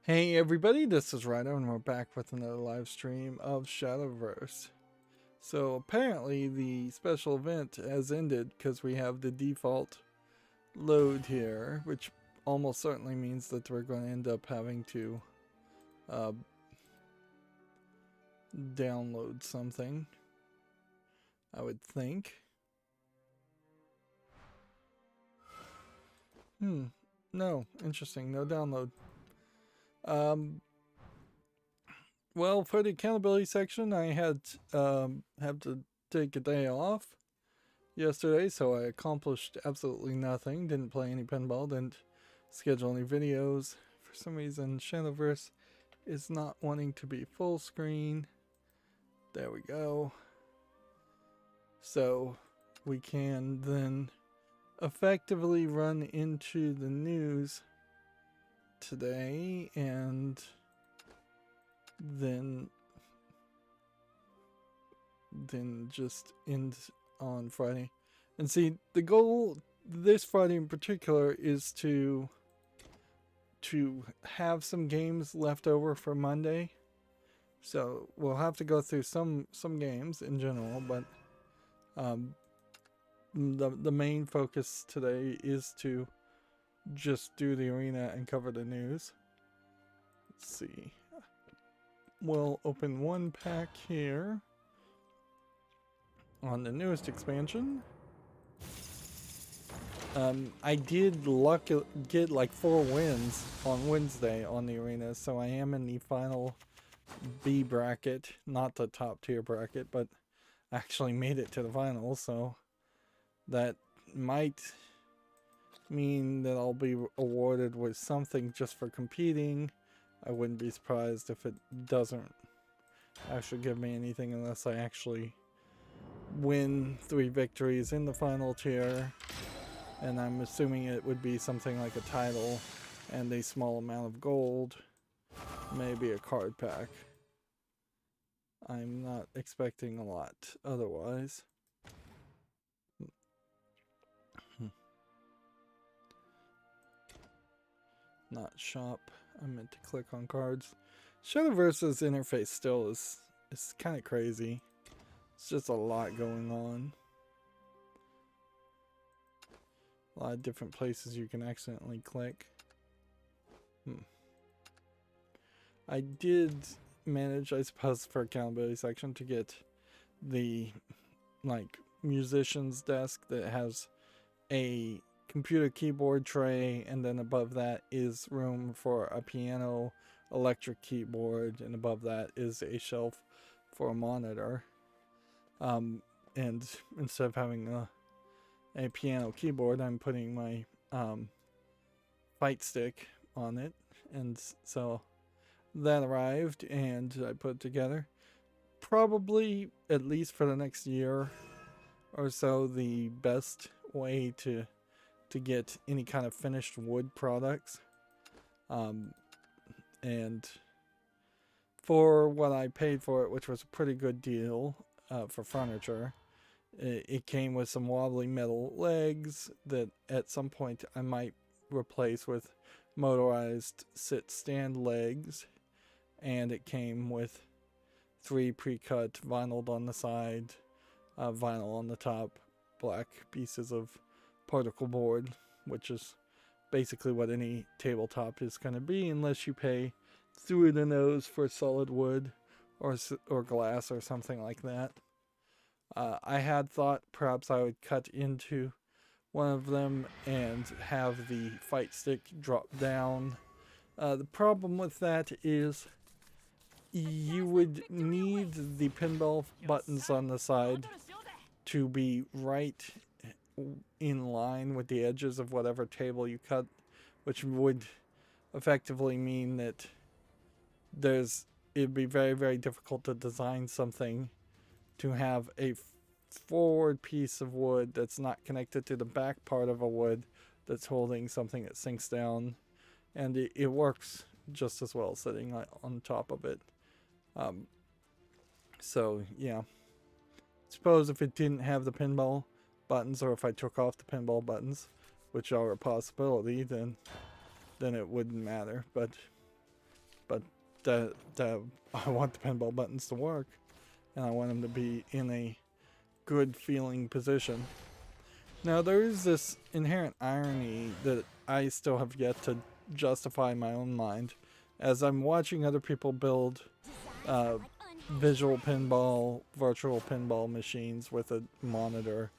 Hey everybody, this is Rydo and we're back with another live stream of Shadowverse. So apparently the special event has ended because we have the default load here, which almost certainly means that we're going to end up having to download something, I would think. No, interesting, no download. Well, for the accountability section, I had have to take a day off yesterday, so I accomplished absolutely nothing. Didn't play any pinball, didn't schedule any videos. For some reason, Shadowverse is not wanting to be full screen. There we go. So we can then effectively run into the news today and then just end on Friday. And see, the goal this Friday in particular is to have some games left over for Monday. So we'll have to go through some games in general, but the main focus today is to just do the arena and cover the news. Let's see. We'll open one pack here on the newest expansion. I did get like 4 wins on Wednesday on the arena, so I am in the final B bracket, not the top tier bracket, but actually made it to the finals, so that might mean that I'll be awarded with something just for competing. I wouldn't be surprised if it doesn't actually give me anything unless I actually win 3 victories in the final tier. And I'm assuming it would be something like a title and a small amount of gold, maybe a card pack. I'm not expecting a lot otherwise. Not shop. I meant to click on cards. Shadowverse's interface still is kind of crazy. It's just a lot going on. A lot of different places you can accidentally click. I did manage, I suppose, for accountability section to get the musician's desk that has a computer keyboard tray, and then above that is room for a piano, electric keyboard, and above that is a shelf for a monitor. And instead of having a piano keyboard, I'm putting my fight stick on it, and so that arrived and I put it together. Probably, at least for the next year or so, the best way to get any kind of finished wood products. And for what I paid for it, which was a pretty good deal for furniture, it came with some wobbly metal legs that at some point I might replace with motorized sit-stand legs, and it came with 3 pre-cut vinyled on the side, vinyl on the top, black pieces of particle board, which is basically what any tabletop is going to be, unless you pay through the nose for solid wood or glass or something like that. I had thought perhaps I would cut into one of them and have the fight stick drop down. The problem with that is you would need the pinball buttons on the side to be right in line with the edges of whatever table you cut, which would effectively mean that it'd be very, very difficult to design something to have a forward piece of wood that's not connected to the back part of a wood that's holding something that sinks down, and it works just as well sitting on top of it. So yeah, suppose if it didn't have the pinball buttons, or if I took off the pinball buttons, which are a possibility, then it wouldn't matter. But but that I want the pinball buttons to work, and I want them to be in a good feeling position. Now there is this inherent irony that I still have yet to justify in my own mind, as I'm watching other people build visual pinball, virtual pinball machines with a monitor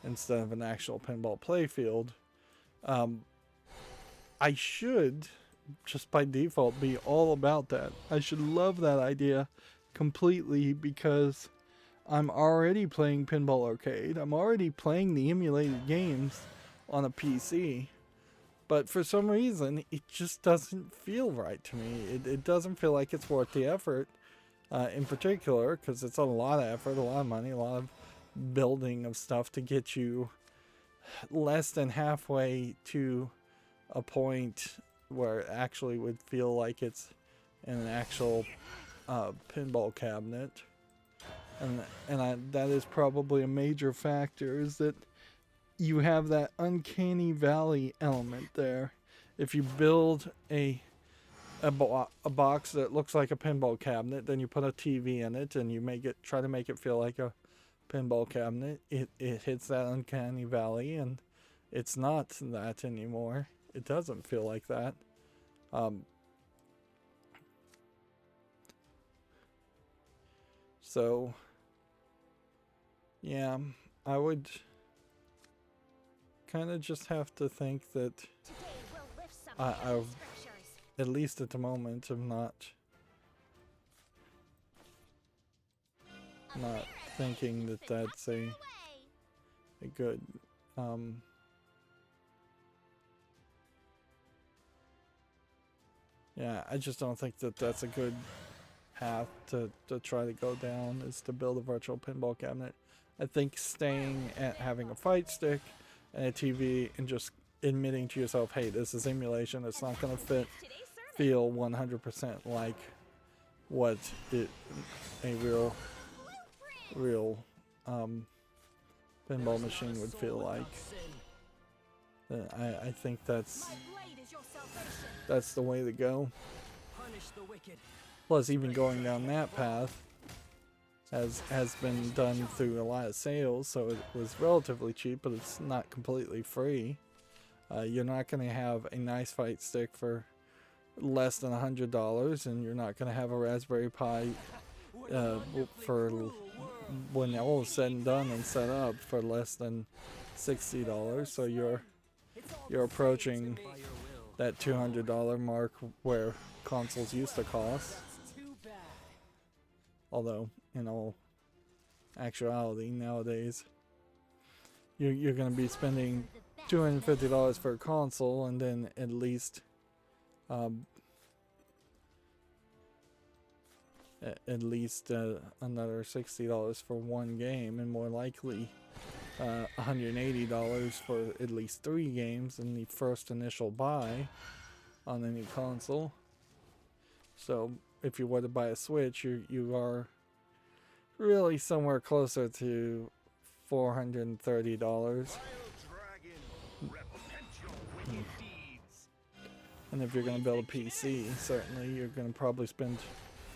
instead of an actual pinball playfield. I should, just by default, be all about that. I should love that idea completely, because I'm already playing Pinball Arcade. I'm already playing the emulated games on a PC. But for some reason, it just doesn't feel right to me. It doesn't feel like it's worth the effort, in particular, because it's a lot of effort, a lot of money, a lot of building of stuff to get you less than halfway to a point where it actually would feel like it's in an actual pinball cabinet. And that is probably a major factor, is that you have that uncanny valley element there. If you build a box that looks like a pinball cabinet, then you put a TV in it and you try to make it feel like a pinball cabinet, it hits that uncanny valley, and it's not that anymore. It doesn't feel like that. So yeah, I would kind of just have to think that I've, at least at the moment, I'm not thinking that that's a good yeah, I just don't think that that's a good path to try to go down, is to build a virtual pinball cabinet. I think staying at having a fight stick and a TV and just admitting to yourself, hey, this is emulation, it's not going to feel 100% like what a real pinball machine would feel like. I think that's the way to go. Plus, even going down that path has been done through a lot of sales, so it was relatively cheap, but it's not completely free. You're not going to have a nice fight stick for less than $100, and you're not going to have a Raspberry Pi for, when all is said and done and set up, for less than $60. So you're approaching that $200 mark where consoles used to cost. Although, in all actuality, nowadays, you're going to be spending $250 for a console, and then at least another $60 for one game, and more likely $180 for at least 3 games in the first initial buy on any console. So if you were to buy a Switch, you are really somewhere closer to $430. And if you're going to build a PC, certainly you're going to probably spend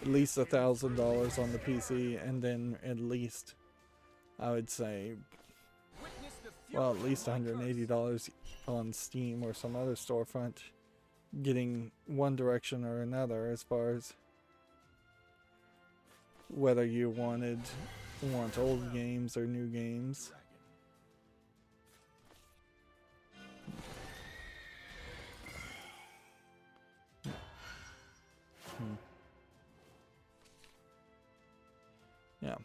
at least $1,000 on the PC, and then at least, I would say, well, at least $180 on Steam or some other storefront, getting one direction or another as far as whether you want old games or new games. Yeah.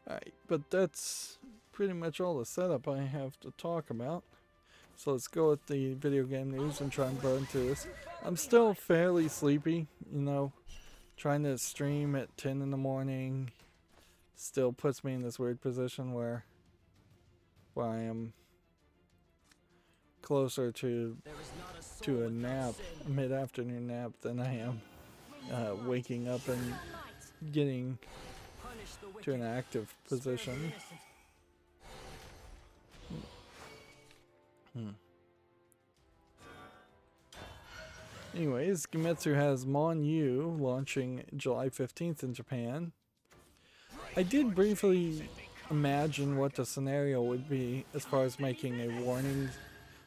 Alright, but that's pretty much all the setup I have to talk about. So let's go with the video game news and try and burn through this. I'm still fairly sleepy, you know. Trying to stream at 10 in the morning still puts me in this weird position where I am closer to a nap, a mid-afternoon nap, than I am waking up and getting to an active position. Anyways, Gemetsu has Mon Yu launching July 15th in Japan. I did briefly imagine what the scenario would be as far as making a warning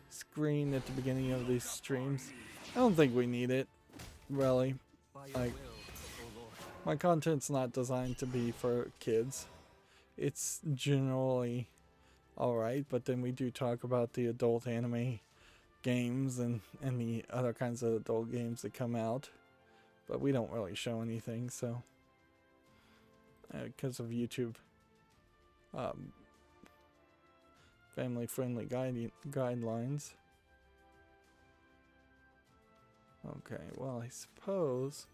screen at the beginning of these streams. I don't think we need it, really. Like, my content's not designed to be for kids. It's generally alright, but then we do talk about the adult anime games and the other kinds of adult games that come out, but we don't really show anything, so because of YouTube family-friendly guidelines. Okay, well, I suppose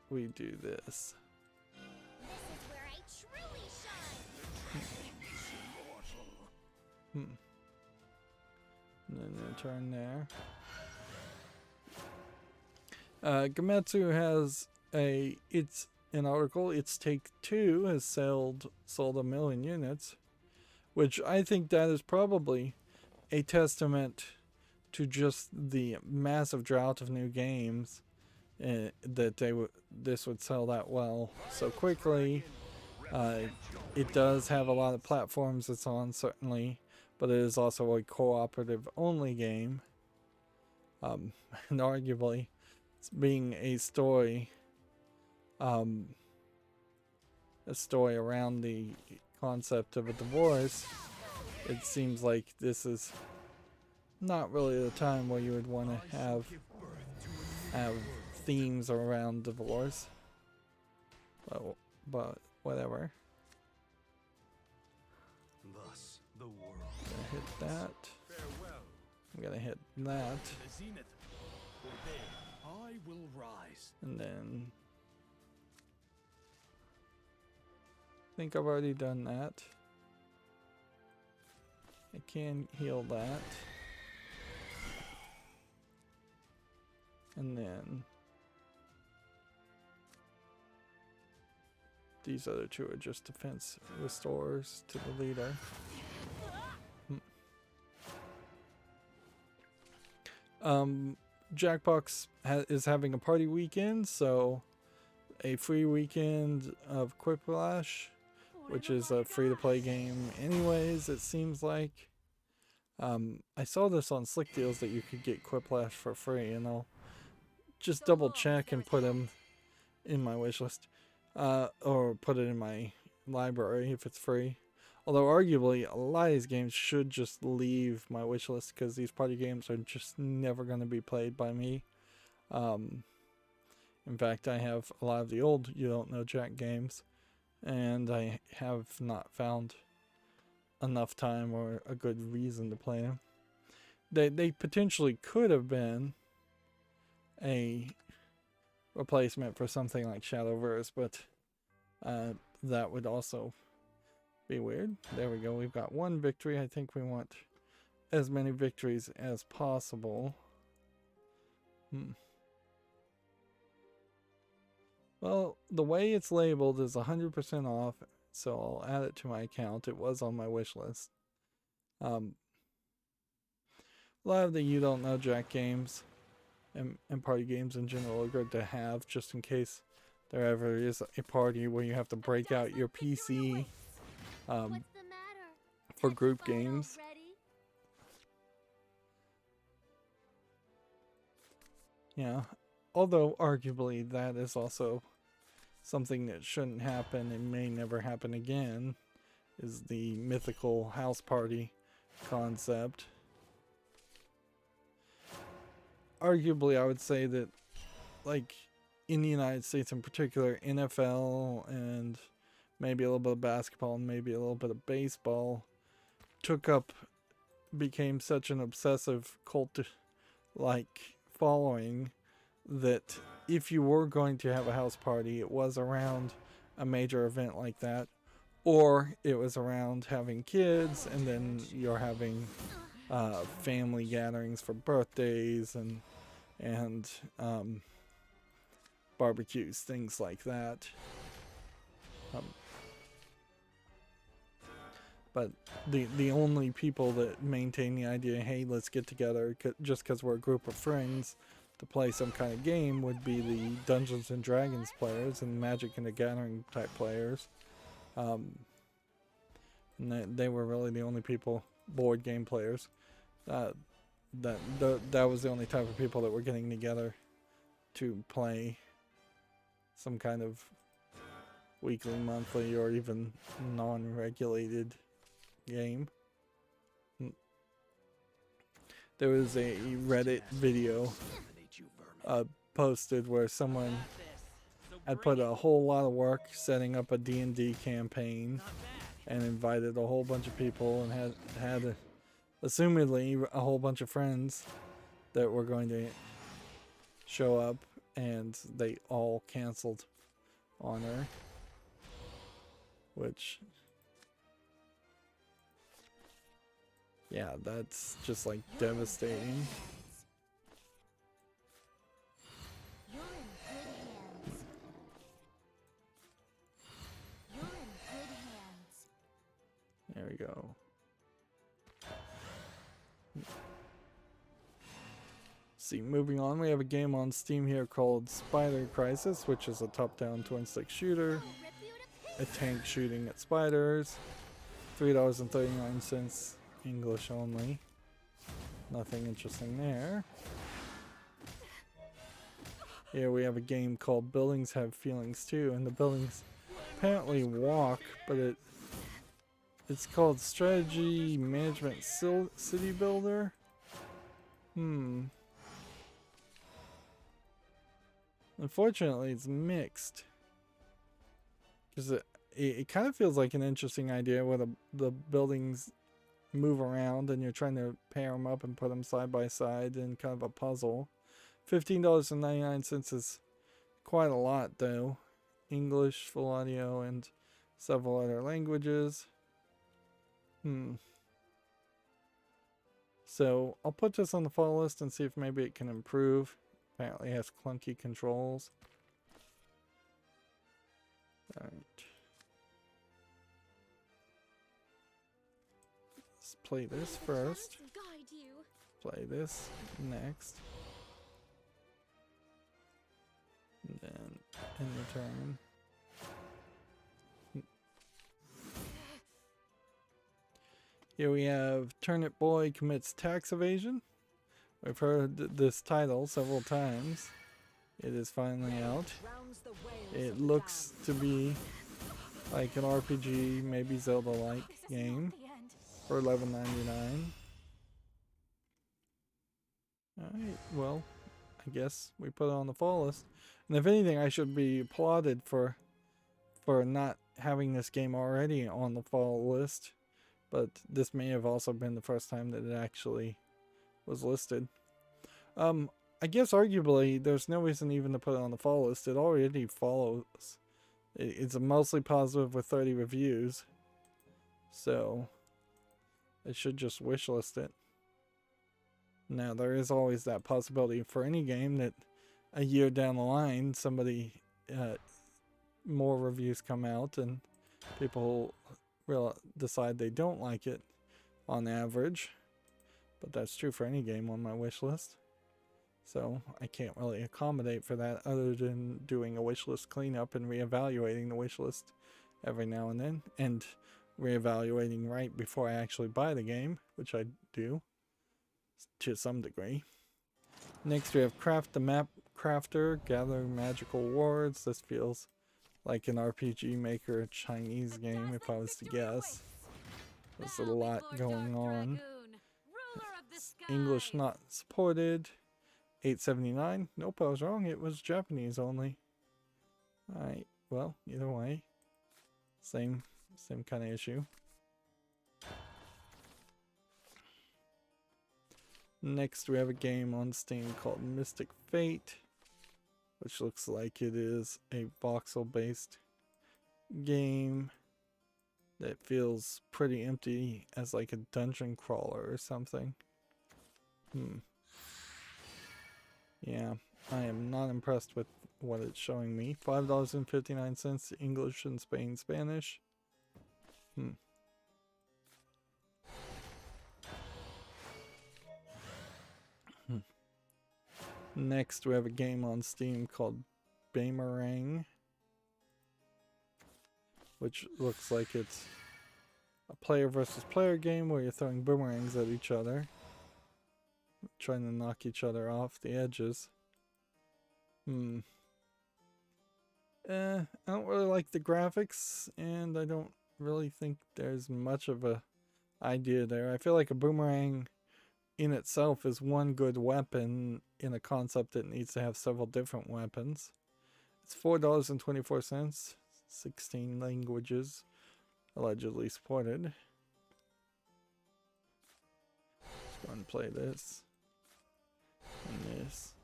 we do this. This is where I truly shine. And then return there. Gemetsu has it's an article. Its Take-Two has sold 1 million units, which I think that is probably a testament to just the massive drought of new games that this would sell that well so quickly. It does have a lot of platforms it's on, certainly, but it is also a cooperative only game. And arguably, it's being a story around the concept of a divorce, it seems like this is not really the time where you would want to have themes around divorce. But whatever. Thus the world. I'm gonna hit that. Farewell. I'm gonna hit that. To the zenith. For there I will rise. And then I think I've already done that. I can heal that. And then these other two are just defense restores to the leader. Jackbox is having a party weekend, so a free weekend of Quiplash, which is a free-to-play game anyways, it seems like. I saw this on Slick Deals that you could get Quiplash for free, and I'll just double check and put them in my wishlist, or put it in my library if it's free. Although arguably a lot of these games should just leave my wishlist because these party games are just never going to be played by me. In fact, I have a lot of the old You Don't Know Jack games, and I have not found enough time or a good reason to play them. They potentially could have been a replacement for something like Shadowverse, but that would also be weird. There we go. We've got one victory. I think we want as many victories as possible. Well, the way it's labeled is 100% off, so I'll add it to my account. It was on my wish list. A lot of the You Don't Know Jack games and party games in general are good to have, just in case there ever is a party where you have to break out your PC for group games. Yeah, although arguably that is also something that shouldn't happen and may never happen again, is the mythical house party concept. Arguably, I would say that, like, in the United States in particular, NFL and maybe a little bit of basketball and maybe a little bit of baseball became such an obsessive cult-like following that if you were going to have a house party, it was around a major event like that, or it was around having kids, and then you're having family gatherings for birthdays and barbecues, things like that. But the only people that maintain the idea, hey, let's get together just because we're a group of friends to play some kind of game, would be the Dungeons and Dragons players and Magic and the Gathering type players. And they were really the only people, board game players. That was the only type of people that were getting together to play some kind of weekly, monthly, or even non-regulated game. There was a Reddit video posted where someone had put a whole lot of work setting up a D&D campaign and invited a whole bunch of people and had assumedly a whole bunch of friends that were going to show up, and they all canceled on her, which, yeah, that's just like devastating. You're in good hands. You're in good hands. There we go. See, moving on, we have a game on Steam here called Spider Crisis, which is a top-down twin-stick shooter, a tank shooting at spiders. $3.39, English only. Nothing interesting there. Here we have a game called Buildings Have Feelings Too, and the buildings apparently walk, but it's called Strategy Management City Builder. Unfortunately, it's mixed. Because it kind of feels like an interesting idea where the buildings move around and you're trying to pair them up and put them side by side in kind of a puzzle. $15.99 is quite a lot, though. English, full audio, and several other languages. So I'll put this on the follow list and see if maybe it can improve. Apparently it has clunky controls. Alright. Let's play this first. Guide you. Play this next. And then end the turn. Here we have Turnip Boy Commits Tax Evasion. We've heard this title several times. It is finally out. It looks to be like an RPG, maybe Zelda-like game for $11.99. Alright, well, I guess we put it on the fall list. And if anything, I should be applauded for not having this game already on the fall list. But this may have also been the first time that it actually was listed. I guess arguably there's no reason even to put it on the fall list. It already follows. It's a mostly positive with 30 reviews. So it should just wishlist it. Now there is always that possibility for any game that a year down the line somebody more reviews come out and people decide they don't like it on average. But that's true for any game on my wish list. So I can't really accommodate for that other than doing a wishlist cleanup and reevaluating the wishlist every now and then. And reevaluating right before I actually buy the game, which I do to some degree. Next we have Craft the Map Crafter, Gather Magical Wards. This feels like an RPG Maker Chinese game if I was to guess. There's a lot going on. English not supported. $8.79. Nope, I was wrong. It was Japanese only. Alright, well, either way. Same kind of issue. Next we have a game on Steam called Mystic Fate, which looks like it is a voxel based game that feels pretty empty as like a dungeon crawler or something. Yeah, I am not impressed with what it's showing me. $5.59 English and Spanish. Next, we have a game on Steam called Boomerang, which looks like it's a player versus player game where you're throwing boomerangs at each other, trying to knock each other off the edges. I don't really like the graphics, and I don't really think there's much of a idea there. I feel like a boomerang in itself is one good weapon in a concept that needs to have several different weapons. It's $4.24, 16 languages allegedly supported. Let's go and play this and this.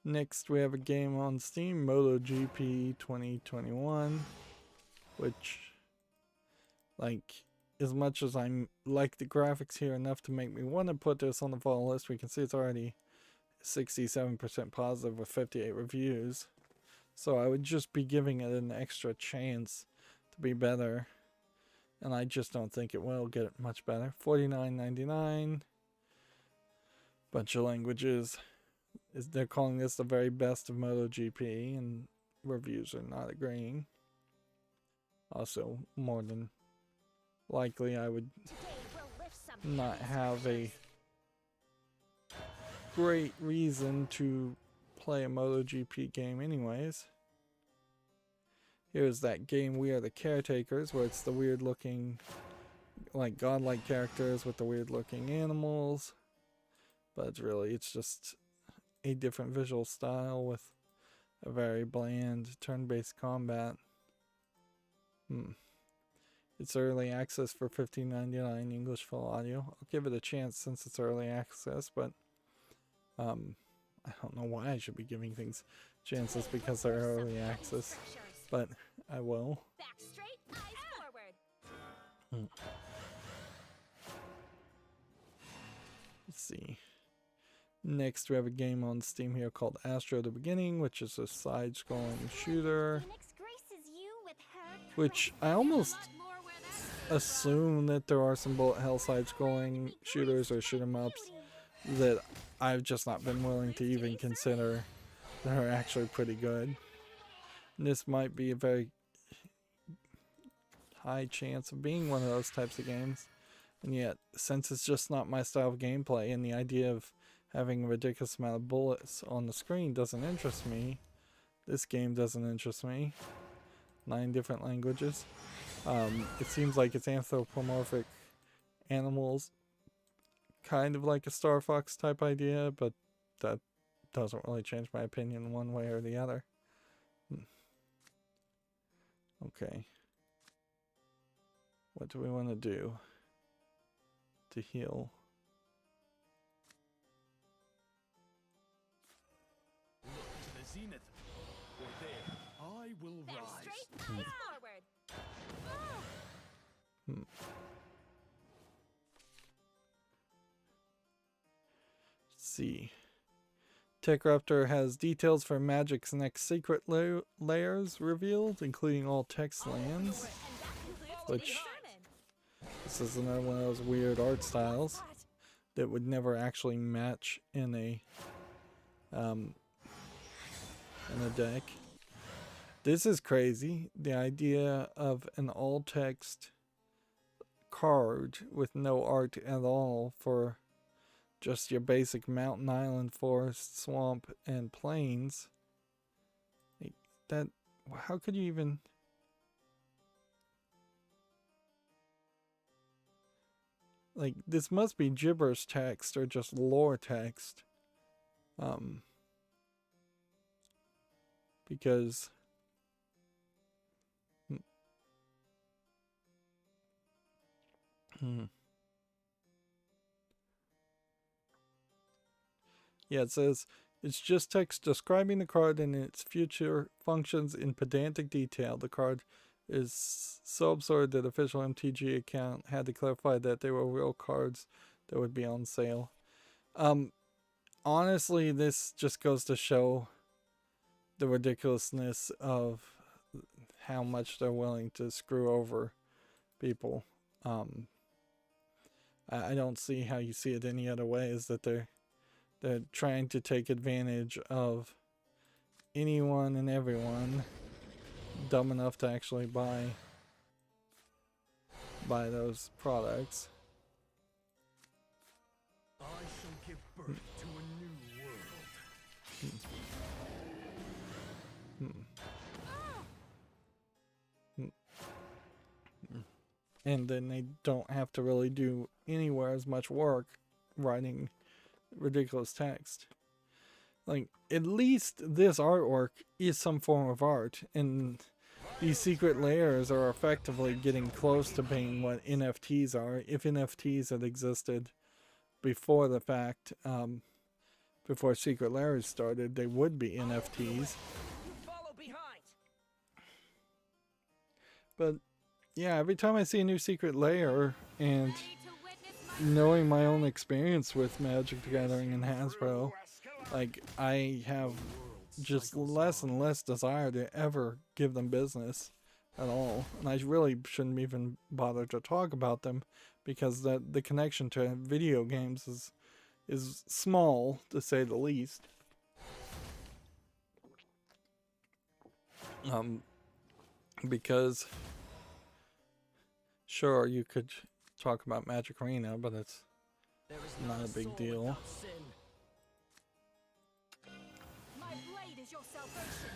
Next, we have a game on Steam, MotoGP 2021, which, like, as much as I like the graphics here enough to make me want to put this on the follow list, we can see it's already 67% positive with 58 reviews. So I would just be giving it an extra chance to be better, and I just don't think it will get much better. $49.99, bunch of languages. They're calling this the very best of MotoGP, and reviews are not agreeing. Also, more than likely, I would not have a great reason to play a MotoGP game anyways. Here's that game, We Are the Caretakers, where it's the weird looking, like godlike characters with the weird looking animals. But it's just a different visual style with a very bland turn-based combat. It's early access for $15.99 English full audio. I'll give it a chance since it's early access, but I don't know why I should be giving things chances because they're early access, but I will. Back straight, eyes forward. Let's see. Next, we have a game on Steam here called Astro the Beginning, which is a side-scrolling shooter, Phoenix graces you with her which I almost assume that there are some bullet hell side-scrolling shooters or shoot-em-ups that I've just not been willing to even consider that are actually pretty good. And this might be a very high chance of being one of those types of games, and yet, since it's just not my style of gameplay, and the idea of having a ridiculous amount of bullets on the screen doesn't interest me, this game doesn't interest me. 9 different languages. It seems like it's anthropomorphic animals, kind of like a Star Fox type idea, but that doesn't really change my opinion one way or the other. Okay. What do we want to do to heal? Look to the zenith. For there, I will back rise. straight, eyes forward. Let's see. TechRaptor has details for Magic's next secret layers revealed, including all text lands, which this is another one of those weird art styles that would never actually match in a deck. This is crazy. The idea of an all text card with no art at all for just your basic mountain, island, forest, swamp, and plains. Like that, how could you even... Like, this must be gibberish text or just lore text. Because... Yeah, it says, it's just text describing the card and its future functions in pedantic detail. The card is so absurd that official MTG account had to clarify that they were real cards that would be on sale. Honestly, this just goes to show the ridiculousness of how much they're willing to screw over people. I don't see how you see it any other way. Is that they're trying to take advantage of anyone and everyone dumb enough to actually buy those products. I shall give birth to a new world. And then they don't have to really do anywhere as much work writing ridiculous text. Like, at least this artwork is some form of art, and these secret layers are effectively getting close to being what NFTs are. If NFTs had existed before the fact, before secret layers started, they would be NFTs. But yeah, every time I see a new secret layer, and knowing my own experience with Magic the Gathering and Hasbro, like, I have just less and less desire to ever give them business at all. And I really shouldn't even bother to talk about them, because the connection to video games is small, to say the least. Because sure, you could talk about Magic Arena, but it's not a big deal. My blade is your salvation.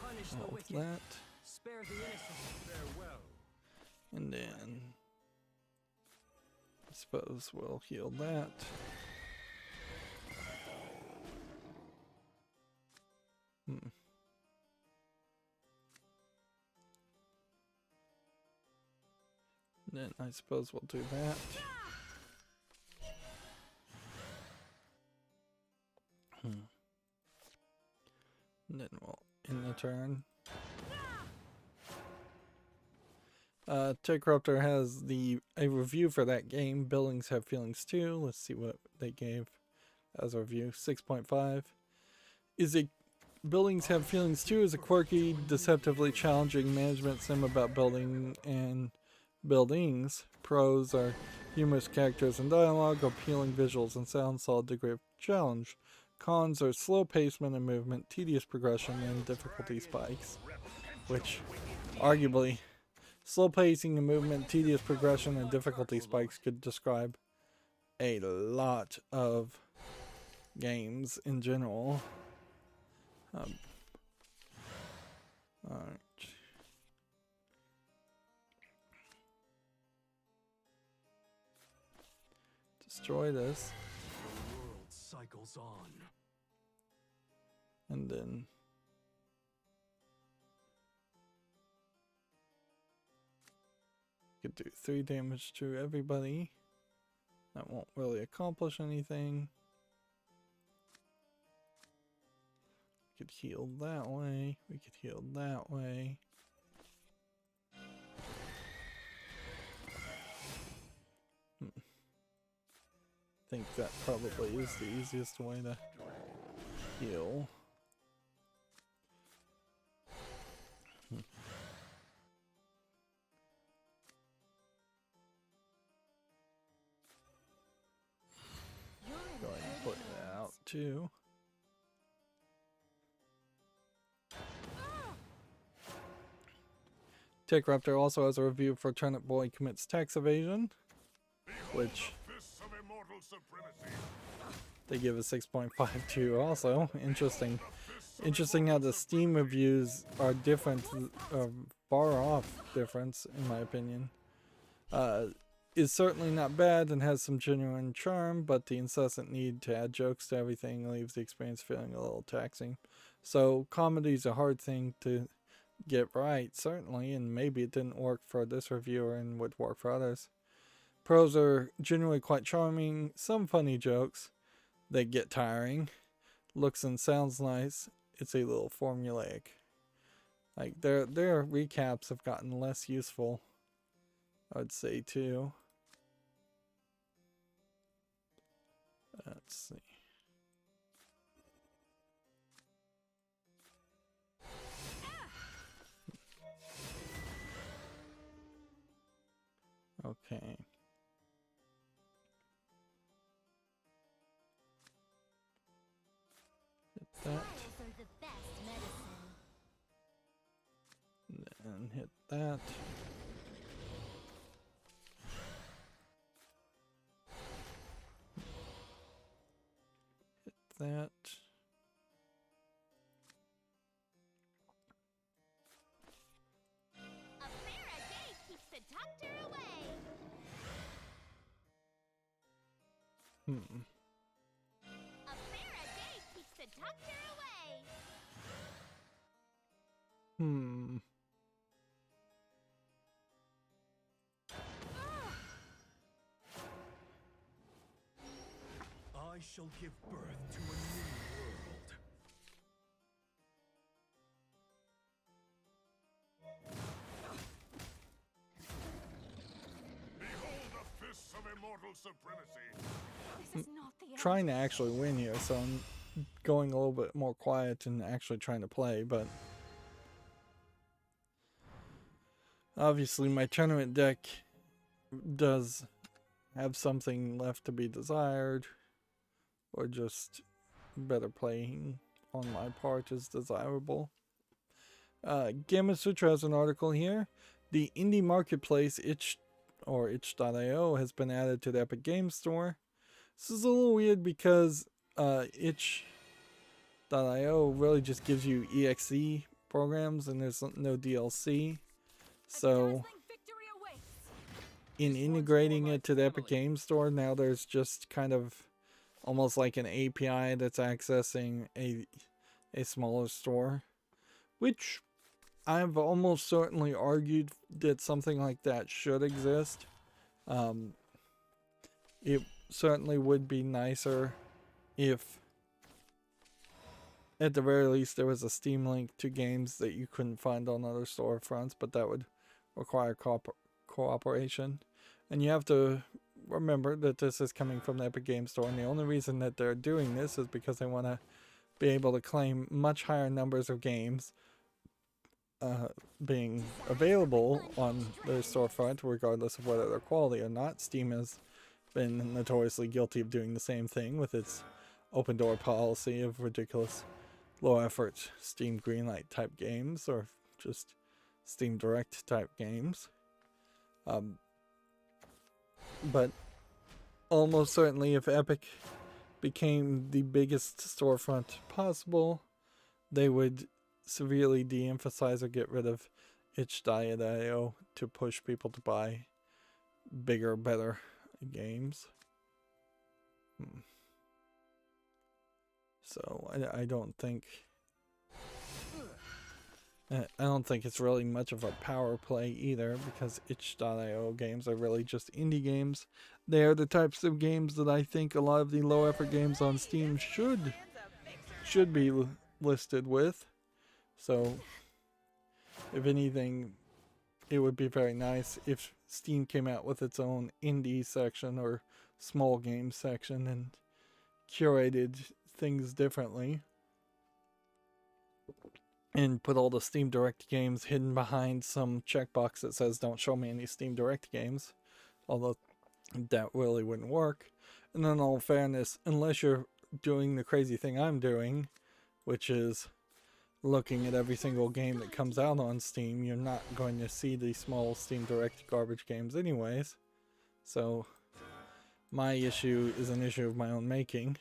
Punish the All wicked. that, Spare the innocent. Farewell. and then I suppose we'll heal that. Then I suppose we'll do that. And then we'll end the turn. TechRuptor has a review for that game. Buildings Have Feelings Too. Let's see what they gave as a review. 6.5. Buildings Have Feelings Too is a quirky, deceptively challenging management sim about building and buildings. Pros are humorous characters and dialogue, appealing visuals and sound, solid degree of challenge. Cons are slow pacement and movement, tedious progression, and difficulty spikes. Which, arguably, slow pacing and movement, tedious progression, and difficulty spikes could describe a lot of games in general. Alright. Destroy this. The world cycles on. And then could do 3 damage to everybody. That won't really accomplish anything. We could heal that way. We could heal that way. I think that probably is the easiest way to heal. Go ahead and put that out too. TechRuptor also has a review for Turnip Boy Commits Tax Evasion, which they give a 6.52 also. Interesting how the Steam reviews are different, far off difference in my opinion. Is certainly not bad and has some genuine charm, but the incessant need to add jokes to everything leaves the experience feeling a little taxing. So comedy's a hard thing to get right, certainly, and maybe it didn't work for this reviewer and would work for others. Pros are generally quite charming, some funny jokes that get tiring. Looks and sounds nice. It's a little formulaic. Like their recaps have gotten less useful, I would say too. Let's see. Okay. Hit that. Smiles are the best medicine. And hit that. Hit that. A fair a day keeps the doctor away. A fair a day keeps the doctor away. I shall give birth to a new world. Behold the fists of immortal supremacy. This is not the end. Trying to actually win here, so I'm going a little bit more quiet and actually trying to play, but obviously my tournament deck does have something left to be desired, or just better playing on my part is desirable. Gamma Sutra has an article here. The indie marketplace itch.io has been added to the Epic Games Store. This is a little weird because itch.io really just gives you EXE programs and there's no DLC. So in integrating it to the Epic Games Store, now there's just kind of almost like an API that's accessing a smaller store, which I've almost certainly argued that something like that should exist. It certainly would be nicer if at the very least there was a Steam link to games that you couldn't find on other storefronts, but that would require cooperation. And you have to remember that this is coming from the Epic Games Store, and the only reason that they're doing this is because they want to be able to claim much higher numbers of games being available on their storefront, regardless of whether they're quality or not. Steam has been notoriously guilty of doing the same thing with its open door policy of ridiculous low effort Steam Greenlight type games, or just Steam Direct type games. But almost certainly if Epic became the biggest storefront possible, they would severely de-emphasize or get rid of itch.io to push people to buy bigger, better games. So I don't think it's really much of a power play either, because itch.io games are really just indie games. They are the types of games that I think a lot of the low effort games on Steam should be listed with. So if anything, it would be very nice if Steam came out with its own indie section or small game section and curated things differently, and put all the Steam Direct games hidden behind some checkbox that says don't show me any Steam Direct games, although that really wouldn't work. And in all fairness, unless you're doing the crazy thing I'm doing, which is looking at every single game that comes out on Steam, you're not going to see the small Steam Direct garbage games anyways. So my issue is an issue of my own making.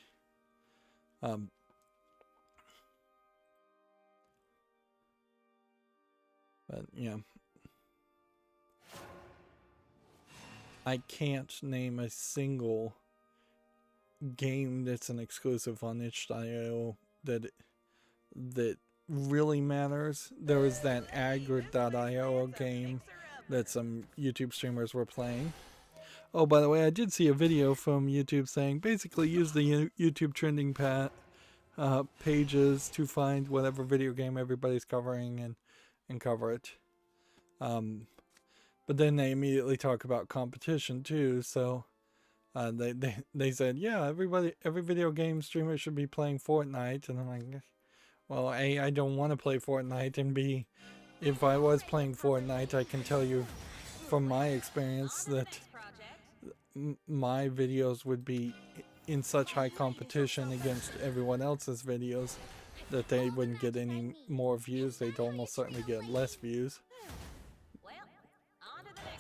But yeah, I can't name a single game that's an exclusive on itch.io that really matters. There was that agrid.io game that some YouTube streamers were playing. Oh, by the way, I did see a video from YouTube saying basically use the YouTube trending pages to find whatever video game everybody's covering and cover it. But then they immediately talk about competition too. So they said, yeah, every video game streamer should be playing Fortnite. And I'm like, well, A, I don't want to play Fortnite, and B, if I was playing Fortnite, I can tell you from my experience that my videos would be in such high competition against everyone else's videos that they wouldn't get any more views. They'd almost certainly get less views.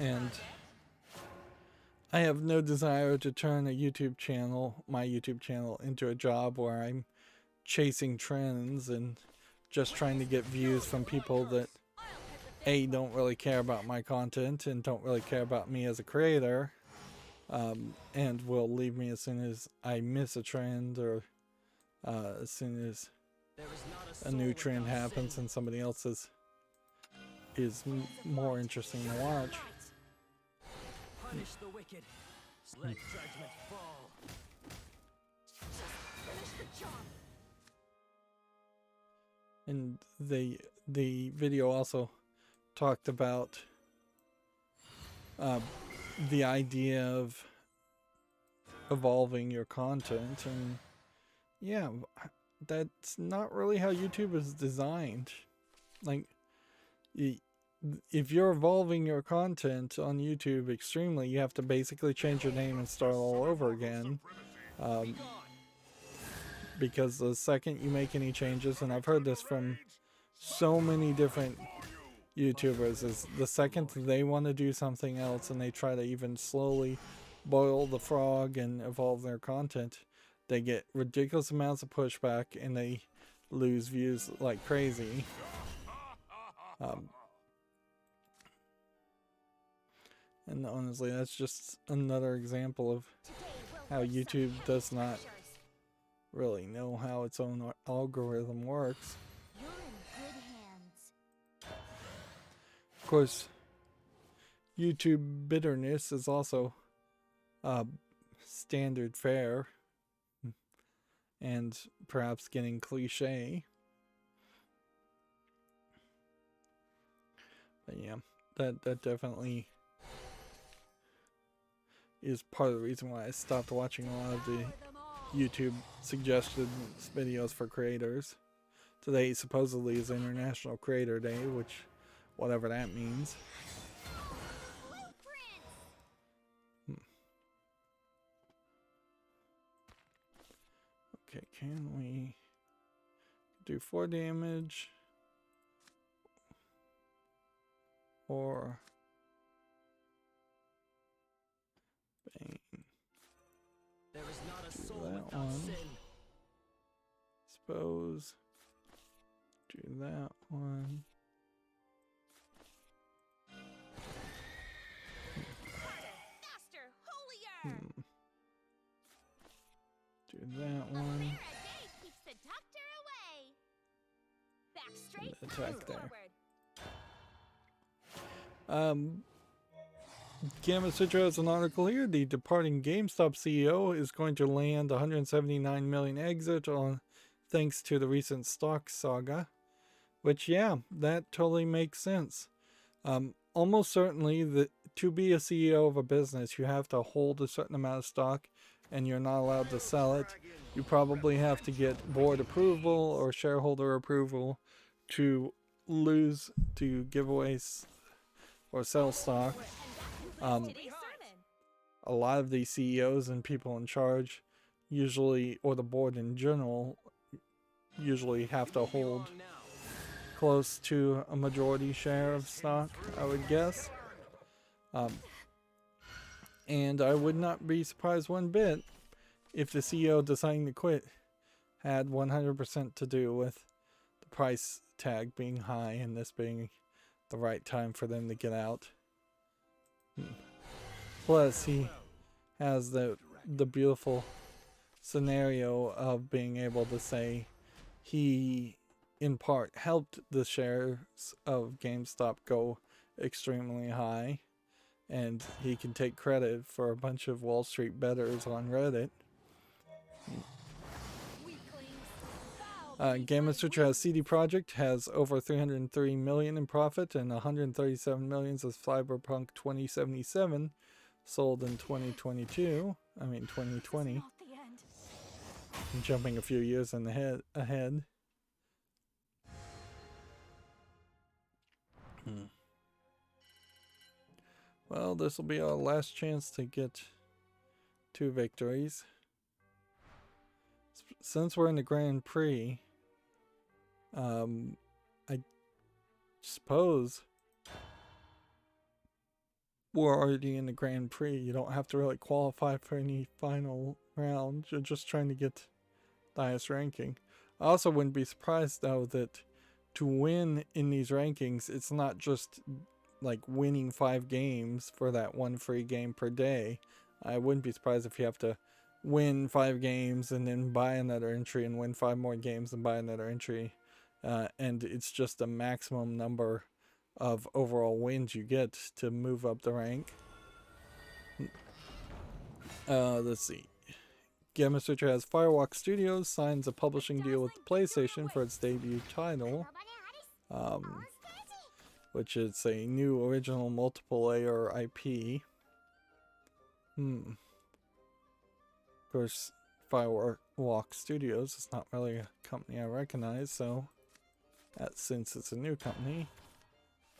And I have no desire to turn a YouTube channel, my YouTube channel, into a job where I'm chasing trends and just trying to get views from people that A, don't really care about my content and don't really care about me as a creator, and will leave me as soon as I miss a trend, or as soon as a new trend happens and somebody else's is more interesting to watch. Punish the wicked. Let judgment fall. Finish the job. And the video also talked about the idea of evolving your content, and yeah, that's not really how YouTube is designed. Like, if you're evolving your content on YouTube extremely, you have to basically change your name and start all over again. Because the second you make any changes, and I've heard this from so many different YouTubers, is the second they want to do something else and they try to even slowly boil the frog and evolve their content, they get ridiculous amounts of pushback and they lose views like crazy. And honestly, that's just another example of how YouTube does not really know how its own algorithm works. You're in good hands. Of course, YouTube bitterness is also standard fare and perhaps getting cliche. But yeah, that definitely is part of the reason why I stopped watching a lot of the YouTube suggested videos for creators. Today supposedly is International Creator Day, which, whatever that means. Okay, can we do 4 damage? Or bang. There is not a Do soul that without one. sin. Suppose. Do that one. Faster, holier. Do that A one. fair a day keeps the doctor away. Back straight, Attack there. forward. Gamma Citra has an article here. The departing GameStop CEO is going to land 179 million exit on thanks to the recent stock saga. Which, yeah, that totally makes sense. Almost certainly, that to be a CEO of a business, you have to hold a certain amount of stock and you're not allowed to sell it. You probably have to get board approval or shareholder approval to give away or sell stock. A lot of these CEOs and people in charge usually, or the board in general, usually have to hold close to a majority share of stock, I would guess. And I would not be surprised one bit if the CEO deciding to quit had 100% to do with the price tag being high and this being the right time for them to get out. Plus, he has the beautiful scenario of being able to say he, in part, helped the shares of GameStop go extremely high, and he can take credit for a bunch of Wall Street bettors on Reddit. Gamma Sutra has CD Projekt has over 303 million in profit and 137 millions of Cyberpunk 2077 sold in 2022. I mean 2020. I'm jumping a few years ahead. Well, this will be our last chance to get 2 victories. Since we're in the Grand Prix, I suppose we're already in the Grand Prix. You don't have to really qualify for any final round. You're just trying to get the highest ranking. I also wouldn't be surprised, though, that to win in these rankings, it's not just like winning 5 games for that 1 free game per day. I wouldn't be surprised if you have to win 5 games and then buy another entry and win 5 more games and buy another entry. And it's just a maximum number of overall wins you get to move up the rank. Let's see. Gamma Sutra has Firewalk Studios signs a publishing deal with PlayStation for its debut title, which is a new original multiplayer IP. Of course, Firewalk Studios is not really a company I recognize, so since it's a new company,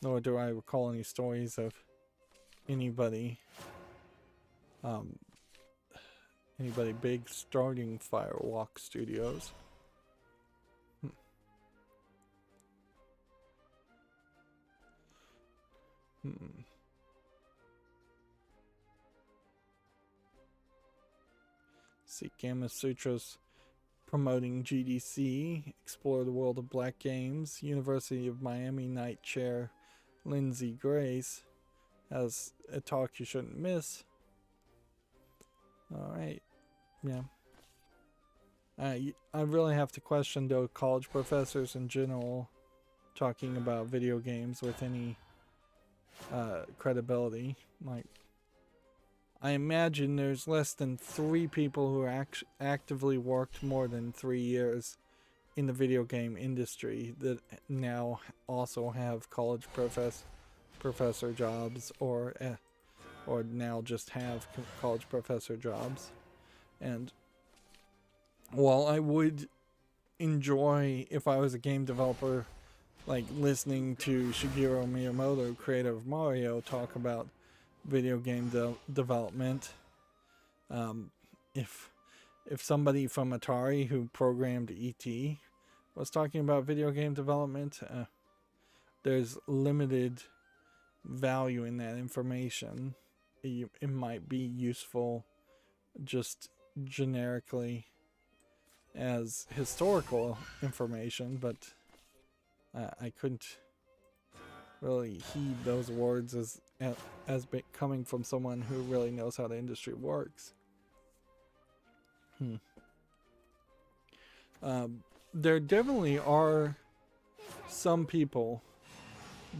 nor do I recall any stories of anybody big starting Firewalk Studios. See, Gamma Sutra's promoting GDC, Explore the World of Black Games. University of Miami Knight Chair Lindsay Grace has a talk you shouldn't miss. Alright, yeah. I really have to question, though, college professors in general talking about video games with any credibility. Like, I imagine there's less than 3 people who actively worked more than 3 years in the video game industry that now also have college professor jobs, or now just have college professor jobs. And while I would enjoy, if I was a game developer, like listening to Shigeru Miyamoto, creator of Mario, talk about video game development, if somebody from Atari who programmed E.T. was talking about video game development, there's limited value in that information. It might be useful just generically as historical information, but I couldn't really heed those words as coming from someone who really knows how the industry works. There definitely are some people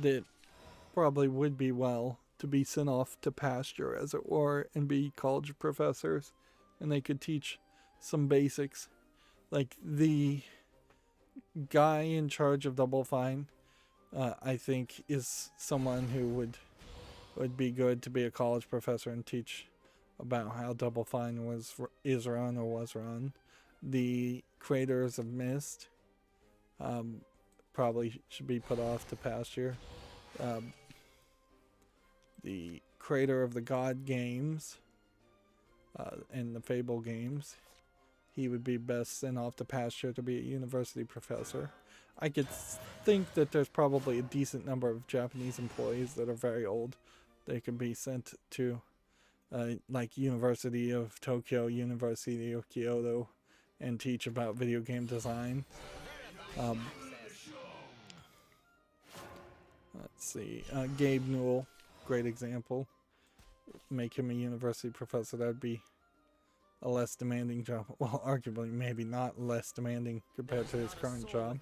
that probably would be well to be sent off to pasture, as it were, and be college professors, and they could teach some basics. Like the guy in charge of Double Fine, I think is someone who would be good to be a college professor and teach about how Double Fine is run or was run. The creators of Myst probably should be put off to pasture. The creator of the God games and the Fable games, he would be best sent off to pasture to be a university professor. I could think that there's probably a decent number of Japanese employees that are very old. They could be sent to like University of Tokyo, University of Kyoto, and teach about video game design. Let's see, Gabe Newell, great example. Make him a university professor. That would be a less demanding job. Well, arguably maybe not less demanding compared to his current job.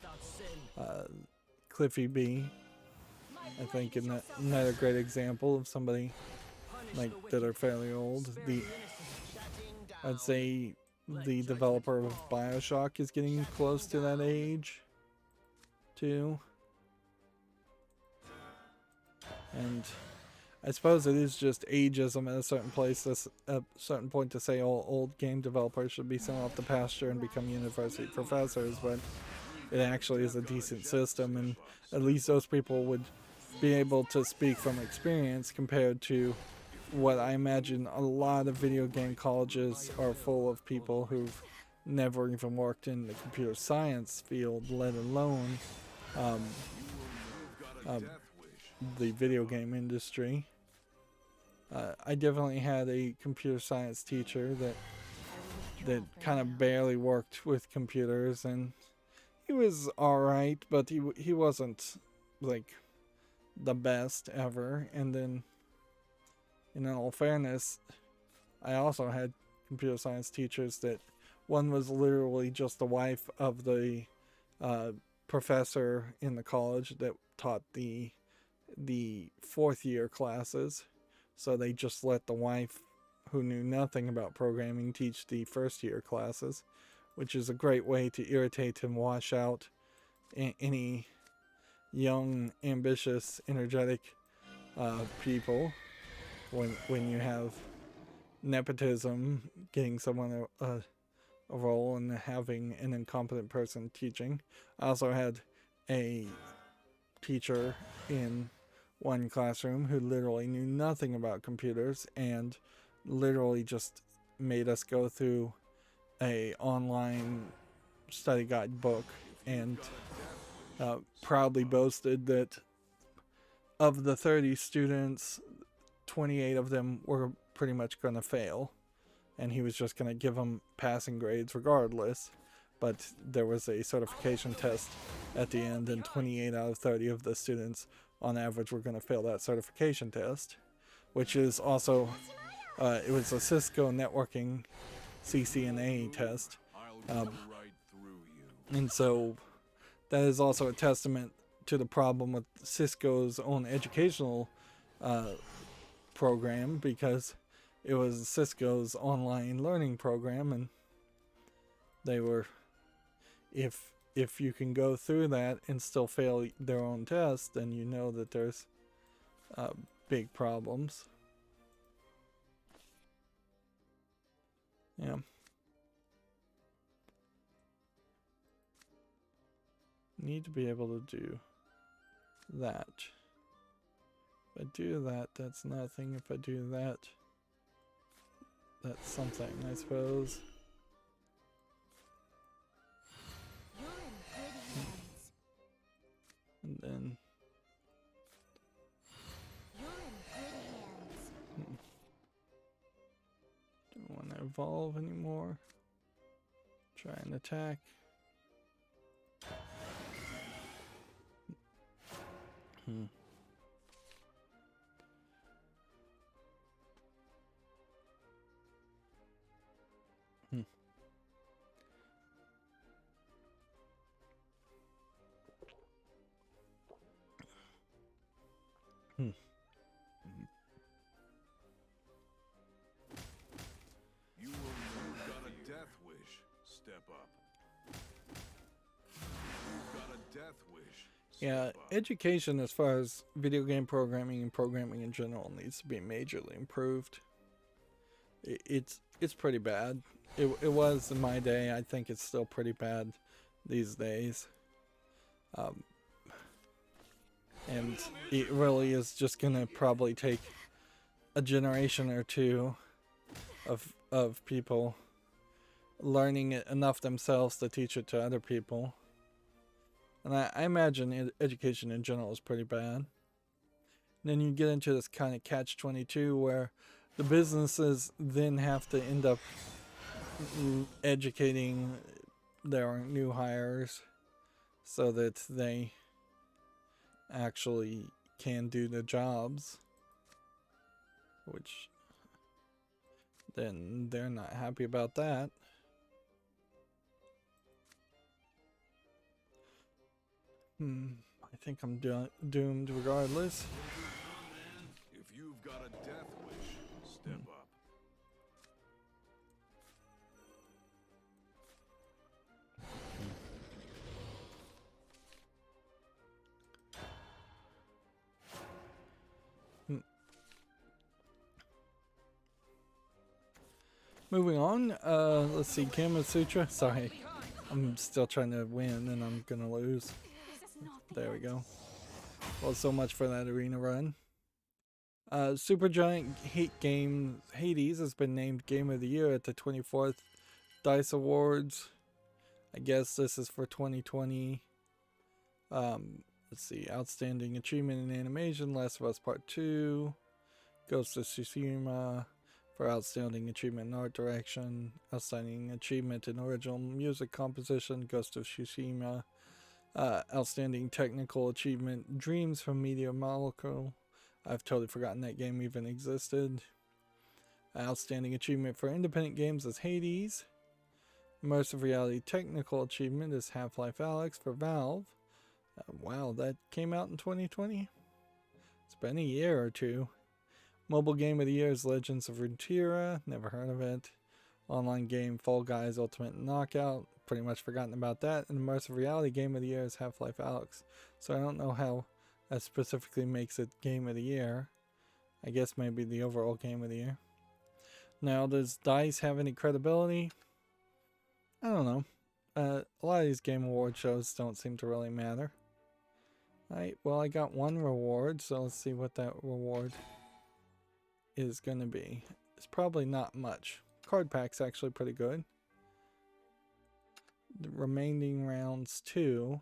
Cliffy B, I think, another great example of somebody like that are fairly old. I'd say the developer of BioShock is getting close to that age too. And I suppose it is just ageism at a certain certain point to say all old game developers should be sent off the pasture and become university professors, but it actually is a decent system, and at least those people would be able to speak from experience compared to what I imagine a lot of video game colleges are full of people who've never even worked in the computer science field, let alone the video game industry. I definitely had a computer science teacher that kind of barely worked with computers, and he was alright, but he wasn't like the best ever. And then, in all fairness, I also had computer science teachers that one was literally just the wife of the professor in the college that taught the fourth year classes. So they just let the wife, who knew nothing about programming, teach the first year classes, which is a great way to irritate and wash out any young, ambitious, energetic people when you have nepotism, getting someone a role and having an incompetent person teaching. I also had a teacher in one classroom who literally knew nothing about computers and literally just made us go through a online study guide book, and proudly boasted that of the 30 students, 28 of them were pretty much going to fail, and he was just going to give them passing grades regardless. But there was a certification test at the end, and 28 out of 30 of the students on average were going to fail that certification test, which is also it was a Cisco networking CCNA test, and so that is also a testament to the problem with Cisco's own educational program, because it was Cisco's online learning program, and they were, if you can go through that and still fail their own test, then you know that there's big problems. Yeah. Need to be able to do that. If I do that, that's nothing. If I do that, that's something, I suppose. And then don't want to evolve anymore. Try and attack. You've got a death wish. Step up. You've got a death wish. Yeah, education as far as video game programming and programming in general needs to be majorly improved. It's pretty bad. It was in my day. I think it's still pretty bad these days. And it really is just gonna probably take a generation or two of people learning it enough themselves to teach it to other people. And I imagine education in general is pretty bad. And then you get into this kind of catch-22 where the businesses then have to end up educating their new hires so that they actually can do the jobs, which then they're not happy about that. I think I'm doomed regardless. If you've got a death wish, step up. Moving on, let's see, Kama Sutra. Sorry, I'm still trying to win and I'm gonna lose. There we go. Well, so much for that arena run. Supergiant Game Hades has been named Game of the Year at the 24th DICE Awards. I guess this is for 2020. Let's see. Outstanding Achievement in Animation, Last of Us Part 2. Ghost of Tsushima for Outstanding Achievement in Art Direction. Outstanding Achievement in Original Music Composition, Ghost of Tsushima. Outstanding Technical Achievement, Dreams from Media Molecule. I've totally forgotten that game even existed. Outstanding Achievement for Independent Games is Hades. Immersive Reality Technical Achievement is Half-Life Alyx for Valve. Wow, that came out in 2020? It's been a year or two. Mobile Game of the Year is Legends of Runeterra. Never heard of it. Online game Fall Guys Ultimate Knockout. Pretty much forgotten about that. And Immersive Reality Game of the Year is Half-Life Alyx. So I don't know how that specifically makes it Game of the Year. I guess maybe the overall Game of the Year. Now, does DICE have any credibility? I don't know. A lot of these Game Award shows don't seem to really matter. Alright, well, I got one reward, so let's see what that reward is going to be. It's probably not much. Card pack's actually pretty good. The remaining rounds too.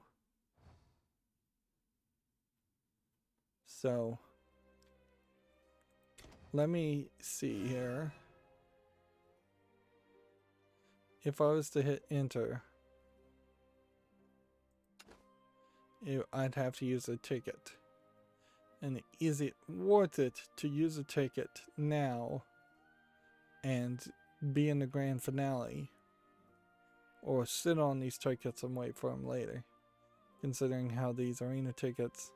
So let me see here. If I was to hit enter, I'd have to use a ticket. And is it worth it to use a ticket now and be in the grand finale? Or sit on these tickets and wait for them later? Considering how these arena tickets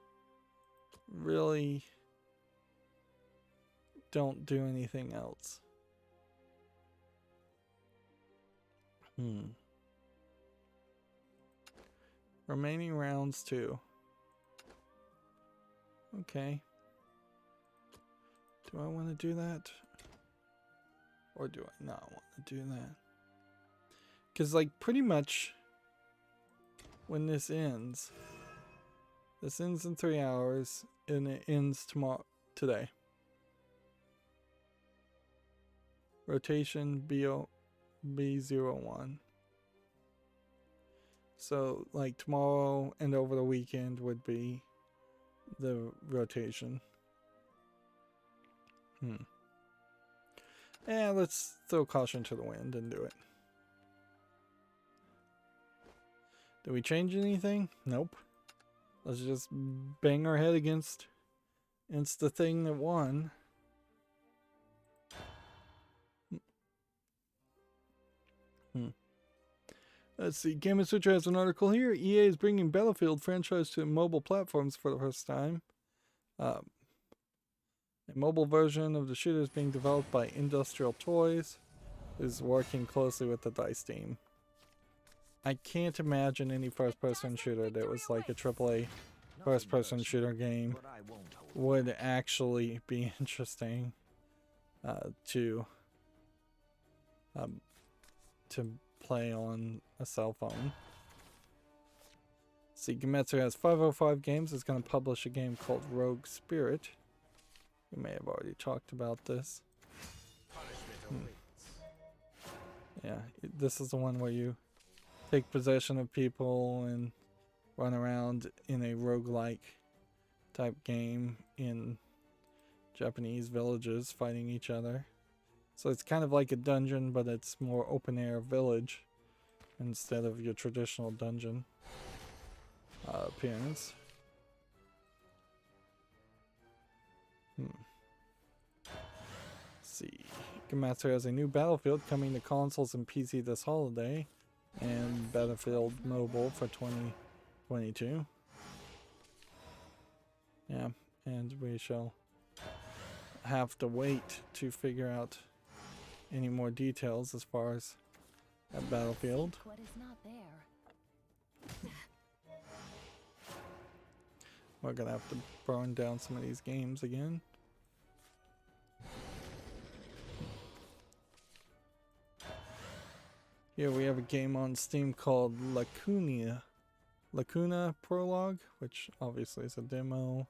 really don't do anything else. Remaining rounds too. Okay. Do I want to do that? Or do I not want to do that? Because, like, pretty much when this ends in 3 hours and it ends today. Rotation B01. So, like, tomorrow and over the weekend would be the rotation. Yeah, let's throw caution to the wind and do it. Did we change anything? Nope. Let's just bang our head against the thing that won. Let's see. Game & Switcher has an article here. EA is bringing Battlefield franchise to mobile platforms for the first time. A mobile version of the shooter is being developed by Industrial Toys, who's working closely with the DICE team. I can't imagine any first-person shooter that was like a AAA first-person shooter game would actually be interesting to play on a cell phone. See, Gematsu has 505 Games. It's going to publish a game called Rogue Spirit. We may have already talked about this. Yeah, this is the one where you take possession of people and run around in a roguelike type game in Japanese villages fighting each other. So it's kind of like a dungeon, but it's more open air village instead of your traditional dungeon appearance. Let's see. Gematsu has a new Battlefield coming to consoles and PC this holiday, and Battlefield Mobile for 2022. Yeah, and we shall have to wait to figure out any more details as far as that Battlefield. What is not there? We're gonna have to burn down some of these games again. Here we have a game on Steam called Lacunia. Lacuna Prologue, which obviously is a demo.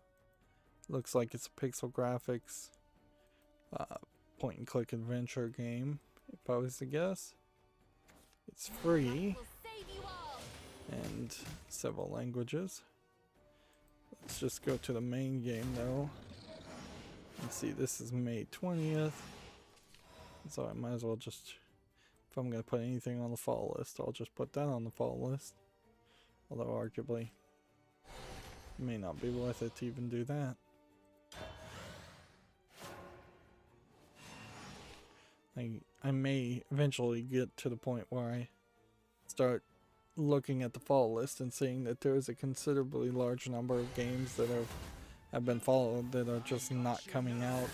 Looks like it's a pixel graphics point and click adventure game, if I was to guess. It's free Will save you all. and several languages. Let's just go to the main game though. Let's see, this is May 20th. So I might as well just, if I'm going to put anything on the fall list, I'll just put that on the fall list. Although arguably, it may not be worth it to even do that. I may eventually get to the point where I start looking at the fall list and seeing that there is a considerably large number of games that have been followed that are just not coming out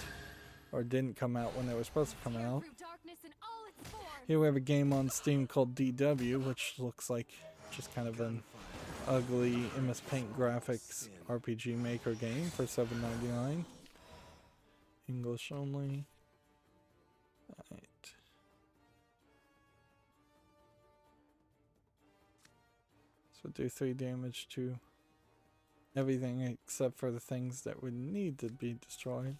or didn't come out when they were supposed to come out. Through darkness in all its forms. Here we have a game on Steam called DW, which looks like just kind of an ugly MS Paint graphics RPG Maker game for $7.99. English only. Alright. So do 3 damage to everything except for the things that would need to be destroyed.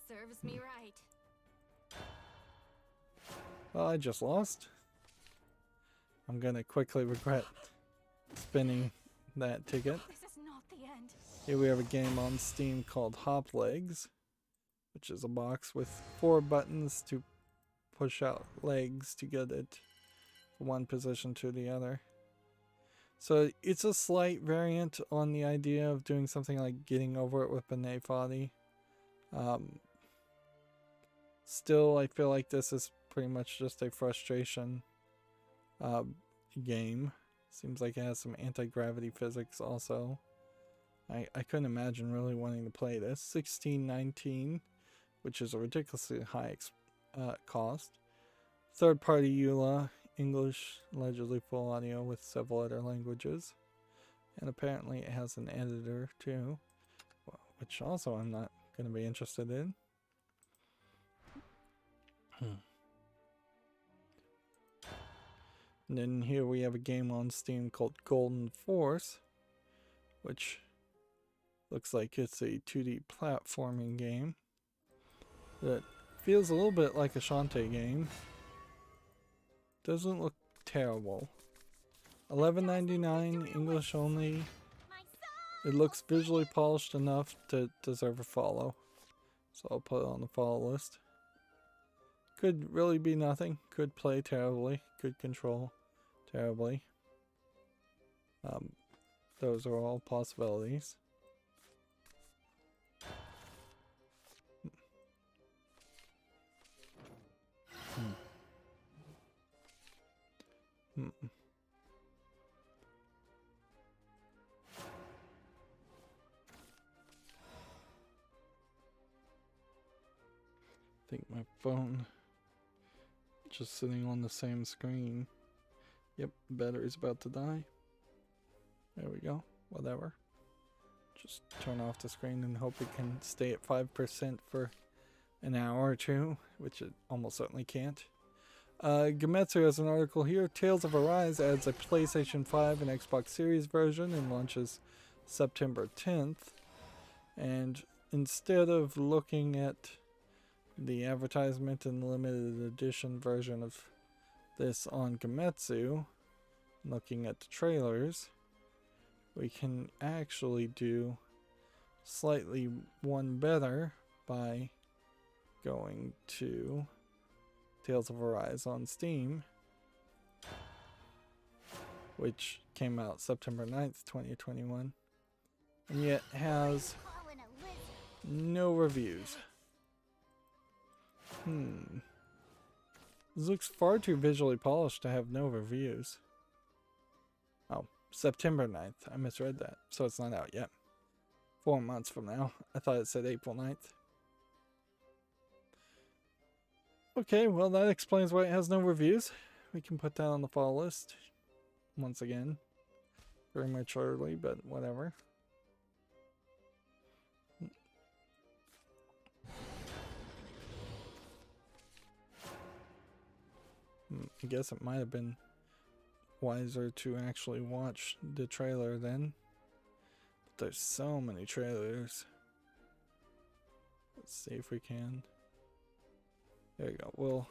Serves me right. Well, I just lost. I'm gonna quickly regret spinning that ticket. This is not the end. Here we have a game on Steam called Hop Legs, which is a box with 4 buttons to push out legs to get it from one position to the other. So it's a slight variant on the idea of doing something like Getting Over It with Benet Foddy. Still, I feel like this is pretty much just a frustration game. Seems like it has some anti-gravity physics also. I couldn't imagine really wanting to play this. $16.19, which is a ridiculously high cost. Third-party EULA, English, allegedly full audio with several other languages. And apparently it has an editor too, which also I'm not going to be interested in. And then here we have a game on Steam called Golden Force, which looks like it's a 2D platforming game that feels a little bit like a Shantae game. Doesn't look terrible. $11.99, English only. My soul. It looks visually polished enough to deserve a follow. So I'll put it on the follow list. Could really be nothing. Could play terribly. Could control terribly. Those are all possibilities. I think my phone just sitting on the same screen. Yep, battery's about to die. There we go. Whatever. Just turn off the screen and hope it can stay at 5% for an hour or two, which it almost certainly can't. Gametsu has an article here. Tales of Arise adds a PlayStation 5 and Xbox Series version and launches September 10th. And instead of looking at the advertisement and limited edition version of this on Gametsu, looking at the trailers, we can actually do slightly one better by going to Tales of Arise on Steam, which came out September 9th, 2021, and yet has Calling a lizard. no reviews. This looks far too visually polished to have no reviews. Oh, September 9th. I misread that. So it's not out yet. 4 months from now. I thought it said April 9th. Okay, well that explains why it has no reviews. We can put that on the fall list. Once again. Very much early, but whatever. I guess it might have been wiser to actually watch the trailer then. But there's so many trailers. Let's see if we can. There you go. We'll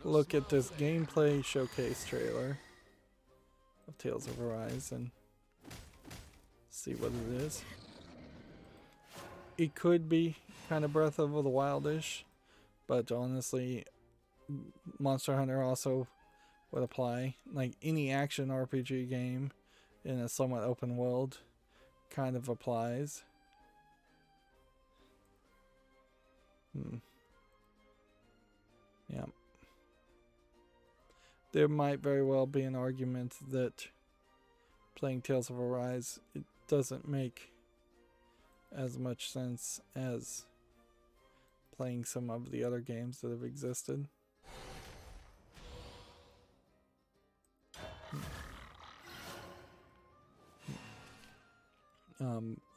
look at this gameplay showcase trailer of Tales of Arise and see what it is. It could be kind of Breath of the Wildish, but honestly, Monster Hunter also would apply. Like any action RPG game in a somewhat open world kind of applies. Yeah. There might very well be an argument that playing Tales of Arise, it doesn't make as much sense as playing some of the other games that have existed.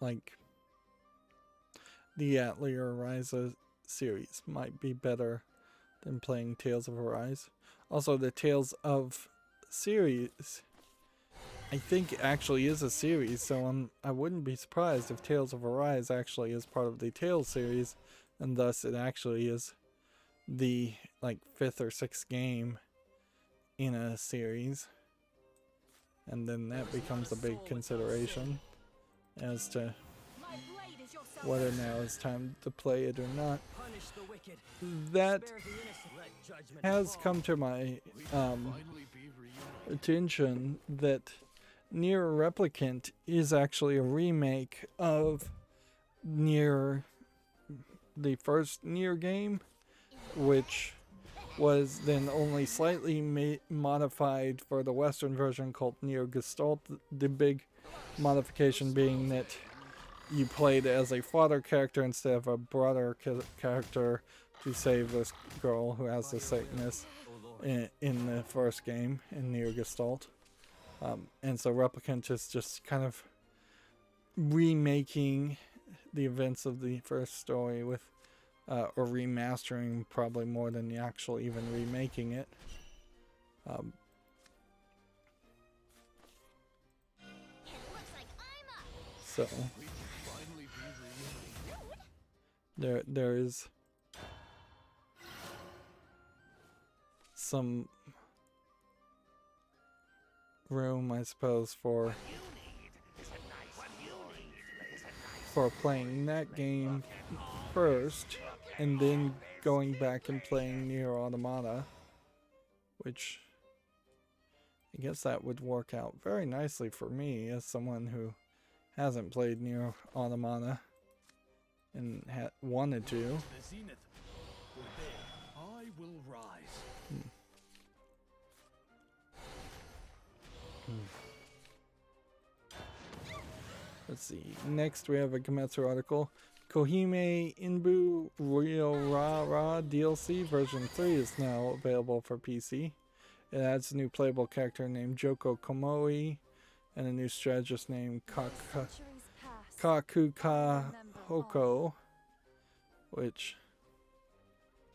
Like the Atelier Ryza series might be better than playing Tales of Arise. Also, the Tales of series, I think, actually is a series, so I wouldn't be surprised if Tales of Arise actually is part of the Tales series, and thus it actually is the like 5th or 6th game in a series, and then that becomes a big consideration as to whether now is time to play it or not. That has come to my attention that Nier Replicant is actually a remake of Nier, the first Nier game, which was then only slightly modified for the Western version called Nier Gestalt. The big modification being that you played as a father character instead of a brother character to save this girl who has the sickness in the first game in Nier Gestalt. And so Replicant is just kind of remaking the events of the first story with or remastering, probably more than actually even remaking it. So there is some room, I suppose, for playing that game first and then going back and playing Nier Automata, which I guess that would work out very nicely for me as someone who hasn't played Nier Automata and wanted to. The zenith. For there I will rise. Let's see. Next, we have a Kimetsu article. Kohime Inbu Ryo Ra Ra DLC version 3 is now available for PC. It adds a new playable character named Joko Komoi and a new strategist named Kakuka Hoko, which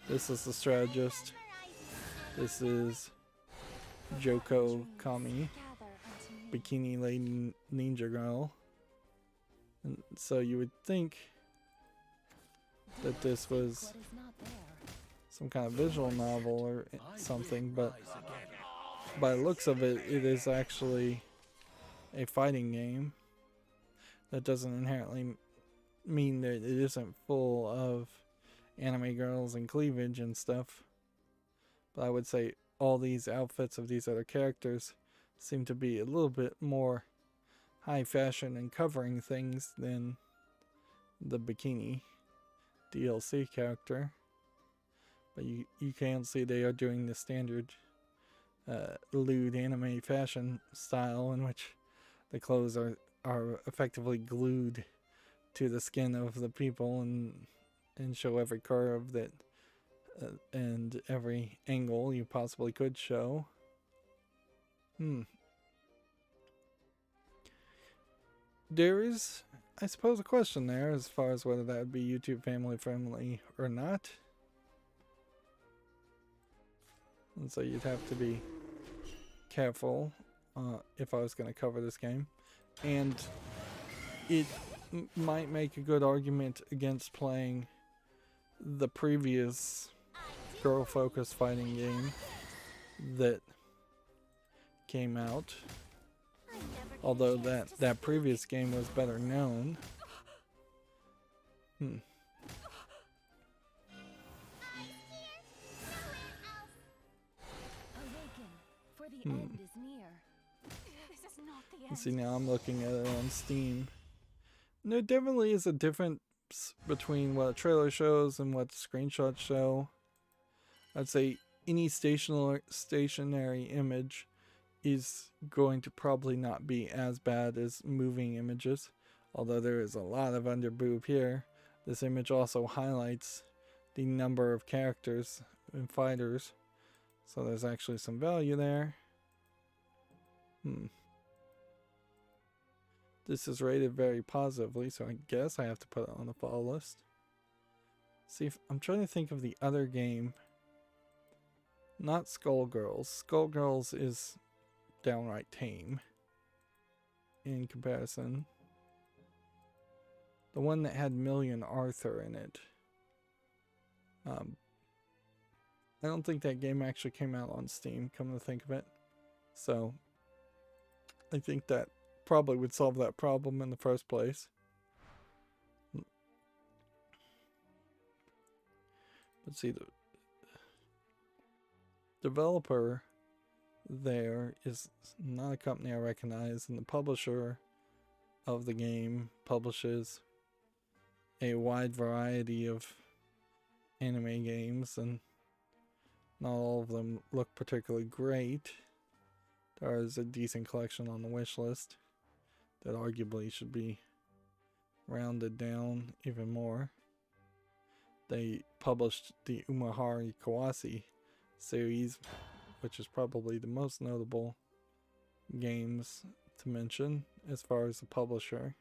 this is the strategist. This is Joko Kami, Bikini Lady Ninja Girl. And so you would think that this was some kind of visual novel or something, but by the looks of it, it is actually a fighting game. That doesn't inherently mean that it isn't full of anime girls and cleavage and stuff. But I would say all these outfits of these other characters seem to be a little bit more high fashion and covering things than the bikini DLC character. But you can see they are doing the standard lewd anime fashion style in which the clothes are effectively glued to the skin of the people and show every curve that and every angle you possibly could show. There is, I suppose, a question there as far as whether that would be YouTube family friendly or not. And so you'd have to be careful if I was going to cover this game. And it might make a good argument against playing the previous girl-focused fighting game that came out. Although that previous game was better known. Awaken, for the end is near. This is not the end. See, now I'm looking at it on Steam. And there definitely is a difference between what a trailer shows and what screenshots show. I'd say any stationary image is going to probably not be as bad as moving images, although there is a lot of underboob here. This image also highlights the number of characters and fighters, so there's actually some value there. This is rated very positively, so I guess I have to put it on the follow list. See, if I'm trying to think of the other game. Not Skullgirls. Skullgirls is downright tame in comparison. The one that had Million Arthur in it. I don't think that game actually came out on Steam, come to think of it. So I think that probably would solve that problem in the first place. Let's see, the developer there is not a company I recognize, and the publisher of the game publishes a wide variety of anime games, and not all of them look particularly great. There is a decent collection on the wish list that arguably should be rounded down even more. They published the Umahari Kawase series, which is probably the most notable games to mention as far as the publisher.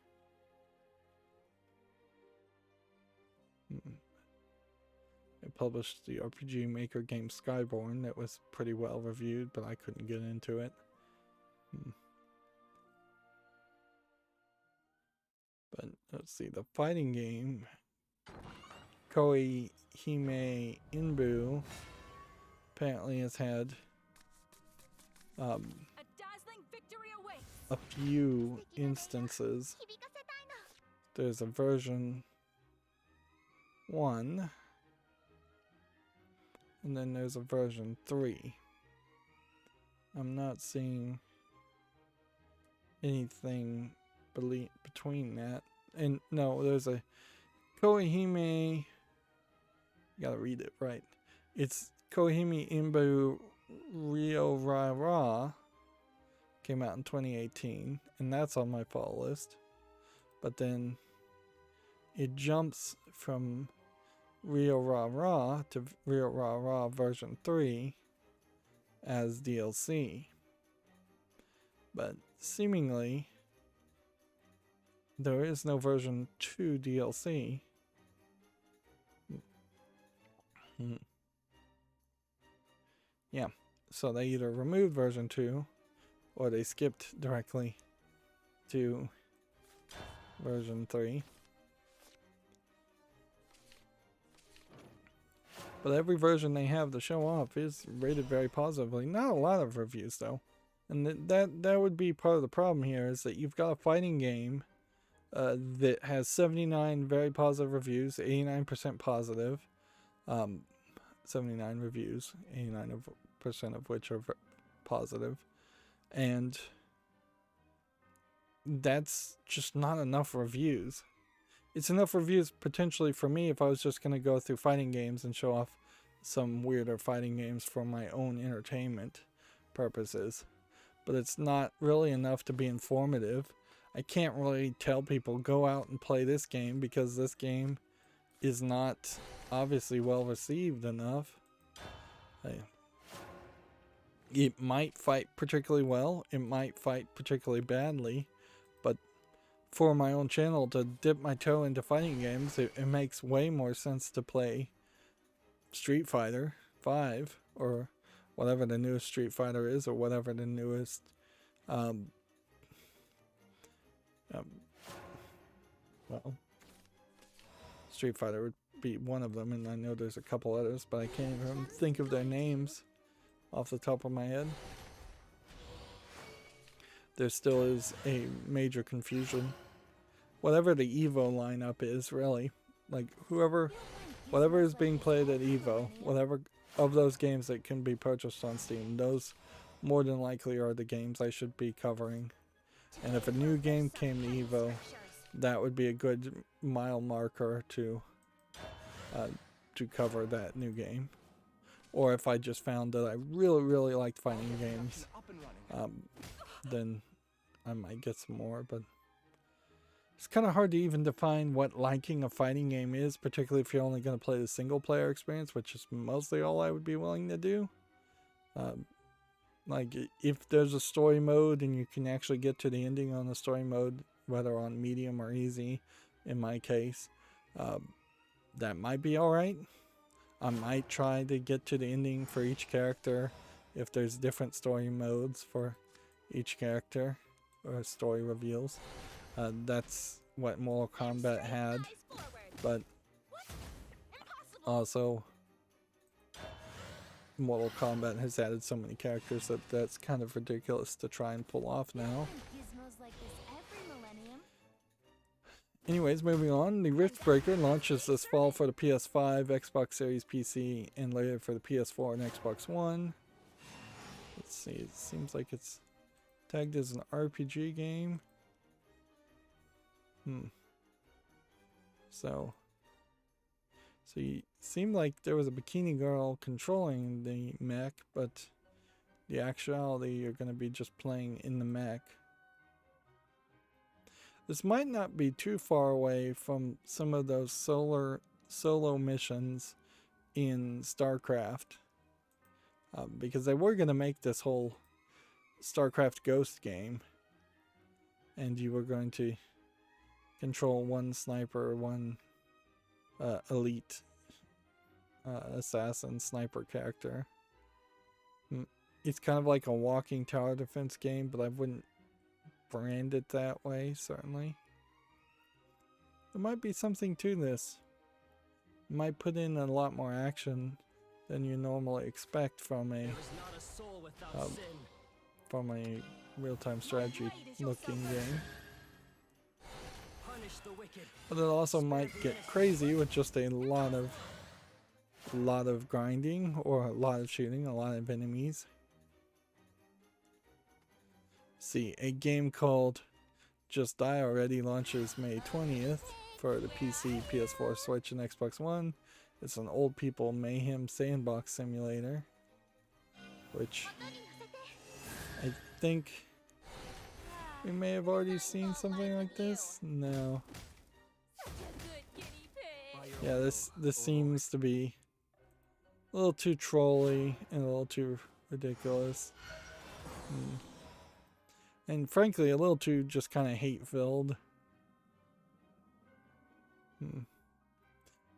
They published the RPG Maker game Skyborn that was pretty well reviewed, but I couldn't get into it. But let's see, the fighting game Koei Hime Inbu apparently has had A dazzling victory awaits. a few instances. There's a version 1, and then there's a version 3. I'm not seeing anything between that. And no, there's a Koihime. Gotta read it right. It's Koihime Inbu Ryo Ra Ra. Came out in 2018, and that's on my follow list. But then it jumps from Ryo Ra Ra to Ryo Ra Ra version 3 as DLC. But seemingly there is no version 2 DLC. Yeah, so they either removed version 2 or they skipped directly to version 3. But every version they have to show off is rated very positively. Not a lot of reviews though. And that would be part of the problem here, is that you've got a fighting game that has 79 very positive reviews, 89% positive. 79 reviews, 89% of which are positive. And that's just not enough reviews. It's enough reviews potentially for me if I was just going to go through fighting games and show off some weirder fighting games for my own entertainment purposes. But it's not really enough to be informative. I can't really tell people go out and play this game because this game is not obviously well received enough. It might fight particularly well, it might fight particularly badly, but for my own channel to dip my toe into fighting games, it makes way more sense to play Street Fighter 5 or whatever the newest Street Fighter is, or whatever the newest well, Street Fighter would be one of them, and I know there's a couple others, but I can't even think of their names off the top of my head. There still is a major confusion. Whatever the Evo lineup is, really. Like, whatever is being played at Evo, whatever of those games that can be purchased on Steam, those more than likely are the games I should be covering. And if a new game came to Evo, that would be a good mile marker to cover that new game. Or if I just found that I really, really liked fighting games, then I might get some more. But it's kind of hard to even define what liking a fighting game is, particularly if you're only going to play the single player experience, which is mostly all I would be willing to do. Like, if there's a story mode and you can actually get to the ending on the story mode, whether on medium or easy, in my case, that might be alright. I might try to get to the ending for each character if there's different story modes for each character, or story reveals. That's what Mortal Kombat had, but also Mortal Kombat has added so many characters that that's kind of ridiculous to try and pull off now. Anyways, moving on, the Rift Breaker launches this fall for the PS5, Xbox Series PC, and later for the PS4 and Xbox One. Let's see, it seems like it's tagged as an RPG game. So you seemed like there was a bikini girl controlling the mech, but the actuality you're going to be just playing in the mech. This might not be too far away from some of those solo missions in StarCraft, because they were going to make this whole StarCraft Ghost game, and you were going to control one sniper, one elite assassin sniper character. It's kind of like a walking tower defense game, but I wouldn't brand it that way, certainly. There might be something to this. It might put in a lot more action than you normally expect from a real-time strategy looking game. But it also might get crazy with just a lot of grinding, or a lot of shooting, a lot of enemies. See, a game called Just Die Already launches May 20th for the PC, PS4, Switch, and Xbox One. It's an old people mayhem sandbox simulator, which I think we may have already seen something like this. No. Yeah, this seems to be a little too trolly and a little too ridiculous. And frankly, a little too just kind of hate-filled.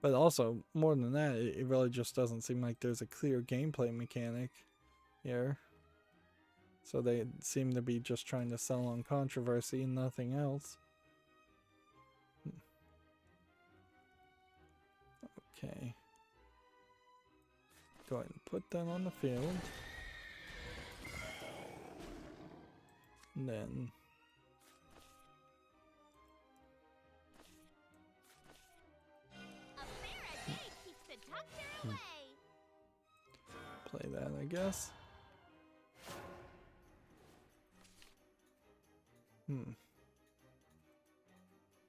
But also, more than that, it really just doesn't seem like there's a clear gameplay mechanic here. So they seem to be just trying to sell on controversy and nothing else. Okay. Go ahead and put that on the field. And then play that, I guess.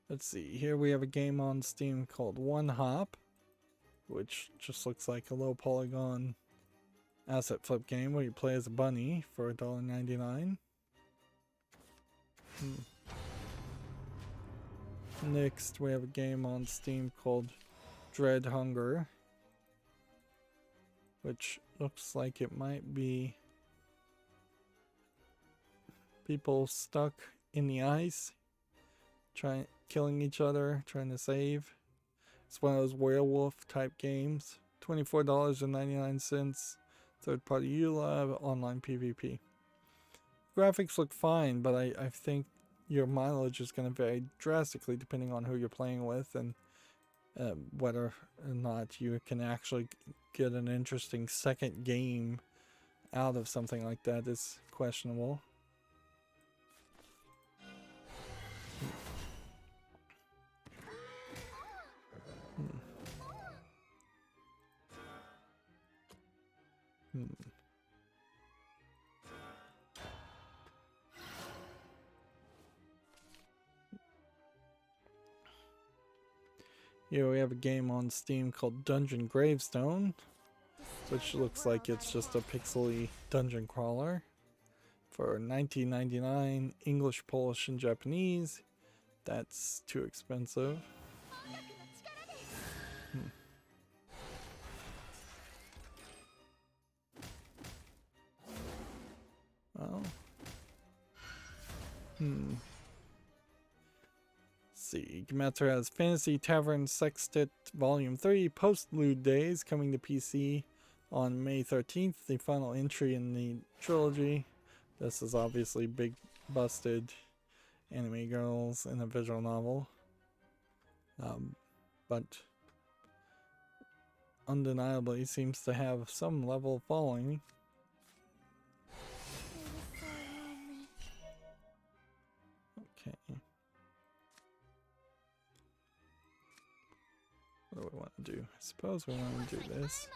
Let's see. Here we have a game on Steam called One Hop, which just looks like a low polygon asset flip game where you play as a bunny for $1.99. Next, we have a game on Steam called Dread Hunger, which looks like it might be people stuck in the ice, killing each other, trying to save. It's one of those werewolf type games. $24.99. Third party ULAB, online PvP. Graphics look fine, but I think your mileage is going to vary drastically depending on who you're playing with, and whether or not you can actually get an interesting second game out of something like that is questionable. Here we have a game on Steam called Dungeon Gravestone, which looks like it's just a pixely dungeon crawler for $19.99, English, Polish, and Japanese. That's too expensive. Well, see, Gematsu has Fantasy Tavern Sextet Volume 3 Post-Lude Days coming to PC on May 13th, the final entry in the trilogy. This is obviously big busted anime girls in a visual novel. But undeniably seems to have some level of following. Okay. What do we want to do? I suppose we want to do this.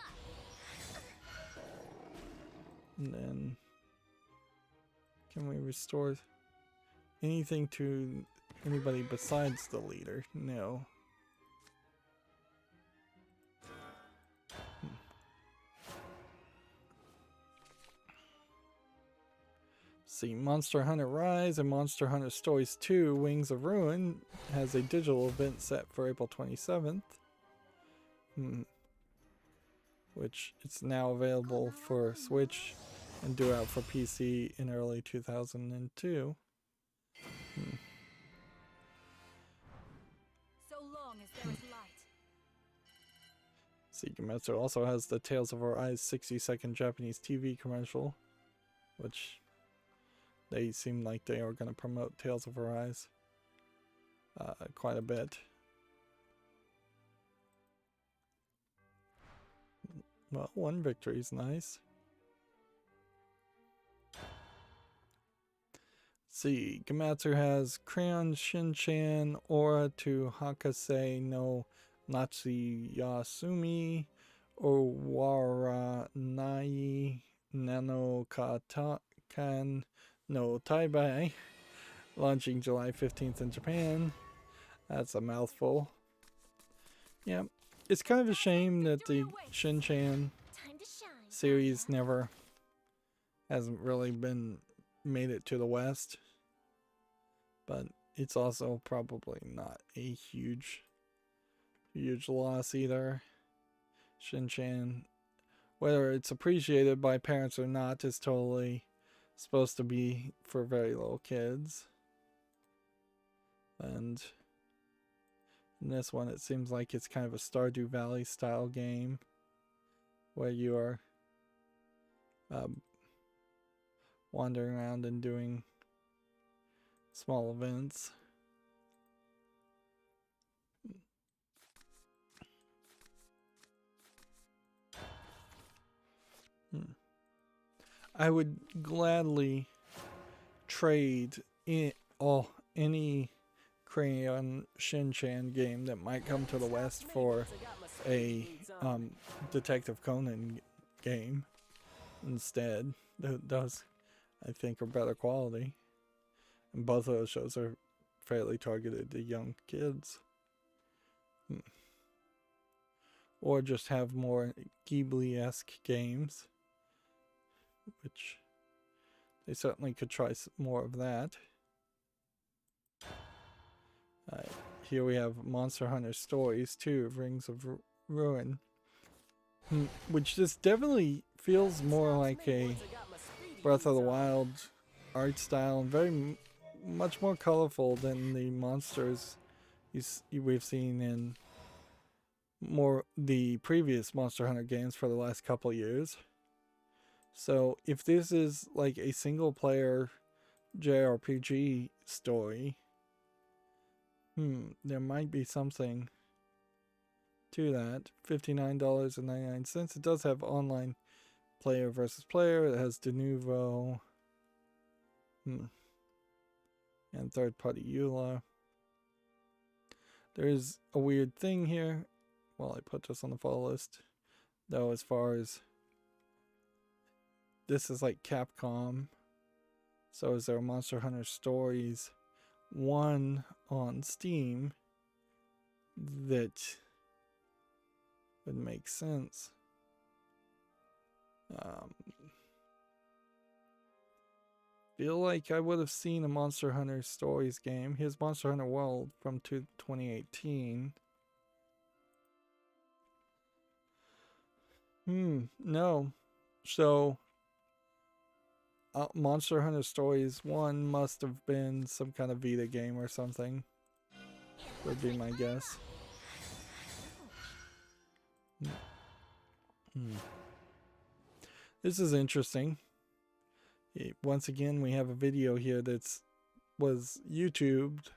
And then, can we restore anything to anybody besides the leader? No. See, Monster Hunter Rise and Monster Hunter Stories 2 Wings of Ruin has a digital event set for April 27th. Which it's now available for Switch and due out for PC in early 2002. So long as there is light. See, Gematsu also has the Tales of Our Eyes 60-second Japanese TV commercial, which they seem like they are going to promote Tales of Our Eyes quite a bit. Well, one victory is nice. See, Gematsu has Crayon Shinchan Aura to Hakase no Natsuyasumi Owara Nai Nano Katakan no Taibai, launching July 15th in Japan. That's a mouthful. Yeah, it's kind of a shame that the Shinchan series never hasn't really been made it to the West, but it's also probably not a huge loss either. Shinchan, whether it's appreciated by parents or not, is totally supposed to be for very little kids. And in this one, it seems like it's kind of a Stardew Valley style game where you are wandering around and doing small events. I would gladly trade any Crayon Shinchan game that might come to the West for a Detective Conan game instead. Those, I think, are better quality. And both of those shows are fairly targeted to young kids. Or just have more Ghibli-esque games, which they certainly could try more of that. Here we have Monster Hunter Stories 2 Rings of Ruin, which just definitely feels more like a Breath of the Wild art style and very much more colorful than the monsters we've seen in the previous Monster Hunter games for the last couple years. So if this is like a single player JRPG story, there might be something to that. $59.99. It does have online player versus player. It has de novo. And third party EULA. There's a weird thing here. Well, I put this on the follow list. Though, as far as this is like Capcom. So is there Monster Hunter Stories 1 on Steam that would make sense? Feel like I would have seen a Monster Hunter Stories game. Here's Monster Hunter World from 2018. No. So Monster Hunter Stories 1 must have been some kind of Vita game or something. Would be my guess. This is interesting. Once again, we have a video here that's was YouTubed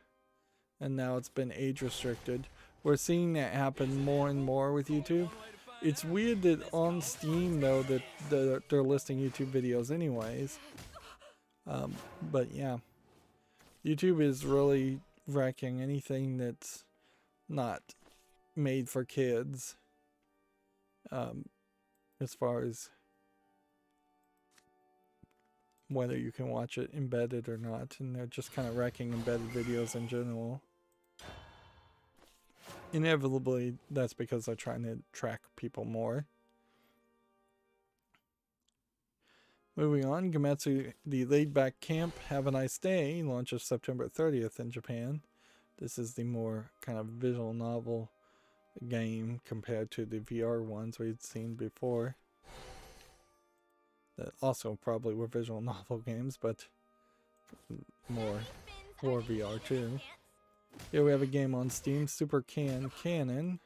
and now it's been age restricted. We're seeing that happen more and more with YouTube. It's weird that on Steam though that they're listing YouTube videos anyways. But yeah, YouTube is really wrecking anything that's not made for kids. As far as whether you can watch it embedded or not, and they're just kind of wrecking embedded videos in general. Inevitably, that's because they're trying to track people more. Moving on, Gametsu, the laid-back camp, Have a Nice Day, launches September 30th in Japan. This is the more kind of visual novel game compared to the VR ones we'd seen before. That also probably were visual novel games, but more for VR too. Here we have a game on Steam, Super Cannon,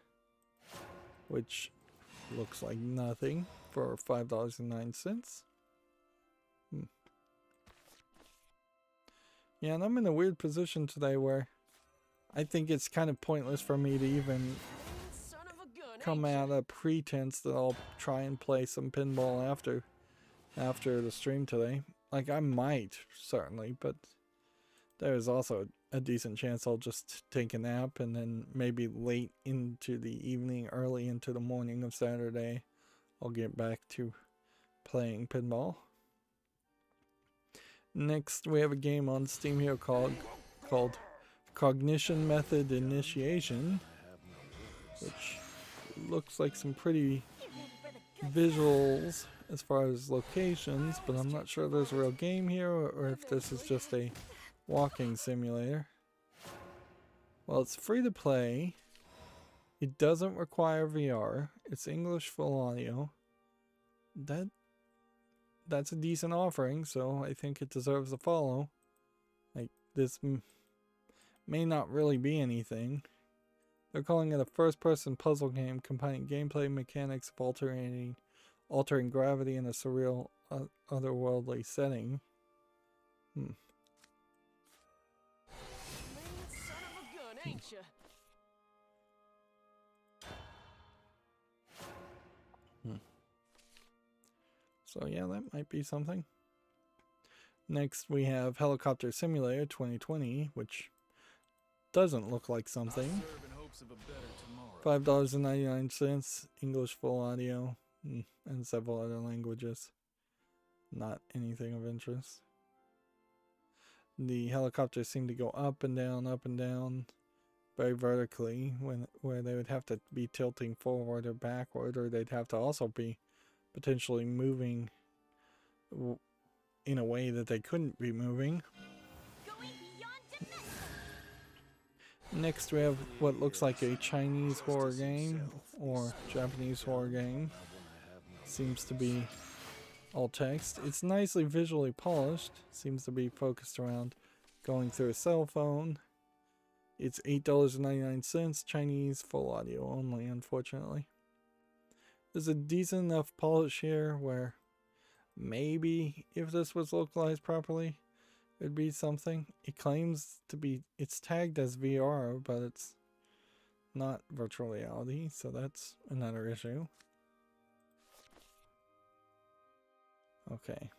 which looks like nothing, for $5.09. Yeah, and I'm in a weird position today where I think it's kind of pointless for me to even come at a pretense that I'll try and play some pinball after the stream today. Like, I might, certainly, but there's also a decent chance I'll just take a nap and then maybe late into the evening, early into the morning of Saturday, I'll get back to playing pinball. Next, we have a game on Steam here called Cognition Method Initiation, which looks like some pretty visuals as far as locations, but I'm not sure there's a real game here or if this is just a walking simulator. Well, it's free to play. It doesn't require VR. It's English full audio. That's a decent offering, so I think it deserves a follow. Like, this may not really be anything. They're calling it a first-person puzzle game combining gameplay mechanics of altering gravity in a surreal, otherworldly setting. So yeah, that might be something. Next we have Helicopter Simulator 2020, which doesn't look like something. $5.99, English full audio, and several other languages. Not anything of interest. The helicopters seem to go up and down, very vertically, where they would have to be tilting forward or backward, or they'd have to also be potentially moving in a way that they couldn't be moving. Next we have what looks like a Chinese horror game or Japanese horror game. Seems to be all text. It's nicely visually polished. Seems to be focused around going through a cell phone. It's $8.99, Chinese, full audio only, unfortunately. There's a decent enough polish here where Maybe if this was localized properly, it'd be something. It claims to be, it's tagged as VR, but it's not virtual reality, so that's another issue. Okay.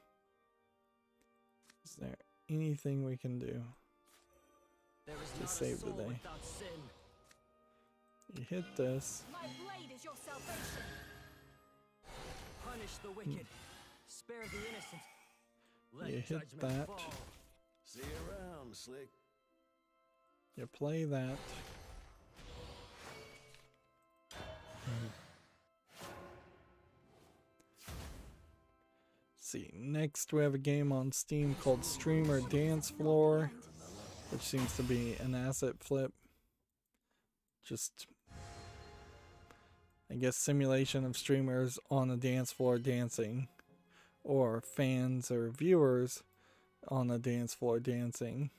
Is there anything we can do There is to not a save the soul day? without sin. You hit this. My blade is your salvation. Punish the wicked. Spare the innocent. Let You hit judgment that. fall. See you around, Slick. You play that. See, next we have a game on Steam called Streamer Dance Floor, which seems to be an asset flip. Just, I guess, simulation of streamers on a dance floor dancing, or fans or viewers on a dance floor dancing.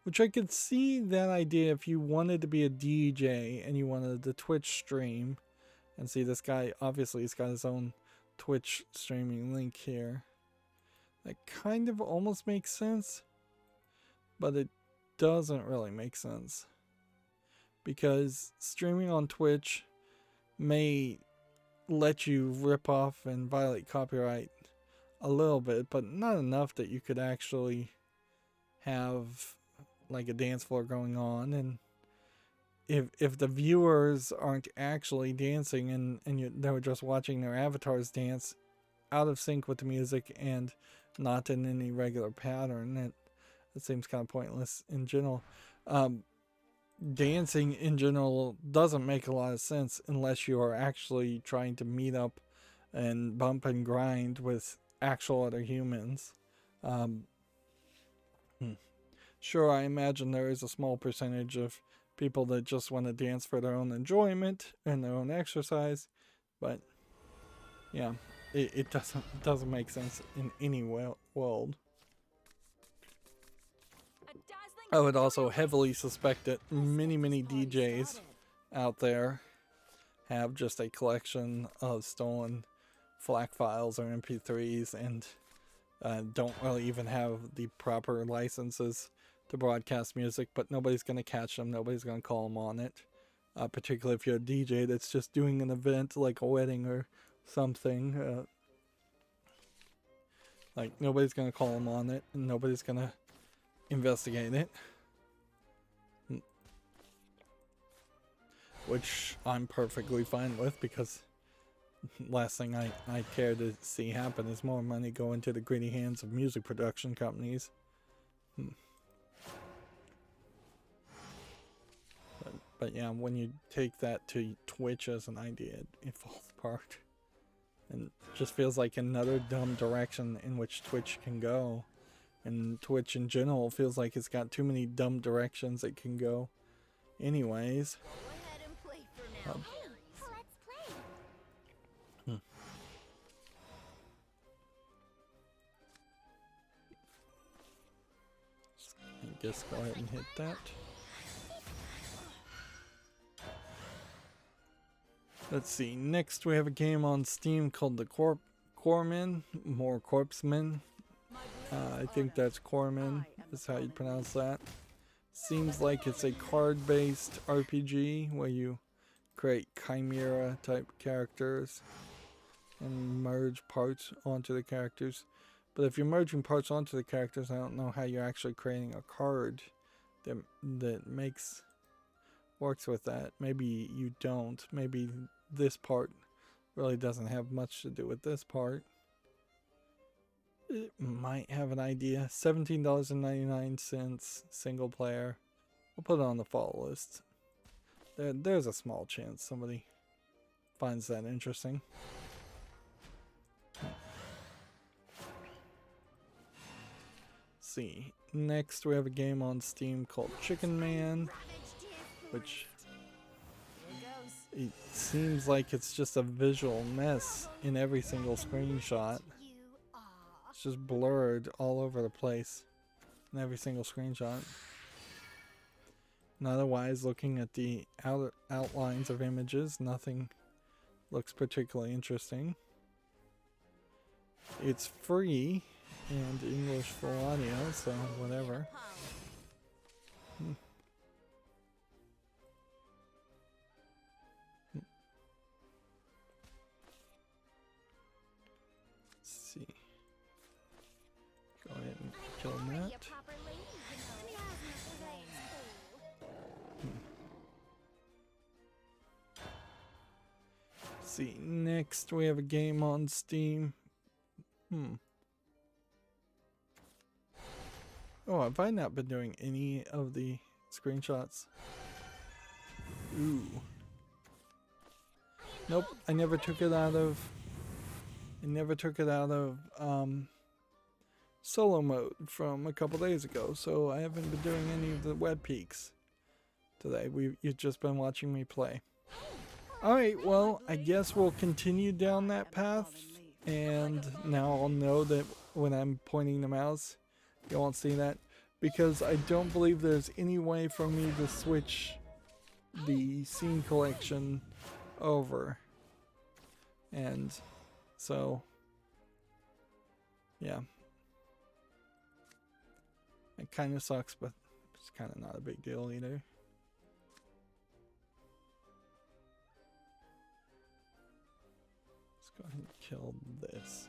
Which I could see that idea if you wanted to be a DJ and you wanted the Twitch stream. And see, this guy, obviously he's got his own Twitch streaming link here. That kind of almost makes sense, but it doesn't really make sense. Because streaming on Twitch may let you rip off and violate copyright a little bit, but not enough that you could actually have like a dance floor going on. And if the viewers aren't actually dancing and they're just watching their avatars dance out of sync with the music and not in any regular pattern, it seems kind of pointless in general. Dancing in general doesn't make a lot of sense unless you are actually trying to meet up and bump and grind with actual other humans. Sure, I imagine there is a small percentage of people that just want to dance for their own enjoyment and their own exercise, but yeah, it doesn't make sense in any world. I would also heavily suspect that many DJs out there have just a collection of stolen FLAC files or MP3s and don't really even have the proper licenses to broadcast music, but nobody's going to catch them. Nobody's going to call them on it. Particularly if you're a DJ that's just doing an event like a wedding or something. Like, nobody's going to call them on it, and nobody's going to investigate it. Which I'm perfectly fine with, because last thing I care to see happen is more money go into the greedy hands of music production companies. But yeah, when you take that to Twitch as an idea, it falls apart. And just feels like another dumb direction in which Twitch can go. And Twitch in general feels like it's got too many dumb directions it can go. Anyways. Go ahead and play for now. Hey, let's play. I guess go ahead and hit that. Let's see, next we have a game on Steam called the Corpsman, more Corpsman. I think that's Corpsman, is how you pronounce that. Seems like it's a card-based RPG where you create chimera type characters and merge parts onto the characters. But if you're merging parts onto the characters, I don't know how you're actually creating a card that works with that. Maybe you don't. Maybe this part really doesn't have much to do with this part. It might have an idea. $17.99 single player. We'll put it on the fall list. There's a small chance somebody finds that interesting. See, next we have a game on Steam called Chicken Man, which it seems like it's just a visual mess in every single screenshot. It's just blurred all over the place in every single screenshot. And otherwise, looking at the outlines of images, nothing looks particularly interesting. It's free and English full audio, so whatever. Let's see. Go ahead and kill that. See, next we have a game on Steam. Oh, have I not been doing any of the screenshots? Ooh. Nope, I never took it out of solo mode from a couple days ago, so I haven't been doing any of the web peaks today. You've just been watching me play. Alright, well, I guess we'll continue down that path, and now I'll know that when I'm pointing the mouse, you won't see that, because I don't believe there's any way for me to switch the scene collection over. And so, yeah. It kind of sucks, but it's kind of not a big deal either. Let's go ahead and kill this.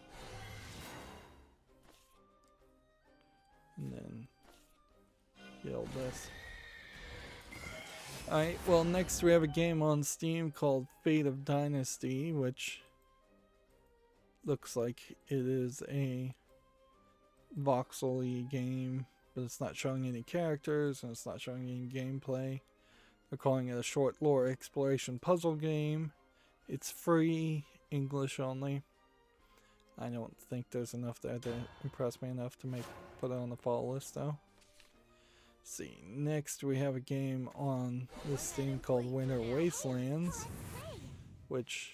And then kill this. Alright, well, next we have a game on Steam called Fate of Dynasty, which looks like it is a voxel-y game, but it's not showing any characters and it's not showing any gameplay. They're calling it a short lore exploration puzzle game. It's free, English only. I don't think there's enough there to impress me enough to put it on the fall list though. See, next we have a game on this Steam called Winter Wastelands, which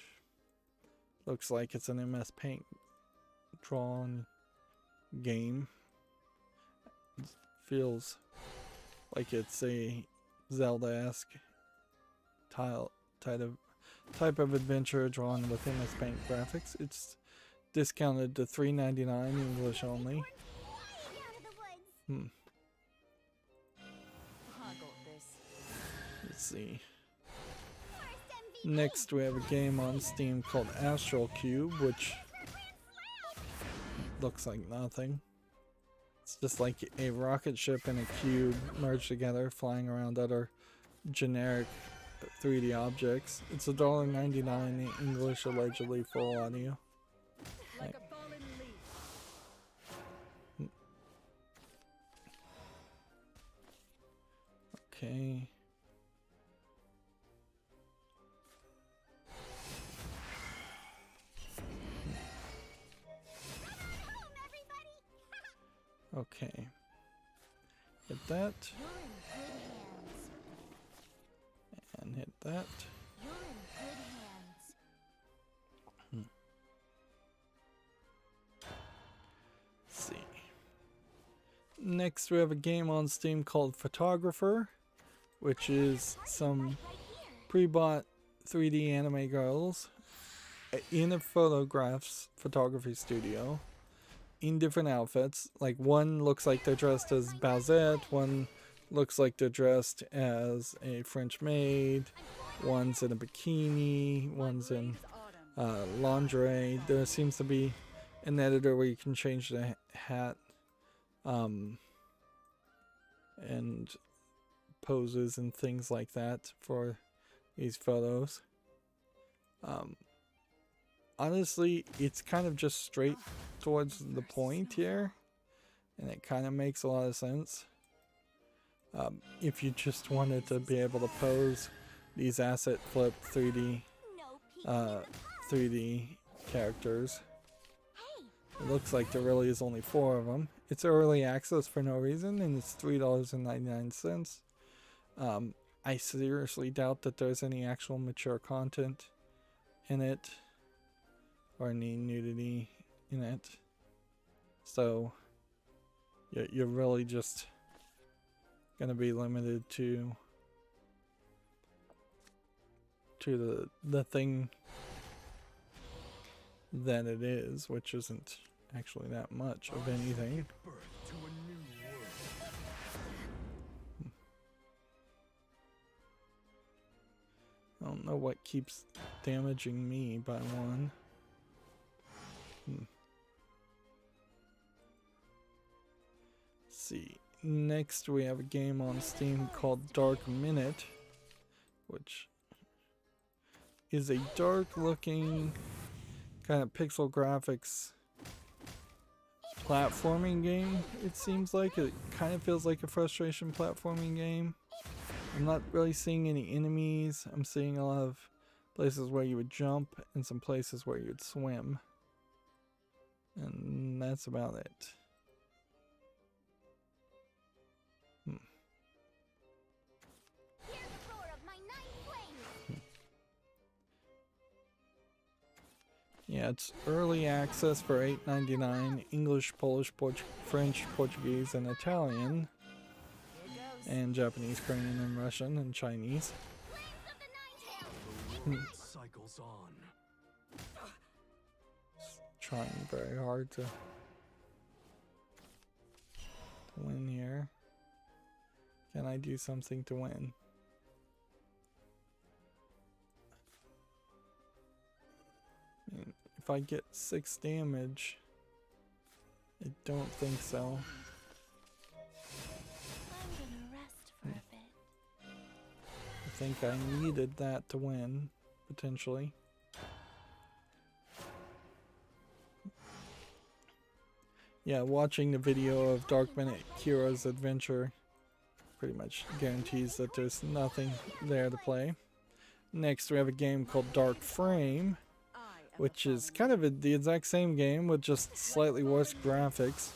looks like it's an MS Paint drawn game. It feels like it's a Zelda-esque type of adventure drawn with MS Paint graphics. It's discounted to $3.99 English only. Let's see. Next we have a game on Steam called Astral Cube, which looks like nothing. It's just like a rocket ship and a cube merged together, flying around other generic 3D objects. It's $1.99 in English, allegedly full audio. Like, okay. Okay. Hit that. And hit that. Let's see. Next we have a game on Steam called Photographer, which is some pre-bought 3D anime girls in a photography studio in different outfits. Like, one looks like they're dressed as Bowsette, one looks like they're dressed as a French maid, one's in a bikini, one's in lingerie. There seems to be an editor where you can change the hat and poses and things like that for these photos. Honestly, it's kind of just straight towards the point here, and it kind of makes a lot of sense. If you just wanted to be able to pose these asset flip 3D characters. It looks like there really is only 4 of them. It's early access for no reason, and it's $3.99. I seriously doubt that there's any actual mature content in it, or any nudity in it. So you're really just gonna be limited to the thing that it is, which isn't actually that much of anything. Birth to a new world. I don't know what keeps damaging me by one. Let's see. Next we have a game on Steam called Dark Minute, which is a dark looking kind of pixel graphics platforming game. It seems like it kind of feels like a frustration platforming game. I'm not really seeing any enemies. I'm seeing a lot of places where you would jump and some places where you'd swim. And that's about it. Hear the roar of my 9 flames. Yeah, it's early access for $8.99. English, Polish, French, Portuguese, and Italian. Here goes. And Japanese, Korean, and Russian, and Chinese. Flames of the 9 tails. Cycles on. Trying very hard to win here. Can I do something to win? I mean, if I get 6 damage, I don't think so. I'm gonna rest for a bit. I think I needed that to win, potentially. Yeah, watching the video of Dark Minute Kira's adventure pretty much guarantees that there's nothing there to play. Next we have a game called Dark Frame, which is kind of the exact same game with just slightly worse graphics.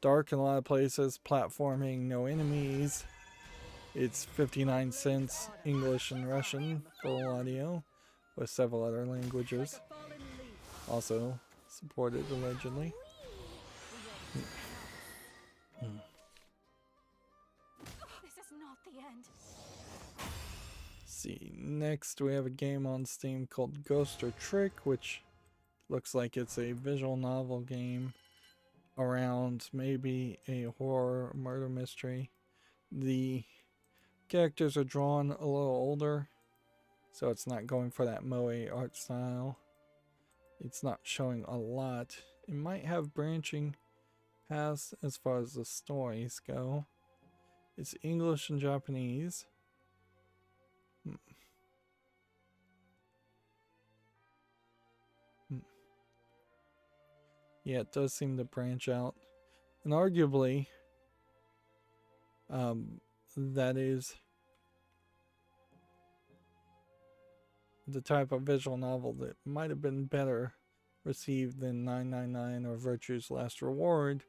Dark in a lot of places, platforming, no enemies. It's 59 cents, English and Russian, full audio, with several other languages. Also supported allegedly. This is not the end. See, next we have a game on Steam called Ghost or Trick, which looks like it's a visual novel game around maybe a horror murder mystery. The characters are drawn a little older, so it's not going for that moe art style. It's not showing a lot. It might have branching paths as far as the stories go. It's English and Japanese. Yeah, it does seem to branch out. And arguably, that is the type of visual novel that might have been better received than 999 or Virtue's Last Reward,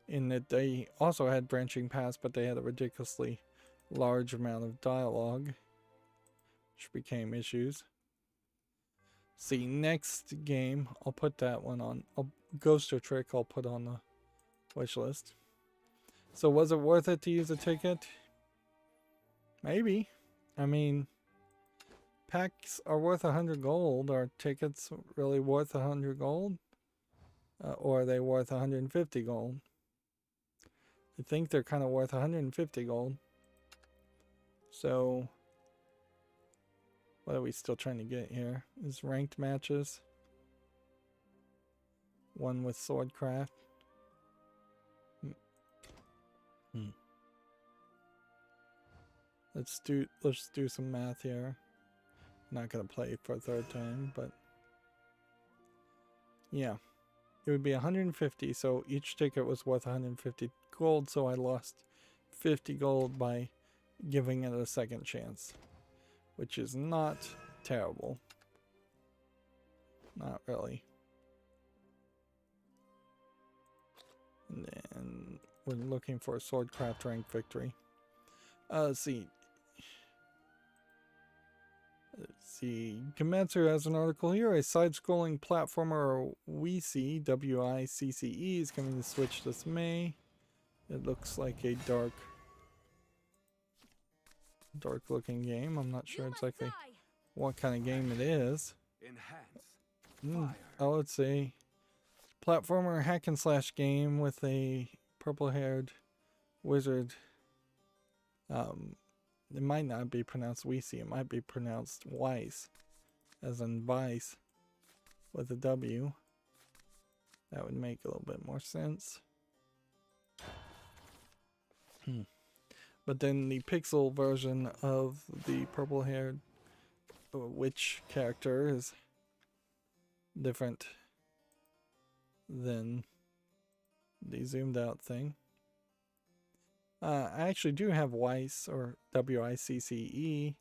in that they also had branching paths, but they had a ridiculously large amount of dialogue, which became issues. See, next game, I'll put that one on. Ghost or Trick, I'll put on the wish list. So was it worth it to use a ticket? Maybe. I mean, packs are worth 100 gold. Are tickets really worth 100 gold? Or are they worth 150 gold? I think they're kind of worth 150 gold. So, what are we still trying to get here? Is ranked matches. One with Swordcraft. Let's do some math here. Not gonna play for a third time, but yeah, it would be 150. So each ticket was worth 150 gold. So I lost 50 gold by giving it a second chance, which is not terrible. Not really. And then we're looking for a Swordcraft rank victory. Let's see. Komatsu has an article here. A side-scrolling platformer WICE, W-I-C-C-E, is coming to Switch this May. It looks like a dark-looking game. I'm not sure exactly what kind of game it is. Enhance. Fire. Oh, it's a platformer hack and slash game with a purple-haired wizard. It might not be pronounced Weesey. It might be pronounced Weiss, as in Vice, with a W. That would make a little bit more sense. But then the pixel version of the purple-haired witch character is different than the zoomed out thing. I actually do have Weiss, or WICCE,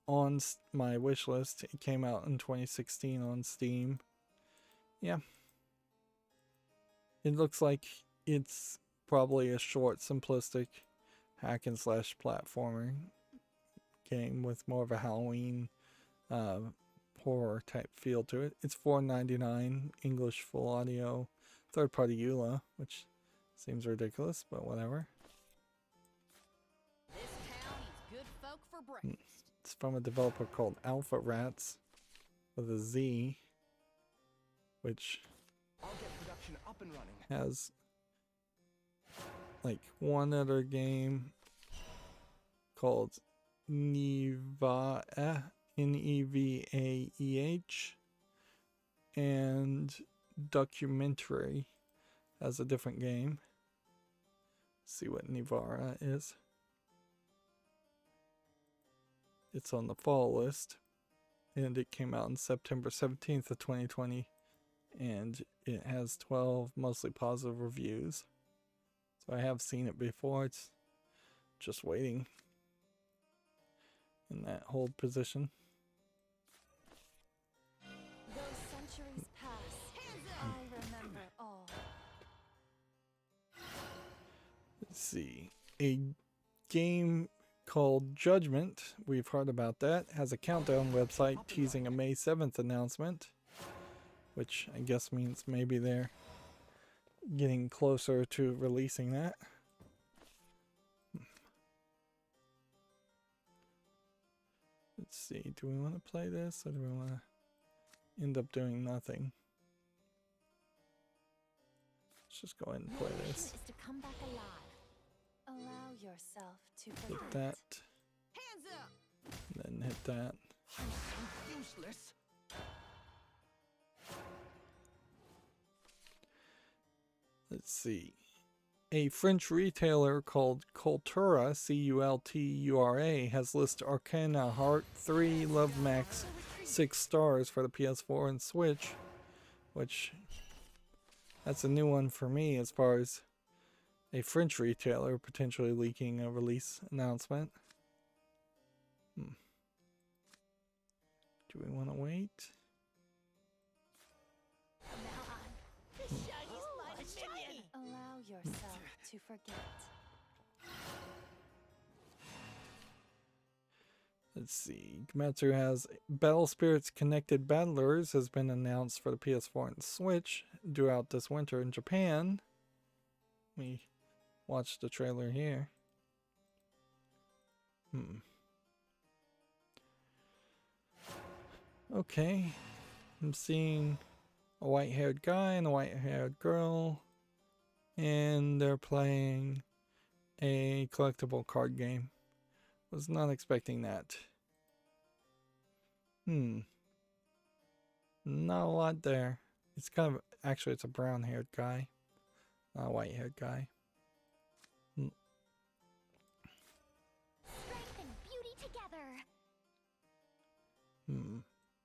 on my wish list. It came out in 2016 on Steam. Yeah. It looks like it's probably a short, simplistic hack and slash platformer game with more of a Halloween horror type feel to it. It's $4.99 English full audio, third party EULA, which seems ridiculous, but whatever. This town eats good folk for breakfast. It's from a developer called Alpha Rats with a Z, which I'll get production up and running. has like one other game called Nevaeh, Nevaeh, and Documentary has a different game. Let's see what Nevaeh is. It's on the fall list, and it came out on September 17th of 2020, and it has 12 mostly positive reviews. So I have seen it before. It's just waiting in that hold position. Those centuries pass. I remember all. Let's see. A game called Judgment, we've heard about that, has a countdown website teasing a May 7th announcement, which I guess means maybe they're getting closer to releasing that. Let's see, do we want to play this, or do we want to end up doing nothing? Let's just go ahead and play this. Is to come back alive. Allow yourself to Hit forget. that, Hands up! then hit that. Useless. Let's see. A French retailer called Cultura, Cultura, has listed Arcana Heart 3 Love Max 6 stars for the PS4 and Switch, which that's a new one for me as far as a French retailer potentially leaking a release announcement. Do we want to wait? Allow yourself to forget. Let's see. Gamatsu has Battle Spirits Connected Battlers has been announced for the PS4 and Switch due out this winter in Japan. We watched the trailer here. Okay. I'm seeing a white-haired guy and a white-haired girl, and they're playing a collectible card game. Was not expecting that. Not a lot there. It's kind of, actually it's a brown-haired guy, not a white-haired guy. Strength and beauty together.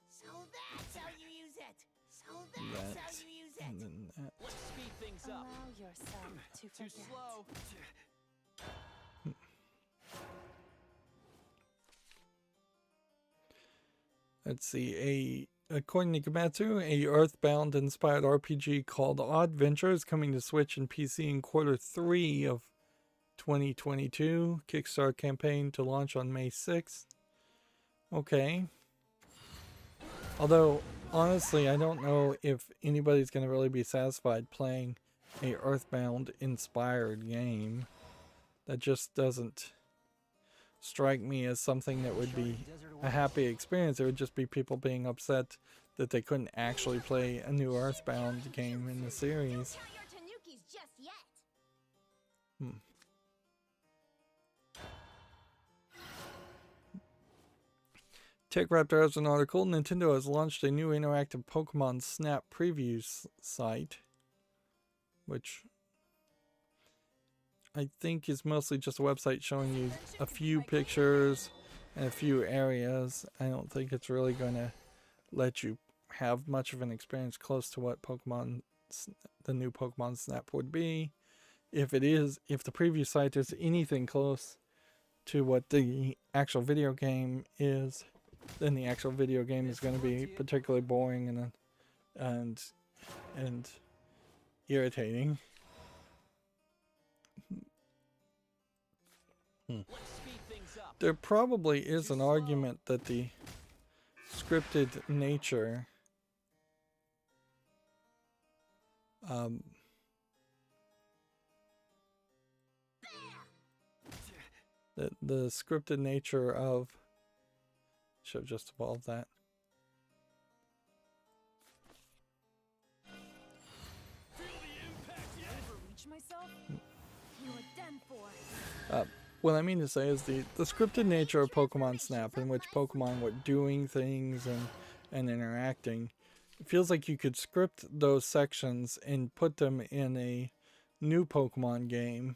So that's how you use it. So that's how you use it. And then that. Let's speed things up. Allow yourself to Too forget. slow. Let's see, according to Gamatsu, a Earthbound inspired RPG called Odd Venture is coming to Switch and PC in Q3 of 2022. Kickstarter campaign to launch on May 6th. Okay. Although, honestly, I don't know if anybody's going to really be satisfied playing a Earthbound inspired game. That just doesn't strike me as something that would be a happy experience. It would just be people being upset that they couldn't actually play a new Earthbound game in the series. Count your tanukis just yet. TechRaptor has an article. Nintendo has launched a new interactive Pokemon Snap preview site, which I think is mostly just a website showing you a few pictures and a few areas. I don't think it's really going to let you have much of an experience close to what the new Pokemon Snap would be. If it is, if the preview site is anything close to what the actual video game is, then the actual video game is going to be particularly boring and irritating. Let's speed things up. There probably is an argument that the scripted nature the scripted nature of should have just evolved that. Overreach myself? You are done for. What I mean to say is the scripted nature of Pokemon Snap, in which Pokemon were doing things and interacting. It feels like you could script those sections and put them in a new Pokemon game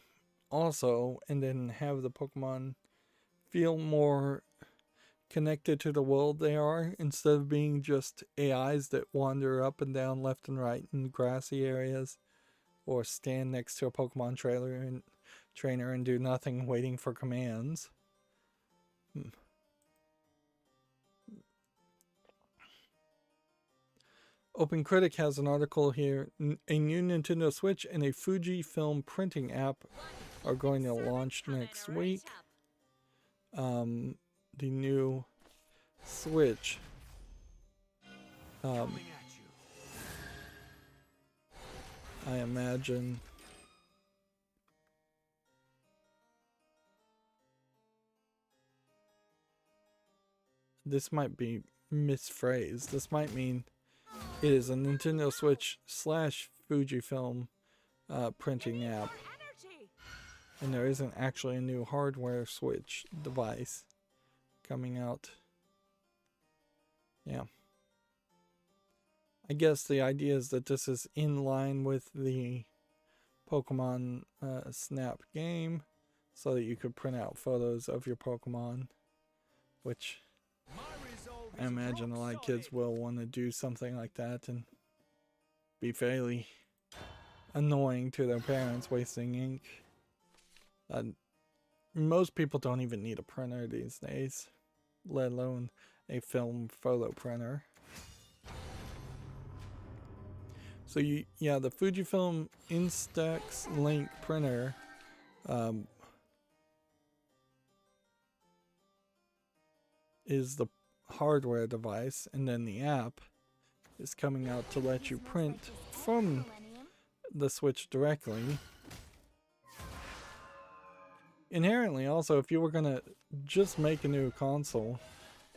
also, and then have the Pokemon feel more connected to the world they are, instead of being just AIs that wander up and down, left and right in grassy areas, or stand next to a Pokemon trainer and do nothing, waiting for commands. OpenCritic has an article here. A new Nintendo Switch and a Fujifilm printing app are going to launch next week. The new Switch Coming at you. I imagine this might be misphrased. This might mean it is a Nintendo Switch / Fujifilm printing app, and there isn't actually a new hardware Switch device coming out. Yeah. I guess the idea is that this is in line with the Pokemon Snap game, so that you could print out photos of your Pokemon, which I imagine a lot of kids will want to do something like that and be fairly annoying to their parents, wasting ink. Most people don't even need a printer these days, let alone a film photo printer. So the Fujifilm Instax Link printer is the hardware device, and then the app is coming out to let you print from the Switch directly. Inherently, also, if you were going to just make a new console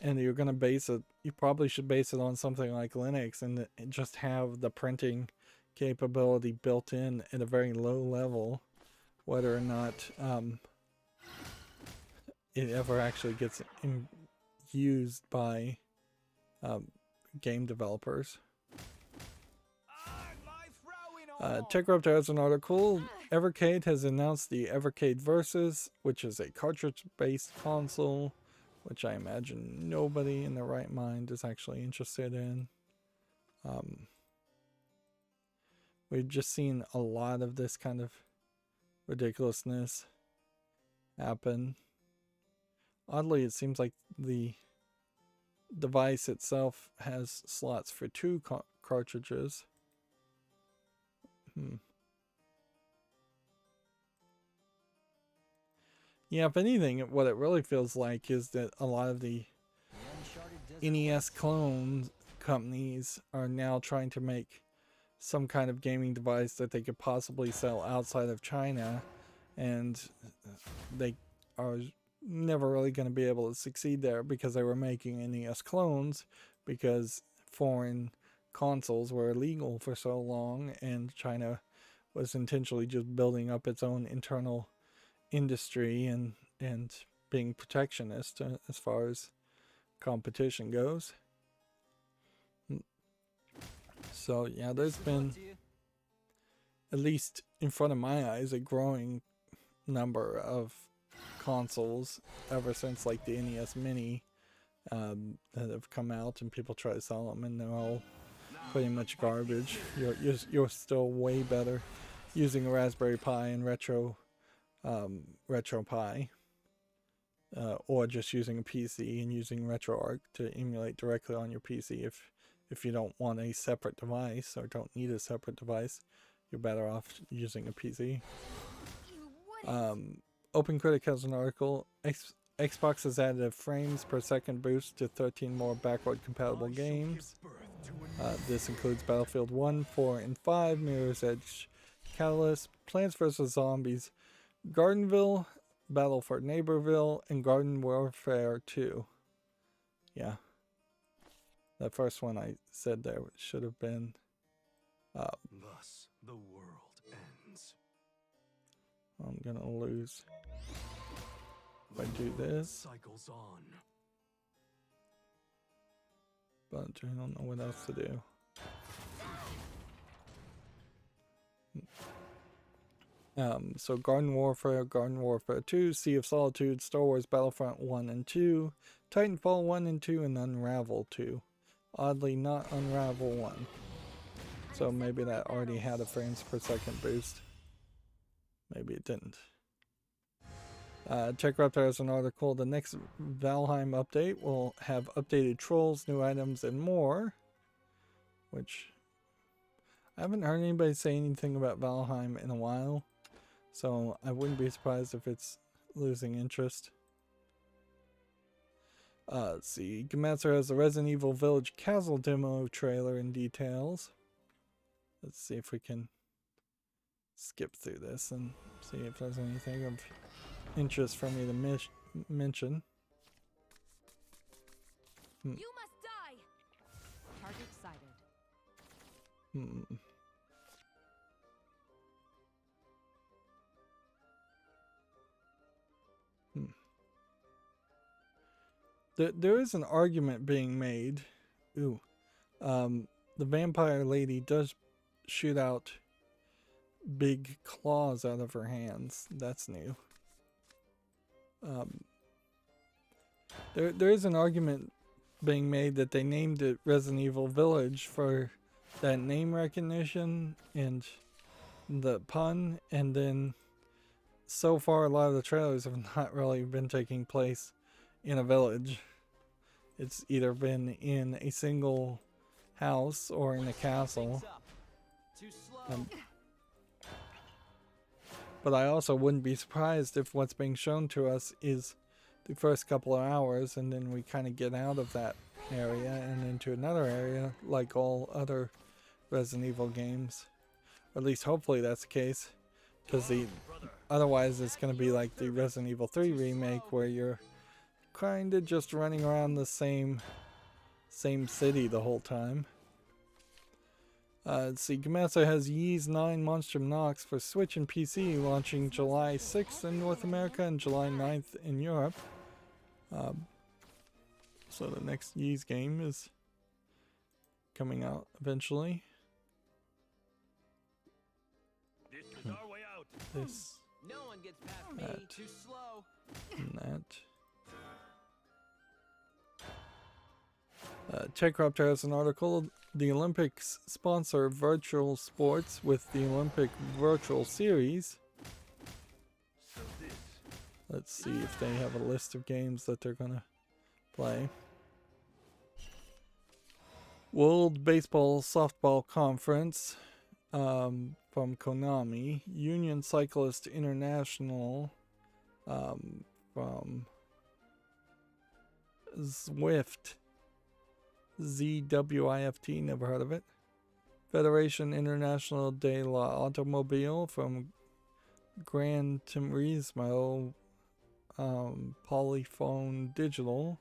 and you're going to base it, you probably should base it on something like Linux and just have the printing capability built in at a very low level, whether or not it ever actually gets used by game developers. TechRaptor has an article. Evercade has announced the Evercade Versus, which is a cartridge-based console, which I imagine nobody in their right mind is actually interested in. We've just seen a lot of this kind of ridiculousness happen. Oddly, it seems like the device itself has slots for 2 cartridges. Yeah, if anything, what it really feels like is that a lot of the NES clone companies are now trying to make some kind of gaming device that they could possibly sell outside of China, and they are never really going to be able to succeed there because they were making NES clones, because foreign consoles were illegal for so long, and China was intentionally just building up its own internal industry and being protectionist as far as competition goes. So yeah, there's been, at least in front of my eyes, a growing number of consoles ever since like the NES Mini that have come out, and people try to sell them, and they're all pretty much garbage. You're still way better using a Raspberry Pi and Retro Pi, or just using a PC and using RetroArch to emulate directly on your PC. If you don't want a separate device or don't need a separate device, you're better off using a PC. OpenCritic has an article. Xbox has added a frames per second boost to 13 more backward compatible games. This includes Battlefield 1, 4, and 5, Mirror's Edge, Catalyst, Plants vs. Zombies, Gardenville, Battle for Neighborville, and Garden Warfare 2. Yeah. That first one I said there should have been... Thus the world ends. I'm gonna lose if I do this, Cycles on. but I don't know what else to do. So Garden Warfare 2, Sea of Solitude, Star Wars Battlefront 1 and 2, Titanfall 1 and 2, and Unravel 2. Oddly, not Unravel 1. So maybe that already had a frames per second boost. Maybe it didn't. TechRaptor has an article. The next Valheim update will have updated trolls, new items, and more. Which, I haven't heard anybody say anything about Valheim in a while. So I wouldn't be surprised if it's losing interest. Let's see. Gematsu has the Resident Evil Village Castle demo trailer and details. Let's see if we can skip through this and see if there's anything of interest for me to mention. You must die. Target sighted. There is an argument being made. The vampire lady does shoot out big claws out of her hands. That's new. There is an argument being made that they named it Resident Evil Village for that name recognition and the pun, and then so far a lot of the trailers have not really been taking place in a village. It's either been in a single house or in a castle. But I also wouldn't be surprised if what's being shown to us is the first couple of hours, and then we kind of get out of that area and into another area like all other Resident Evil games. Or at least hopefully that's the case, because otherwise it's going to be like the Resident Evil 3 remake where you're kind of just running around the same city the whole time. Let's see, Gematsu has Ys 9 Monstrum Nox for Switch and PC, launching July 6th in North America and July 9th in Europe. So the next Ys game is coming out eventually. This is our way out. This, No one gets past me. That. Too slow. and that. TechRaptor has an article. The Olympics sponsor virtual sports with the Olympic Virtual Series. So this. Let's see if they have a list of games that they're gonna play. World Baseball Softball Conference from Konami. Union Cyclist International from Zwift. ZWIFT, never heard of it. Federation International de la Automobile from Gran Turismo Polyphone Digital.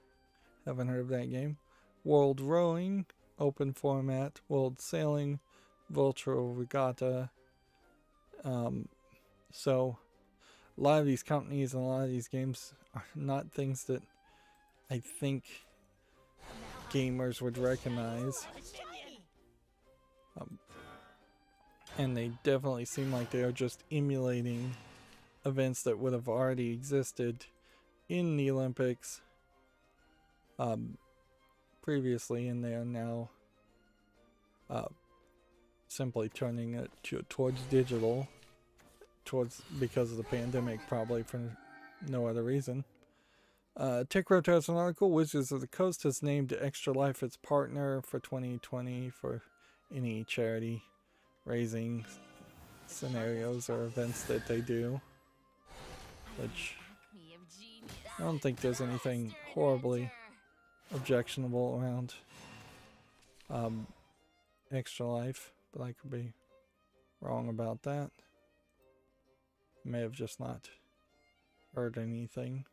Haven't heard of that game. World Rowing open format, World Sailing, Virtual Regatta. So a lot of these companies and a lot of these games are not things that I think gamers would recognize. And they definitely seem like they are just emulating events that would have already existed in the Olympics previously, and they are now simply turning it towards digital, because of the pandemic, probably for no other reason. TechRoad has an article. Wizards of the Coast has named Extra Life its partner for 2020 for any charity raising scenarios or events that they do, which I don't think there's anything horribly objectionable around Extra Life, but I could be wrong about that. May have just not heard anything.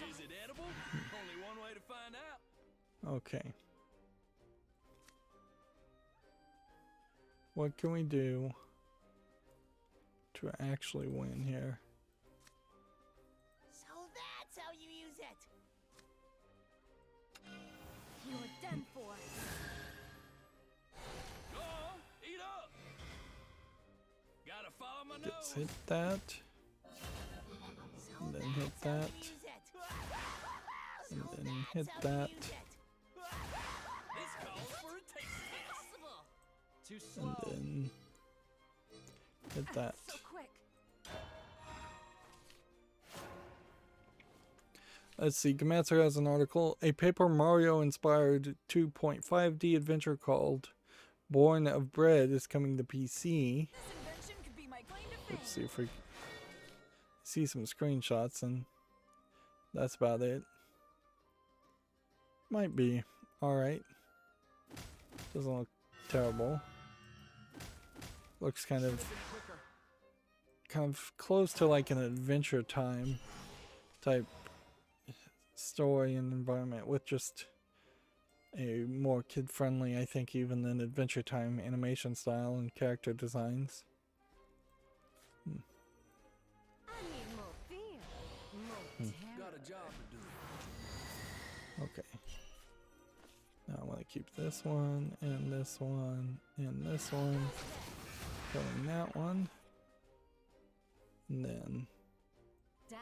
Is it edible? Only one way to find out. Okay. What can we do to actually win here? So that's how you use it. You're done for. Go on, eat up. Gotta follow my Let's nose. hit that. And then hit that. And then hit that. This calls for a taste test. Too And slow. then hit that. So quick. Let's see, Gamatsu has an article. A Paper Mario inspired 2.5D adventure called Born of Bread is coming to PC. This invention could be my claim to fame. Let's see if we see some screenshots, and that's about it. Might be alright. Doesn't look terrible. Looks kind of close to like an Adventure Time type story and environment, with just a more kid-friendly, I think, even than Adventure Time animation style and character designs. I need more feel. More Got a job to do. Okay. Now I want to keep this one, and this one, and this one. Killing that one. And then Die,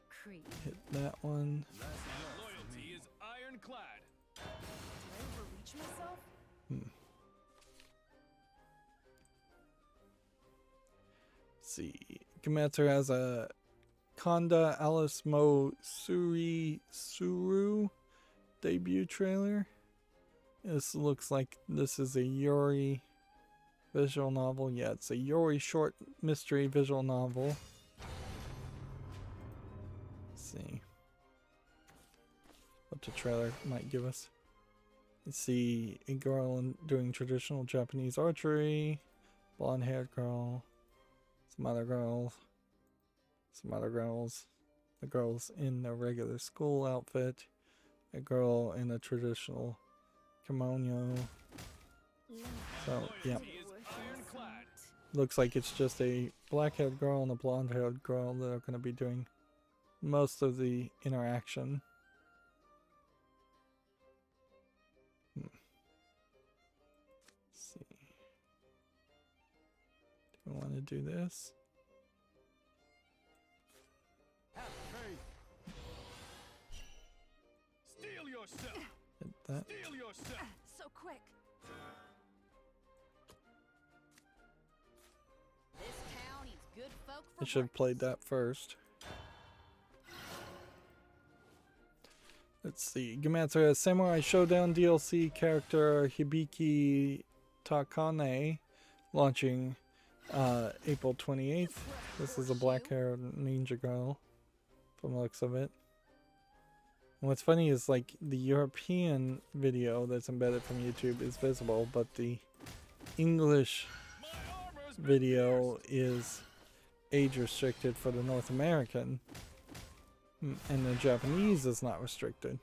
creep. hit that one. Loyalty is ironclad. Did I overreach myself? See. Gamatsu has a Konda Alice Mo Suru debut trailer. This looks like this is a Yuri visual novel. Yeah, it's a Yuri short mystery visual novel. Let's see what the trailer might give us. Let's see, a girl doing traditional Japanese archery, blonde-haired girl, some other girls, a girl's in a regular school outfit, a girl in a traditional kimono. So, yeah. Loyalty is ironclad. Looks like it's just a black-haired girl and a blonde-haired girl that are going to be doing most of the interaction. Let's see. Do we want to do this? Have faith. Steal yourself. Hit that. Steal yourself. So quick. This town needs good folk for I should have played that first. Let's see. Gamatsu has Samurai Showdown DLC character Hibiki Takane launching April 28th. This is a black-haired ninja girl from the looks of it. And what's funny is like the European video that's embedded from YouTube is visible, but the English video is age restricted for the North American, and the Japanese is not restricted.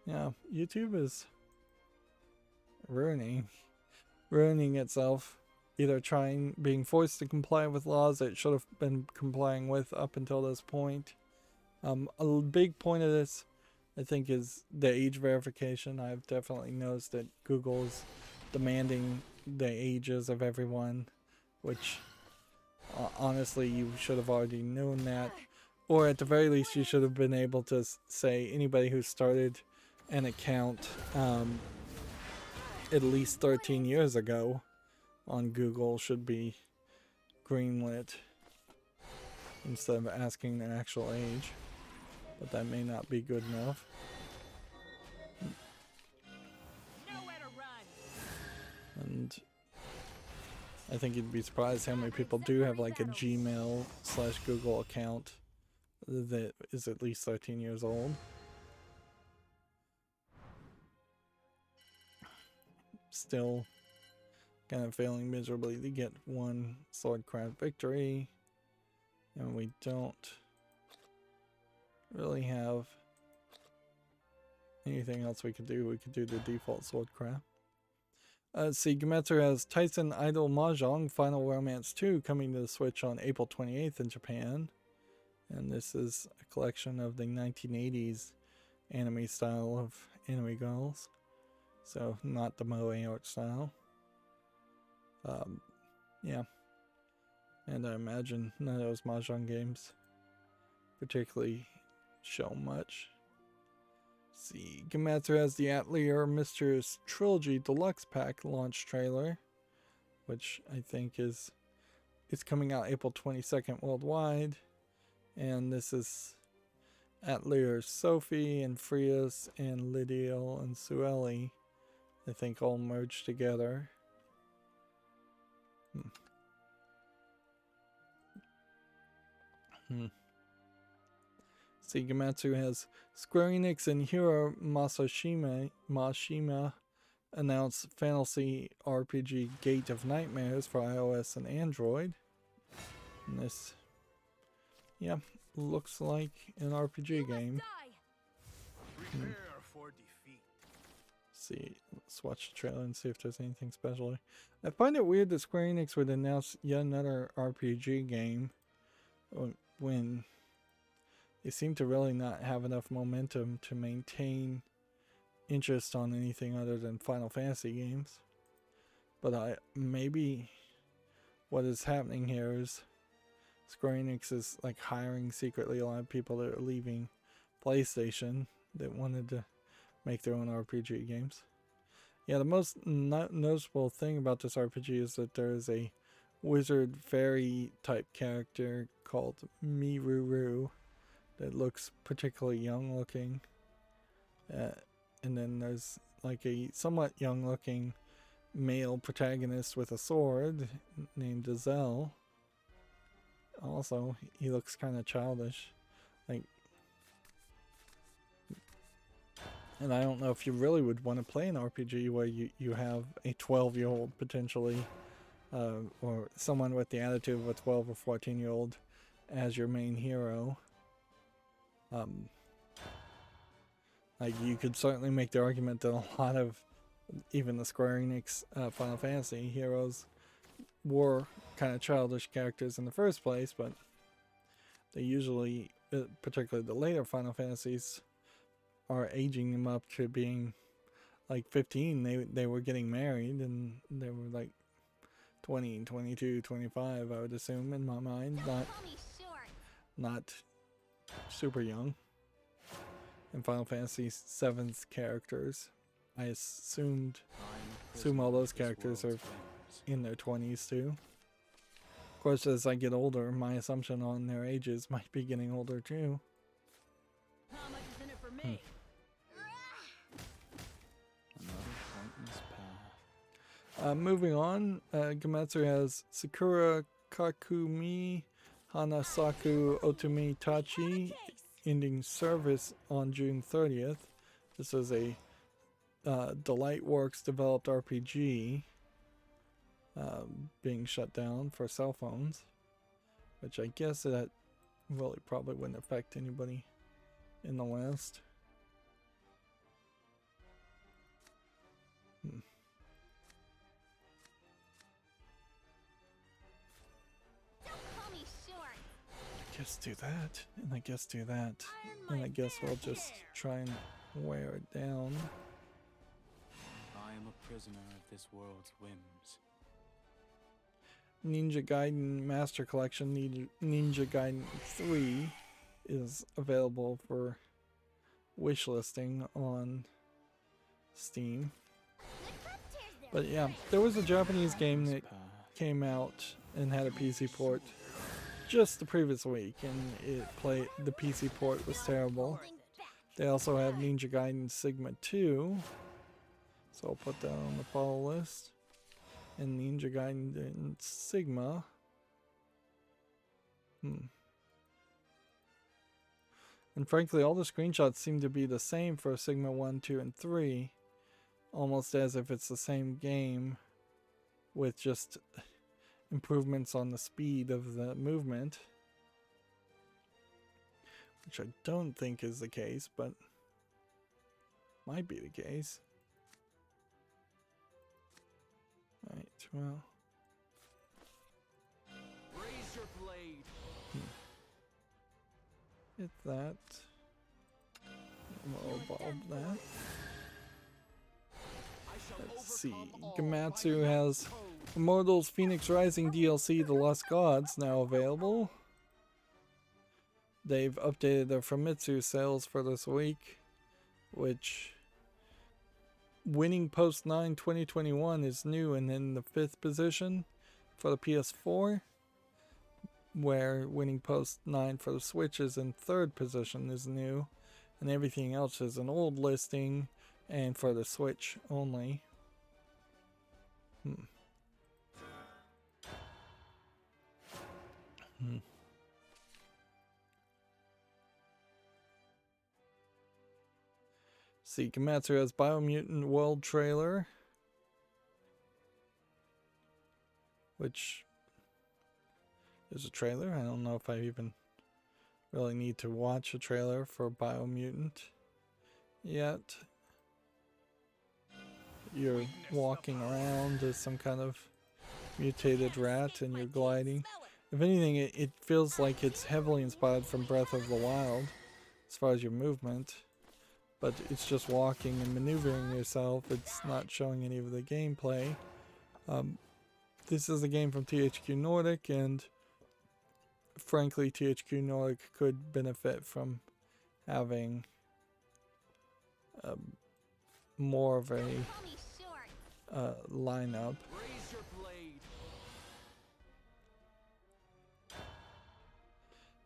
Yeah, YouTube is ruining itself, either being forced to comply with laws that it should have been complying with up until this point. A big point of this, I think, is the age verification. I've definitely noticed that Google's demanding the ages of everyone, which honestly you should have already known that, or at the very least you should have been able to say anybody who started an account at least 13 years ago on Google should be greenlit instead of asking their actual age, but that may not be good enough. Nowhere to run. And I think you'd be surprised how many people do have like a Gmail/Google account that is at least 13 years old. Still kind of failing miserably to get one swordcraft victory, and we don't really have anything else we could do. We could do the default swordcraft. Let's see, Gemetsu has Tyson Idol Mahjong Final Romance 2 coming to the Switch on April 28th in Japan. And this is a collection of the 1980s anime style of anime girls. So, not the moe art style. Yeah. And I imagine none of those Mahjong games particularly show much. Let's see, Gematsu has the Atelier Mistress Trilogy Deluxe Pack launch trailer, which I think it's coming out April 22nd worldwide. And this is Atelier Sophie and Frias and Lydiel and Sueli, I think, all merged together. See, Gematsu has Square Enix and Hiro Mashima announced fantasy RPG Gate of Nightmares for iOS and Android. And this, yeah, looks like an RPG game. Prepare for defeat. See, let's watch the trailer and see if there's anything special. I find it weird that Square Enix would announce yet another RPG game when they seem to really not have enough momentum to maintain interest on anything other than Final Fantasy games. But maybe what is happening here is Square Enix is like hiring secretly a lot of people that are leaving PlayStation that wanted to make their own RPG games. Yeah, the most noticeable thing about this RPG is that there is a wizard fairy type character called Miruru that looks particularly young looking. And then there's like a somewhat young looking male protagonist with a sword named Azel. Also, he looks kind of childish. And I don't know if you really would want to play an RPG where you have a 12-year-old potentially, or someone with the attitude of a 12 or 14-year-old as your main hero. Like, you could certainly make the argument that a lot of even the Square Enix Final Fantasy heroes were kind of childish characters in the first place, but they usually, particularly the later Final Fantasies, are aging them up to being like 15. They were getting married and they were like 20, 22, 25, I would assume, in my mind. Not super young. In Final Fantasy VII's characters, I assume all those characters are in their 20s too. Of course, as I get older, my assumption on their ages might be getting older too. How much is in it for me? Moving on, Gematsu has Sakura Kakumi Hanasaku Otumi Tachi ending service on June 30th. This is a Delightworks developed RPG being shut down for cell phones, which I guess that really probably wouldn't affect anybody in the West. Don't call me short. I guess do that, and I guess do that, and I guess we'll just try and wear it down. I am a prisoner of this world's whims. Ninja Gaiden Master Collection Ninja Gaiden 3 is available for wishlisting on Steam. But yeah, there was a Japanese game that came out and had a PC port just the previous week, and the PC port was terrible. They also have Ninja Gaiden Sigma 2, so I'll put that on the follow list. And Ninja Gaiden Sigma. And frankly, all the screenshots seem to be the same for Sigma 1, 2, and 3. Almost as if it's the same game with just improvements on the speed of the movement. Which I don't think is the case, but might be the case. Right, well. Raise your blade. Hit that. We'll evolve that. Let's see. Gamatsu has Immortals Phoenix Rising DLC The Lost Gods now available. They've updated their Famitsu sales for this week, which Winning Post 9 2021 is new and in the 5th position for the PS4, where Winning Post 9 for the Switch is in 3rd position is new, and everything else is an old listing and for the Switch only. See, Gamatsu has Biomutant World trailer, which is a trailer. I don't know if I even really need to watch a trailer for Biomutant yet. You're walking around as some kind of mutated rat and you're gliding. If anything, it feels like it's heavily inspired from Breath of the Wild as far as your movement. But it's just walking and maneuvering yourself. It's not showing any of the gameplay. This is a game from THQ Nordic, and frankly, THQ Nordic could benefit from having more of a lineup. Raise your blade.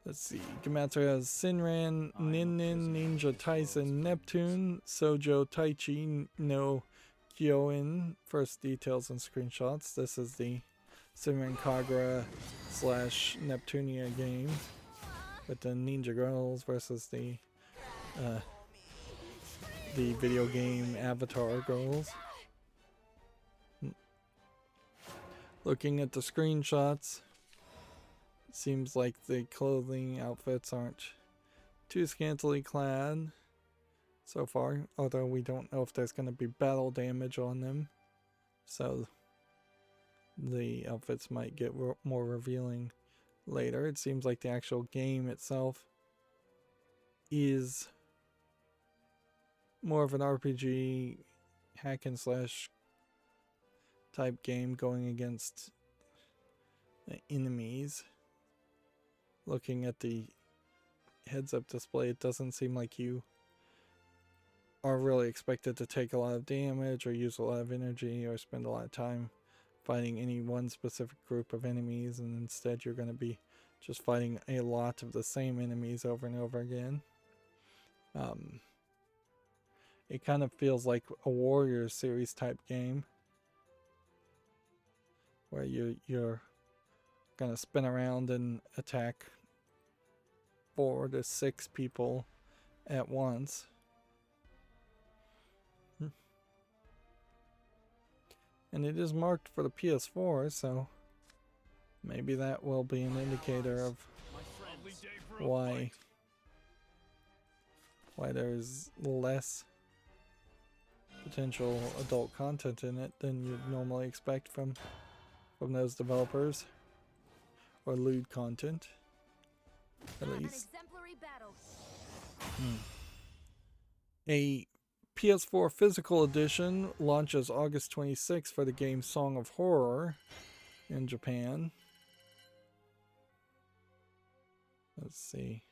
Let's see. Gamatsu has Sinran, Nin, Ninja Tyson, Neptune, Sojo Taichi no Kyoin. First details and screenshots. This is the Sinran Kagura / Neptunia game with the Ninja Girls versus the video game Avatar Girls. Looking at the screenshots, it seems like the clothing outfits aren't too scantily clad so far, although we don't know if there's going to be battle damage on them, so the outfits might get more revealing later. It seems like the actual game itself is more of an RPG hack and slash type game going against enemies. Looking at the heads up display, it doesn't seem like you are really expected to take a lot of damage or use a lot of energy or spend a lot of time fighting any one specific group of enemies, and instead you're going to be just fighting a lot of the same enemies over and over again. It kind of feels like a Warriors series type game where you're going to spin around and attack 4 to 6 people at once. And it is marked for the PS4, so maybe that will be an indicator of Lovely day for a why fight. there's less potential adult content in it than you'd normally expect from those developers, or lewd content, at An least. exemplary battle. A PS4 physical edition launches August 26th for the game Song of Horror in Japan. Let's see.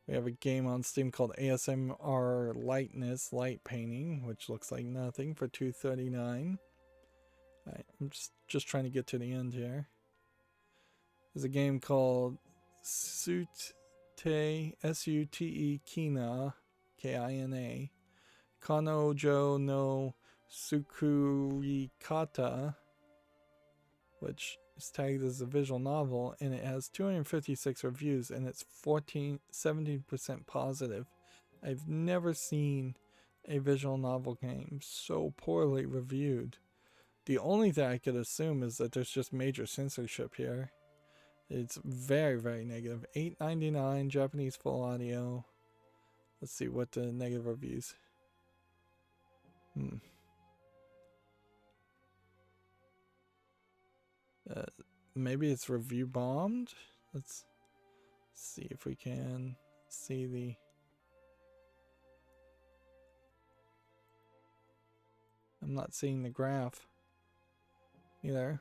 We have a game on Steam called ASMR Lightness Light Painting, which looks like nothing, for $2.39. Alright, I'm just trying to get to the end here. There's a game called Sute, S-U-T-E Kina, K-I-N-A, Kanojo no Tsukurikata, which is tagged as a visual novel, and it has 256 reviews, and it's 17% positive. I've never seen a visual novel game so poorly reviewed. The only thing I could assume is that there's just major censorship here. It's very, very negative. $8.99 Japanese full audio. Let's see what the negative reviews. Maybe it's review bombed. Let's see if we can see the. I'm not seeing the graph either.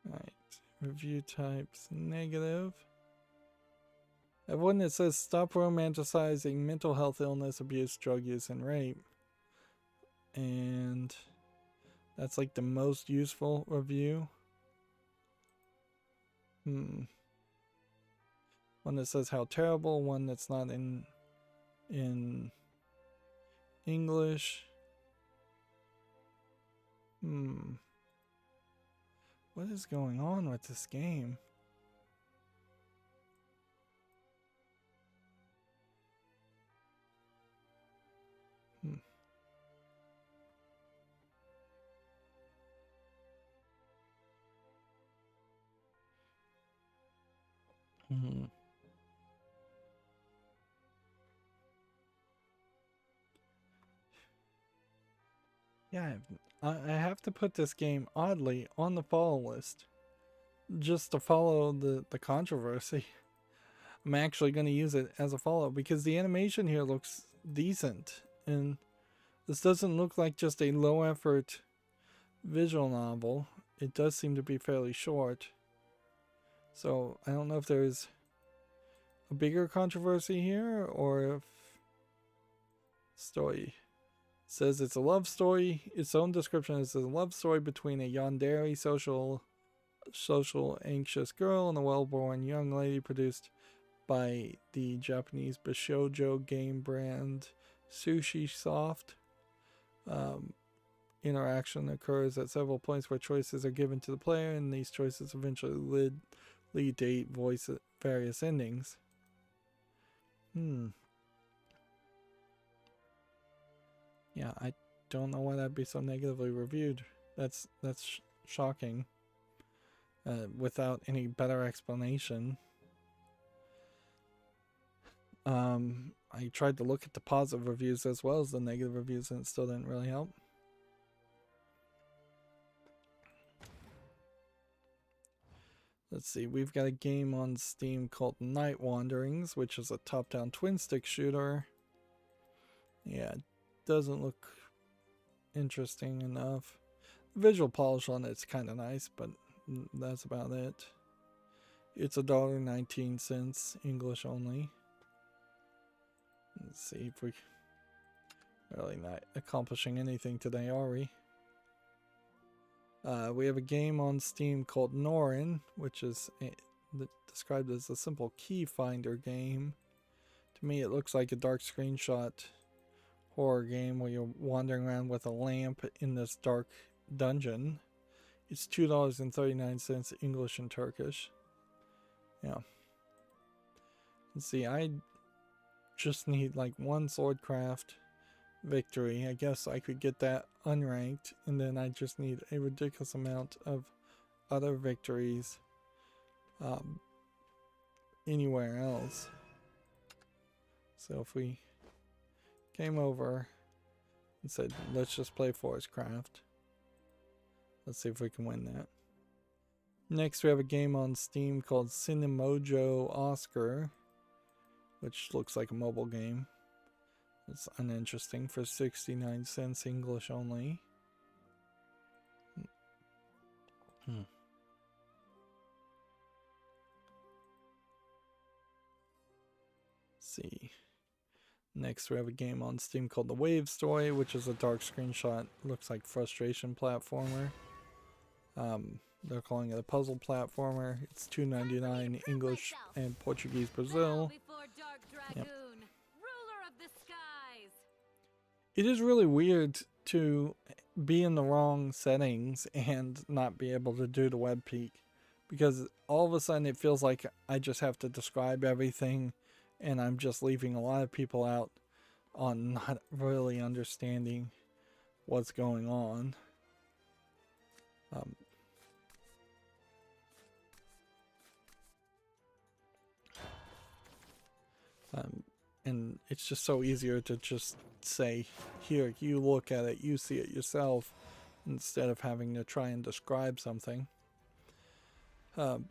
Alright, review types negative. I have one that says stop romanticizing mental health illness, abuse, drug use, and rape. And that's like the most useful review. One that says how terrible, one that's not in English. What is going on with this game? Yeah, I have to put this game, oddly, on the follow list. Just to follow the controversy. I'm actually going to use it as a follow because the animation here looks decent. And this doesn't look like just a low effort visual novel. It does seem to be fairly short. So I don't know if there's a bigger controversy here or if story says it's a love story. Its own description is a love story between a yandere social anxious girl and a well-born young lady, produced by the Japanese Bishoujo game brand Sushi Soft. Interaction occurs at several points where choices are given to the player, and these choices eventually lead to 8 various endings. Yeah, I don't know why that'd be so negatively reviewed. That's shocking. Without any better explanation. I tried to look at the positive reviews as well as the negative reviews, and it still didn't really help. Let's see, we've got a game on Steam called Night Wanderings, which is a top-down twin-stick shooter. Yeah, it doesn't look interesting enough. The visual polish on it's kind of nice, but that's about it. It's $1.19, English only. Let's see if we really not accomplishing anything today, are we? We have a game on Steam called Norin, which is described as a simple key finder game. To me, it looks like a dark screenshot horror game where you're wandering around with a lamp in this dark dungeon. It's $2.39 English and Turkish. Yeah. Let's see, I just need like one swordcraft victory. I guess I could get that unranked, and then I just need a ridiculous amount of other victories anywhere else. So if we came over and said, let's just play Forestcraft. Let's see if we can win that. Next, we have a game on Steam called Cinemojo Oscar, which looks like a mobile game. It's uninteresting for 69 cents English only. See. Next, we have a game on Steam called The Wave Story, which is a dark screenshot. Looks like frustration platformer. They're calling it a puzzle platformer. It's $2.99 English and Portuguese Brazil. Yep. It is really weird to be in the wrong settings and not be able to do the web peek, because all of a sudden it feels like I just have to describe everything, and I'm just leaving a lot of people out on not really understanding what's going on. And it's just so easier to just say, here, you look at it, you see it yourself, instead of having to try and describe something. Let's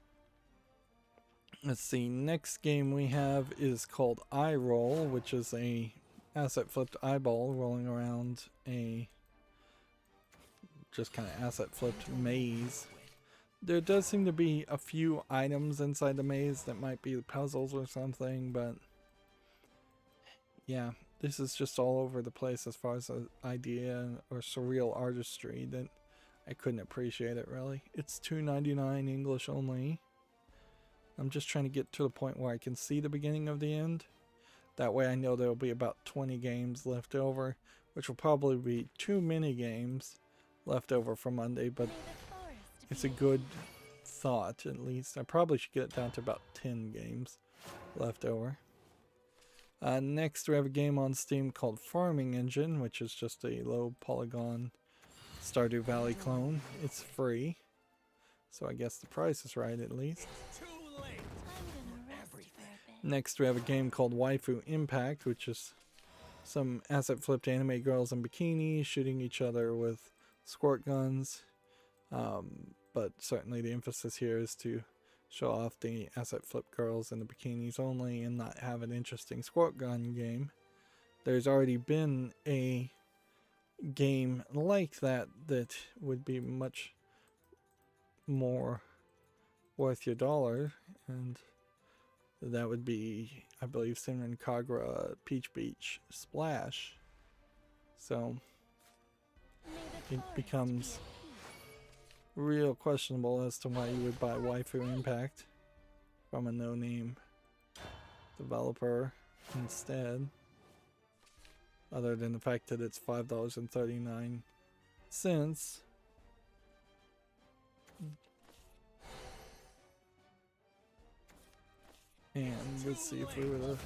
see, next game we have is called Eye Roll, which is a asset flipped eyeball rolling around a just kind of asset flipped maze. There does seem to be a few items inside the maze that might be puzzles or something, but yeah, this is just all over the place as far as the idea or surreal artistry that I couldn't appreciate it really. It's $2.99 English only. I'm just trying to get to the point where I can see the beginning of the end. That way I know there will be about 20 games left over, which will probably be too many games left over for Monday, but it's a good thought at least. I probably should get it down to about 10 games left over. Next, we have a game on Steam called Farming Engine, which is just a low polygon Stardew Valley clone. It's free, so I guess the price is right at least. Next, we have a game called Waifu Impact, which is some asset flipped anime girls in bikinis shooting each other with squirt guns. But certainly the emphasis here is to show off the asset flip girls in the bikinis only and not have an interesting squirt gun game. There's already been a game like that that would be much more worth your dollar, and that would be, I believe, Senran Kagura Peach Beach Splash. So it becomes real questionable as to why you would buy Waifu Impact from a no-name developer instead, other than the fact that it's $5.39. And let's see, if we were to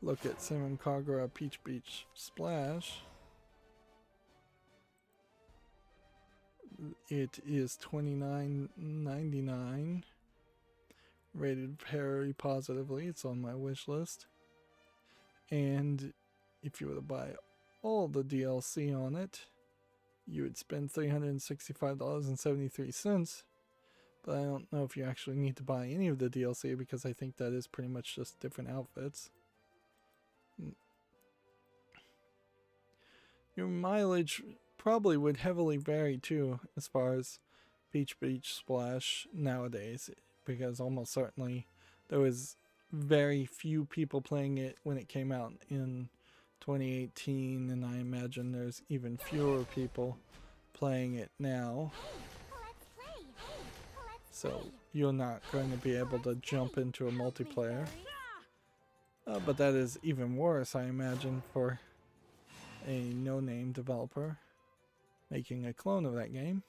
look at Senran Kagura Peach Beach Splash, it is $29.99, rated very positively. It's on my wish list. And if you were to buy all the DLC on it, you would spend $365.73. But I don't know if you actually need to buy any of the DLC, because I think that is pretty much just different outfits. Your mileage probably would heavily vary too, as far as Peach Beach Splash nowadays, because almost certainly there was very few people playing it when it came out in 2018, and I imagine there's even fewer people playing it now. So you're not going to be able to jump into a multiplayer. But that is even worse, I imagine, for a no-name developer making a clone of that game.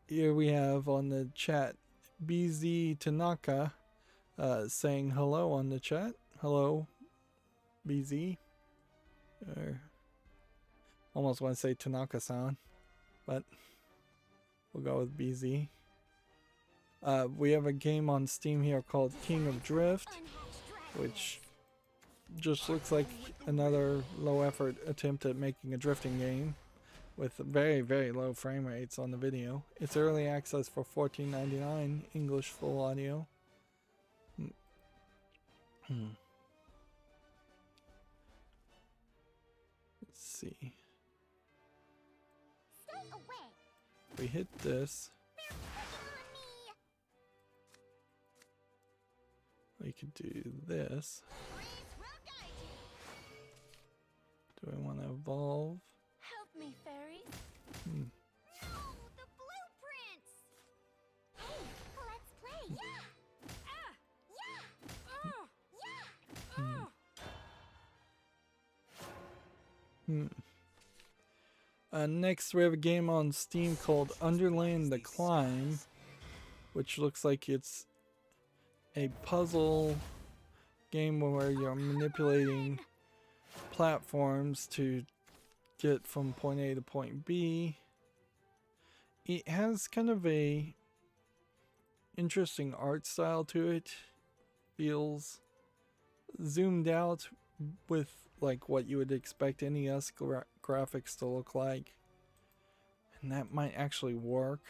Here we have on the chat BZ Tanaka saying hello on the chat. Hello, BZ. Almost want to say Tanaka-san, but we'll go with BZ. We have a game on Steam here called King of Drift, which just looks like another low-effort attempt at making a drifting game with very, very low frame rates on the video. It's early access for $14.99, English full audio. Let's see. Stay away. We hit this. They're picking on me. We could do this. Breeze will guide you. Do I want to evolve? Help me, fairy. Oh, the blueprints. Hey, let's play. Yeah. Next we have a game on Steam called Underland The Climb, which looks like it's a puzzle game where you're manipulating platforms to get from point A to point B. It has kind of a interesting art style to it. Feels zoomed out with like what you would expect NES graphics to look like, and that might actually work.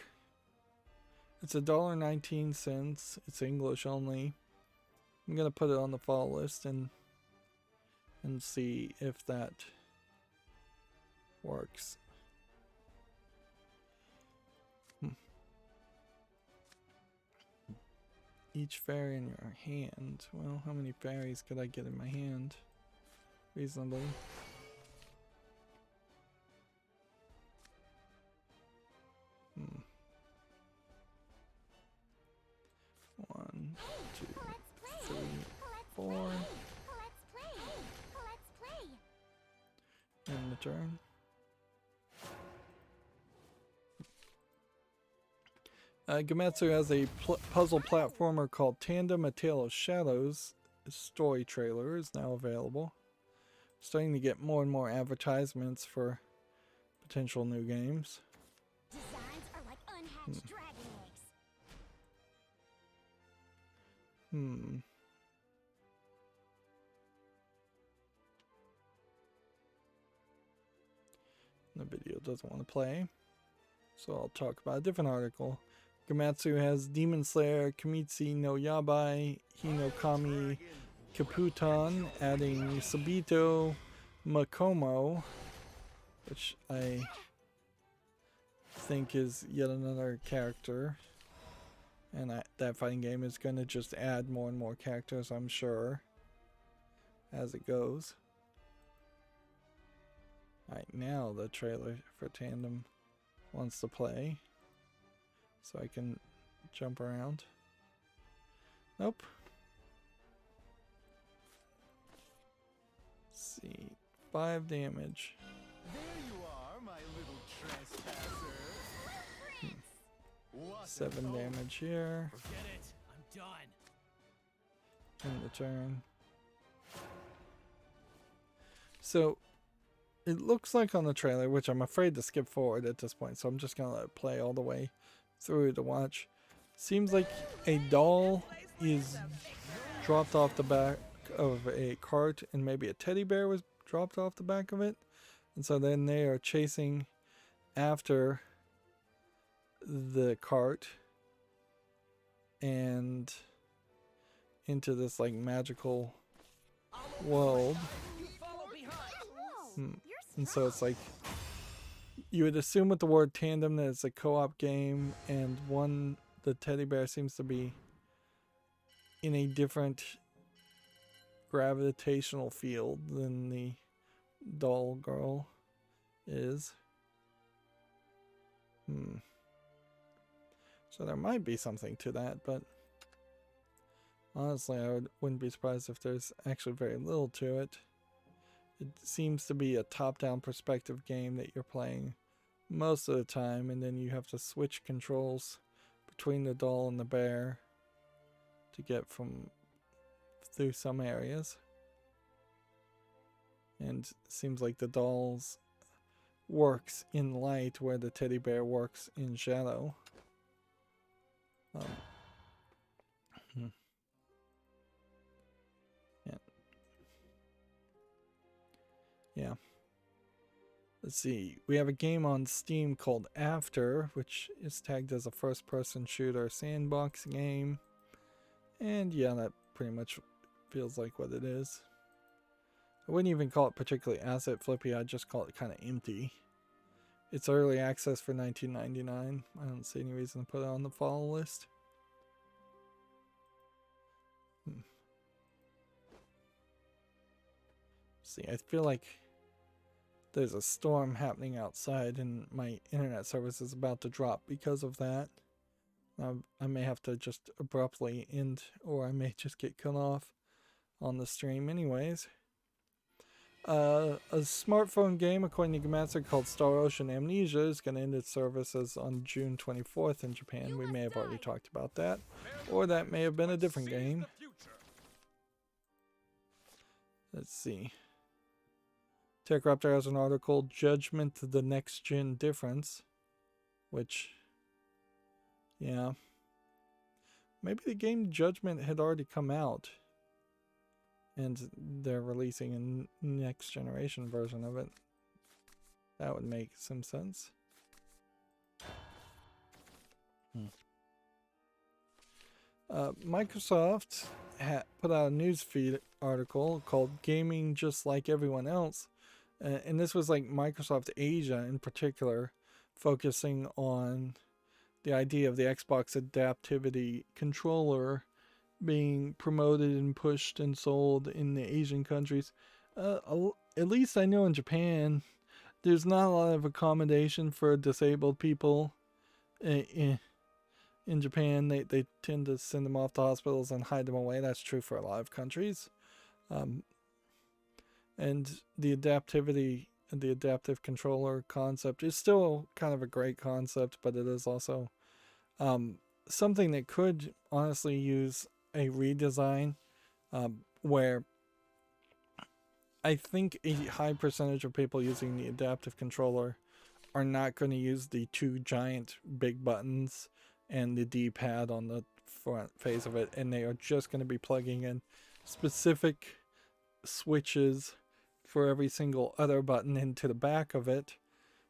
It's $1.19. It's English only. I'm gonna put it on the fall list and see if that works. Each fairy in your hand. Well, how many fairies could I get in my hand? Reasonably. One, two, three, four. Let's play. Let's play. End the turn. Gametsu has a puzzle platformer called Tandem: A Tale of Shadows. The story trailer is now available. Starting to get more and more advertisements for potential new games. Designs are like unhatched dragon eggs. The video doesn't want to play, so I'll talk about a different article. Gamatsu has Demon Slayer, Kimitsu no Yabai, Hinokami, Kaputan, adding Sabito Makomo, which I think is yet another character. And that fighting game is going to just add more and more characters, I'm sure, as it goes. Alright, now the trailer for Tandem wants to play. So I can jump around. Nope. Let's see. 5 damage. There you are, my little trespasser. 7 damage here. Forget it. I'm done. End the turn. So it looks like on the trailer, which I'm afraid to skip forward at this point, so I'm just gonna let it play all the way through to watch. Seems like a doll is dropped off the back of a cart, and maybe a teddy bear was dropped off the back of it, and so then they are chasing after the cart and into this like magical world. And so it's like, you would assume with the word tandem that it's a co-op game, and the teddy bear seems to be in a different gravitational field than the doll girl is. So there might be something to that, but honestly I wouldn't be surprised if there's actually very little to it. It seems to be a top-down perspective game that you're playing most of the time, and then you have to switch controls between the doll and the bear to get through some areas. And it seems like the dolls works in light where the teddy bear works in shadow. Yeah. Let's see. We have a game on Steam called After, which is tagged as a first-person shooter sandbox game. And yeah, that pretty much feels like what it is. I wouldn't even call it particularly asset flippy, I'd just call it kind of empty. It's early access for $19.99. I don't see any reason to put it on the follow list. See, I feel like there's a storm happening outside and my internet service is about to drop because of that. I may have to just abruptly end, or I may just get cut off on the stream anyways. A smartphone game, according to Gamatsu, called Star Ocean Amnesia is going to end its services on June 24th in Japan. We may have already talked about that, or that may have been a different game. Let's see. TechRaptor has an article, Judgment: The Next Gen Difference, which, yeah, maybe the game Judgment had already come out and they're releasing a next generation version of it. That would make some sense. Microsoft put out a newsfeed article called Gaming Just Like Everyone Else. And this was like Microsoft Asia in particular, focusing on the idea of the Xbox Adaptivity Controller being promoted and pushed and sold in the Asian countries. At least I know in Japan, there's not a lot of accommodation for disabled people. In Japan, they tend to send them off to hospitals and hide them away. That's true for a lot of countries. And the adaptive controller concept is still kind of a great concept, but it is also something that could honestly use a redesign, where I think a high percentage of people using the adaptive controller are not going to use the two giant big buttons and the D-pad on the front face of it, and they are just going to be plugging in specific switches for every single other button into the back of it.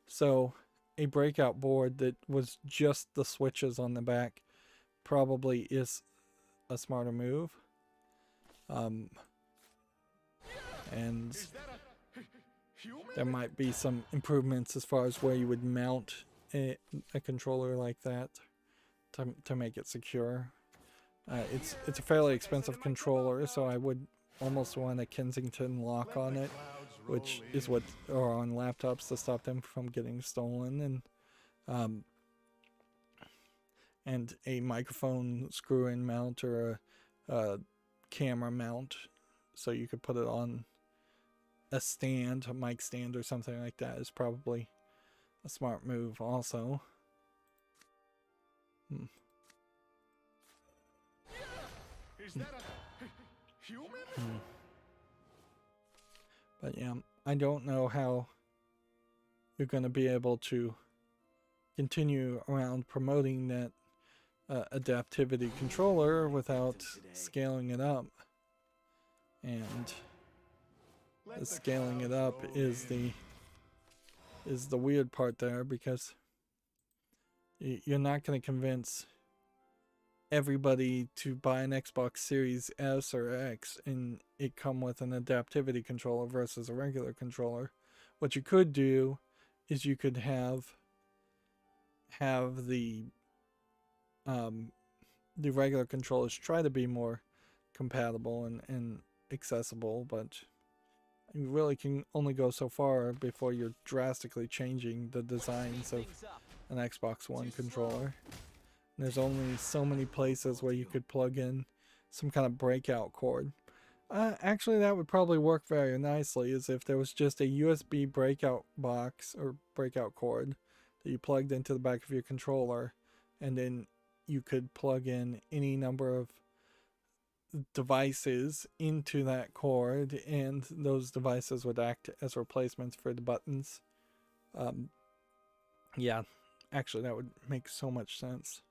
So a breakout board that was just the switches on the back probably is a smarter move. And there might be some improvements as far as where you would mount a controller like that to make it secure. It's a fairly expensive controller, so I would almost want a Kensington lock on it, which is what, or on laptops to stop them from getting stolen, and a microphone screw-in mount or a camera mount, so you could put it on a stand, a mic stand or something like that is probably a smart move also. Is that a human? But yeah, I don't know how you're going to be able to continue around promoting that adaptivity controller without scaling it up. And the scaling it up is the weird part there, because you're not going to convince everybody to buy an Xbox Series S or X and it come with an adaptivity controller versus a regular controller. What you could do is you could have the regular controllers try to be more compatible and accessible, but you really can only go so far before you're drastically changing the designs of an Xbox One controller. And there's only so many places where you could plug in some kind of breakout cord. Actually, that would probably work very nicely, as if there was just a USB breakout box or breakout cord that you plugged into the back of your controller, and then you could plug in any number of devices into that cord, and those devices would act as replacements for the buttons. Yeah, actually that would make so much sense.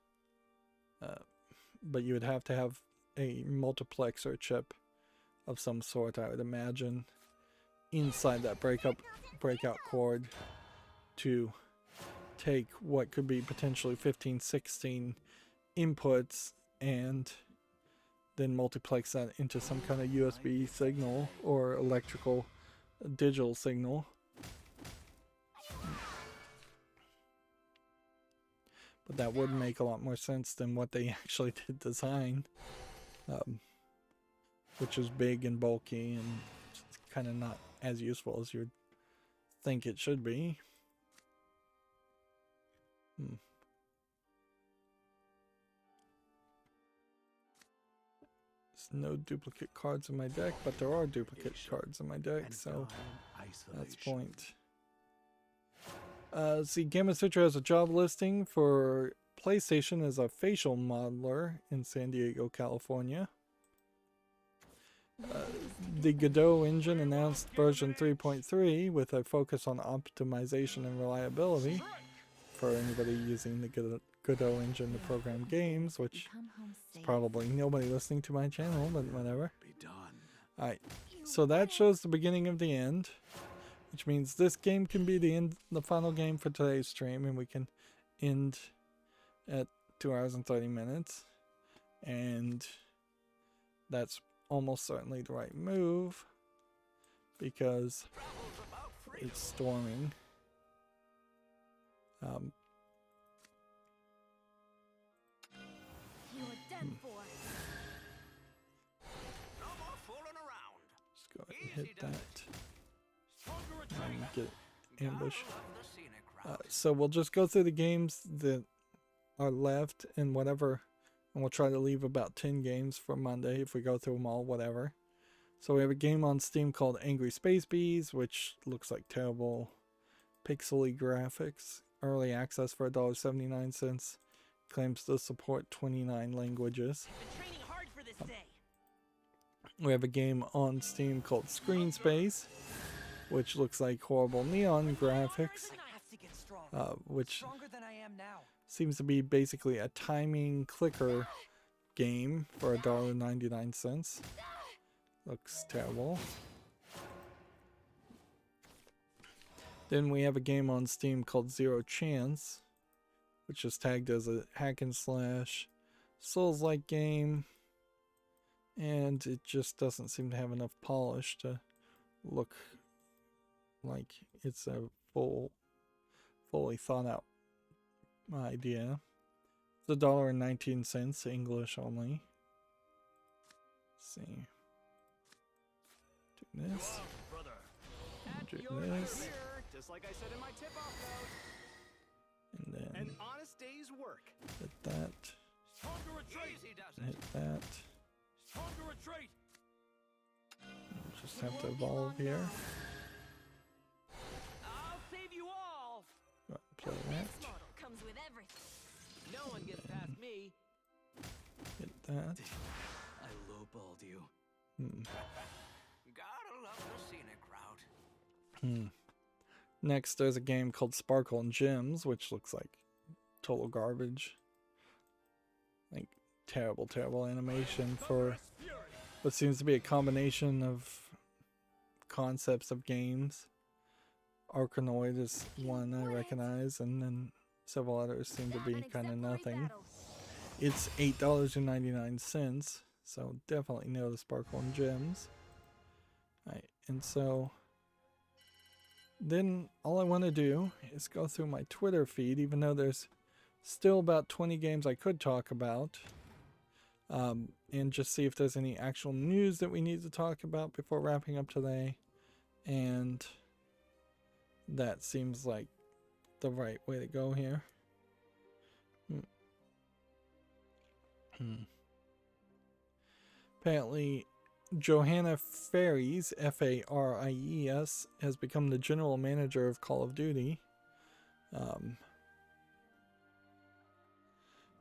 But you would have to have a multiplexer chip of some sort, I would imagine, inside that breakout cord to take what could be potentially 15, 16 inputs and then multiplex that into some kind of USB signal or electrical digital signal. But that would make a lot more sense than what they actually did design, which is big and bulky and kind of not as useful as you'd think it should be. There's no duplicate cards in my deck, but there are duplicate cards in my deck, so that's point. See, Gamma Sutra has a job listing for PlayStation as a facial modeler in San Diego, California. The Godot engine announced version 3.3 with a focus on optimization and reliability for anybody using the Godot engine to program games, which is probably nobody listening to my channel, but whatever. Alright, so that shows the beginning of the end, which means this game can be the final game for today's stream, and we can end at 2 hours and 30 minutes. And that's almost certainly the right move because it's storming. You're done for. Just go ahead and hit that. Get ambush. So we'll just go through the games that are left and whatever, and we'll try to leave about 10 games for Monday if we go through them all, whatever. So we have a game on Steam called Angry Space Bees, which looks like terrible pixely graphics. Early access for $1.79. Claims to support 29 languages. We have a game on Steam called Screen Space, which looks like horrible neon graphics, which seems to be basically a timing clicker game for $1.99. Looks terrible. Then we have a game on Steam called Zero Chance, which is tagged as a hack and slash Souls-like game, and it just doesn't seem to have enough polish to look like it's a fully thought out idea. It's $1.19, English only. Let's see. Do this. Do this. Just like I said in my tip-off note. And then An honest day's work. hit that. Hit that. We'll just have to evolve here. I'll save you all. Go ahead and play that. This model comes with everything. No one gets past me. Hit that. I lowballed you. Gotta love the scenic route. Next, there's a game called Sparkle and Gems, which looks like total garbage. Like, terrible animation for what seems to be a combination of concepts of games. Arkanoid is one I recognize, and then several others seem to be kind of nothing. It's $8.99, so definitely know the Sparkle and Gems. Alright, and so then all I want to do is go through my Twitter feed, even though there's still about 20 games I could talk about, and just see if there's any actual news that we need to talk about before wrapping up today. And that seems like the right way to go here. Apparently, Johanna Faries, Faries, has become the general manager of Call of Duty.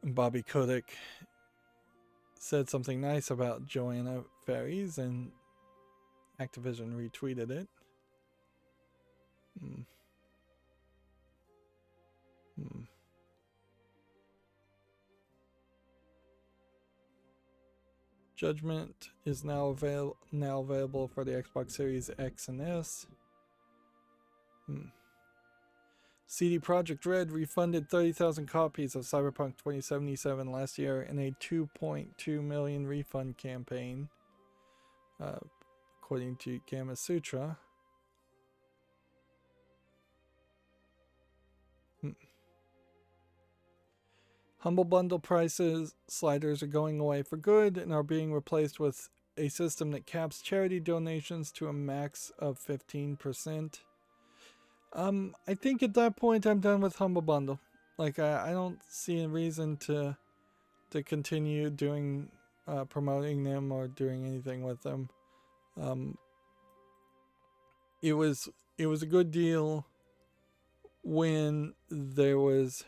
Bobby Kotick said something nice about Joanna Fairies, and Activision retweeted it. Hmm. Hmm. Judgment is now available for the Xbox Series X and S. CD Projekt Red refunded 30,000 copies of Cyberpunk 2077 last year in a 2.2 million refund campaign, according to Gamma Sutra. Humble Bundle prices sliders are going away for good and are being replaced with a system that caps charity donations to a max of 15%. I think at that point I'm done with Humble Bundle. Like I don't see a reason to continue doing promoting them or doing anything with them. It was a good deal when there was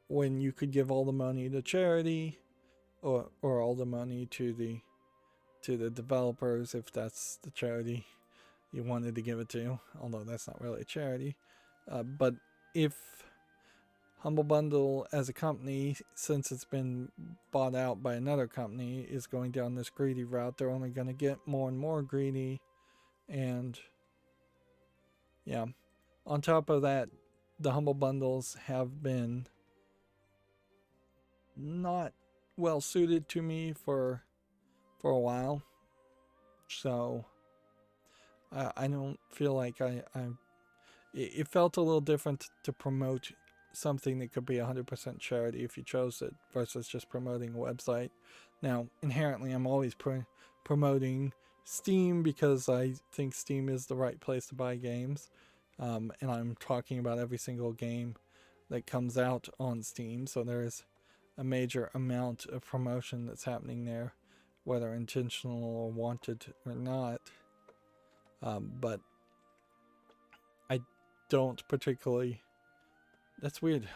when you could give all the money to charity or all the money to the developers if that's the charity you wanted to give it to, although that's not really a charity. But if Humble Bundle as a company, since it's been bought out by another company, is going down this greedy route, they're only going to get more and more greedy. And yeah, on top of that, the Humble Bundles have been not well suited to me for a while. So I don't feel like it felt a little different to promote something that could be 100% charity if you chose it versus just promoting a website. Now, inherently, I'm always promoting Steam because I think Steam is the right place to buy games. And I'm talking about every single game that comes out on Steam. So there's a major amount of promotion that's happening there, whether intentional or wanted or not. But I don't particularly... That's weird.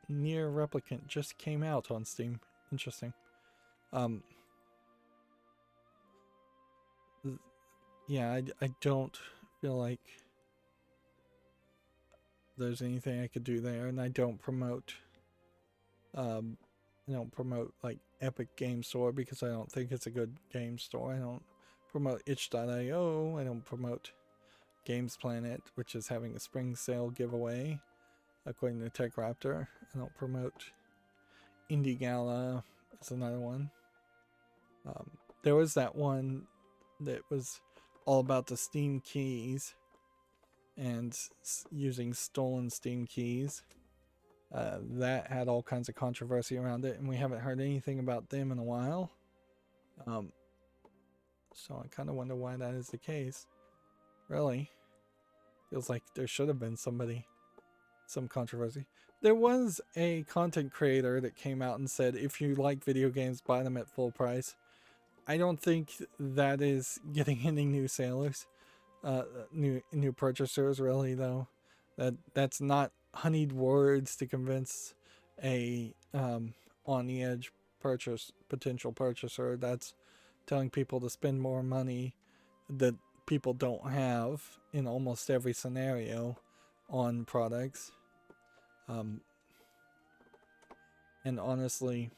Nier Replicant just came out on Steam. Interesting. Yeah, I don't feel like there's anything I could do there, and I don't promote like Epic Game Store because I don't think it's a good game store. I don't promote itch.io. I don't promote Games Planet, which is having a spring sale giveaway, according to Tech Raptor. I don't promote Indie Gala. That's another one. There was that one that was all about the Steam keys and using stolen Steam keys. That had all kinds of controversy around it, and we haven't heard anything about them in a while. So I kind of wonder why that is the case. Really, feels like there should have been some controversy. There was a content creator that came out and said, if you like video games, buy them at full price. I don't think that is getting any new sailors, new purchasers, really, though. That's not honeyed words to convince a on the edge potential purchaser. That's telling people to spend more money that people don't have in almost every scenario on products. And honestly,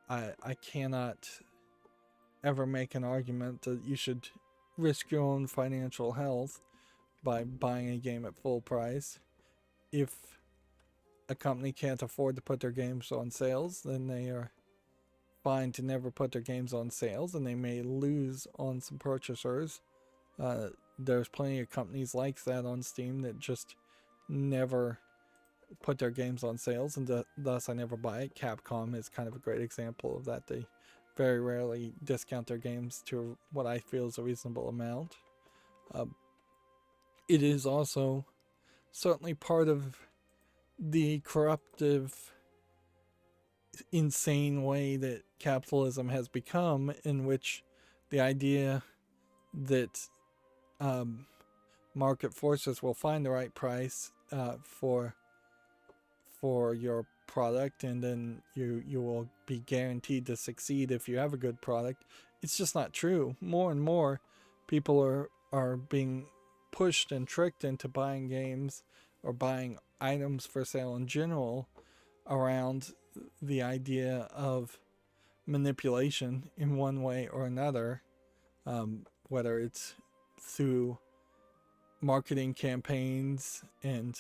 I cannot ever make an argument that you should risk your own financial health by buying a game at full price. If a company can't afford to put their games on sales, then they are fine to never put their games on sales, and they may lose on some purchasers. There's plenty of companies like that on Steam that just never put their games on sales, and thus I never buy it. Capcom is kind of a great example of that. They very rarely discount their games to what I feel is a reasonable amount. It is also certainly part of the corruptive, insane way that capitalism has become, in which the idea that market forces will find the right price for for your product, and then you will be guaranteed to succeed if you have a good product. It's just not true. More and more people are being pushed and tricked into buying games or buying items for sale in general around the idea of manipulation in one way or another, whether it's through marketing campaigns and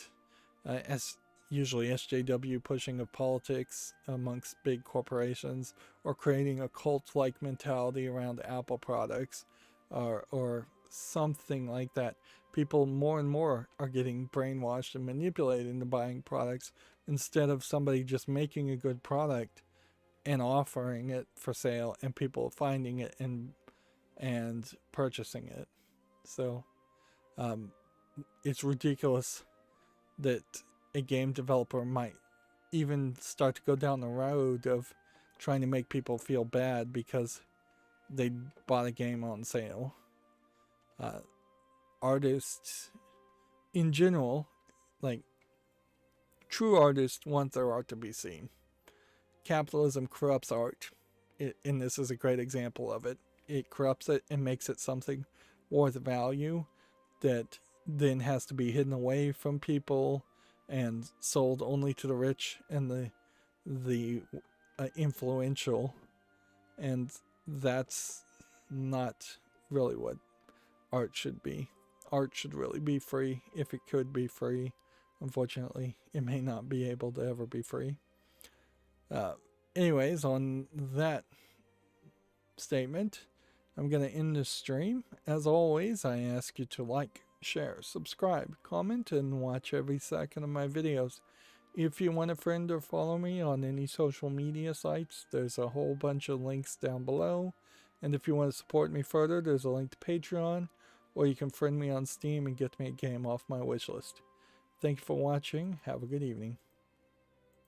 as usually SJW pushing of politics amongst big corporations, or creating a cult-like mentality around Apple products, or something like that. People more and more are getting brainwashed and manipulated into buying products instead of somebody just making a good product and offering it for sale and people finding it and purchasing it. So it's ridiculous that a game developer might even start to go down the road of trying to make people feel bad because they bought a game on sale. Artists in general, like true artists, want their art to be seen. Capitalism corrupts art, and this is a great example of it. It corrupts it and makes it something worth value that then has to be hidden away from people and sold only to the rich and the influential, and that's not really what art should be. Art should really be free if it could be free. Unfortunately, it may not be able to ever be free. Anyways, on that statement, I'm going to end this stream. As always, I ask you to like, share, subscribe, comment, and watch every second of my videos. If you want a friend or follow me on any social media sites, there's a whole bunch of links down below. And if you want to support me further, there's a link to Patreon, or you can friend me on Steam and get me a game off my wishlist. Thank you for watching. Have a good evening.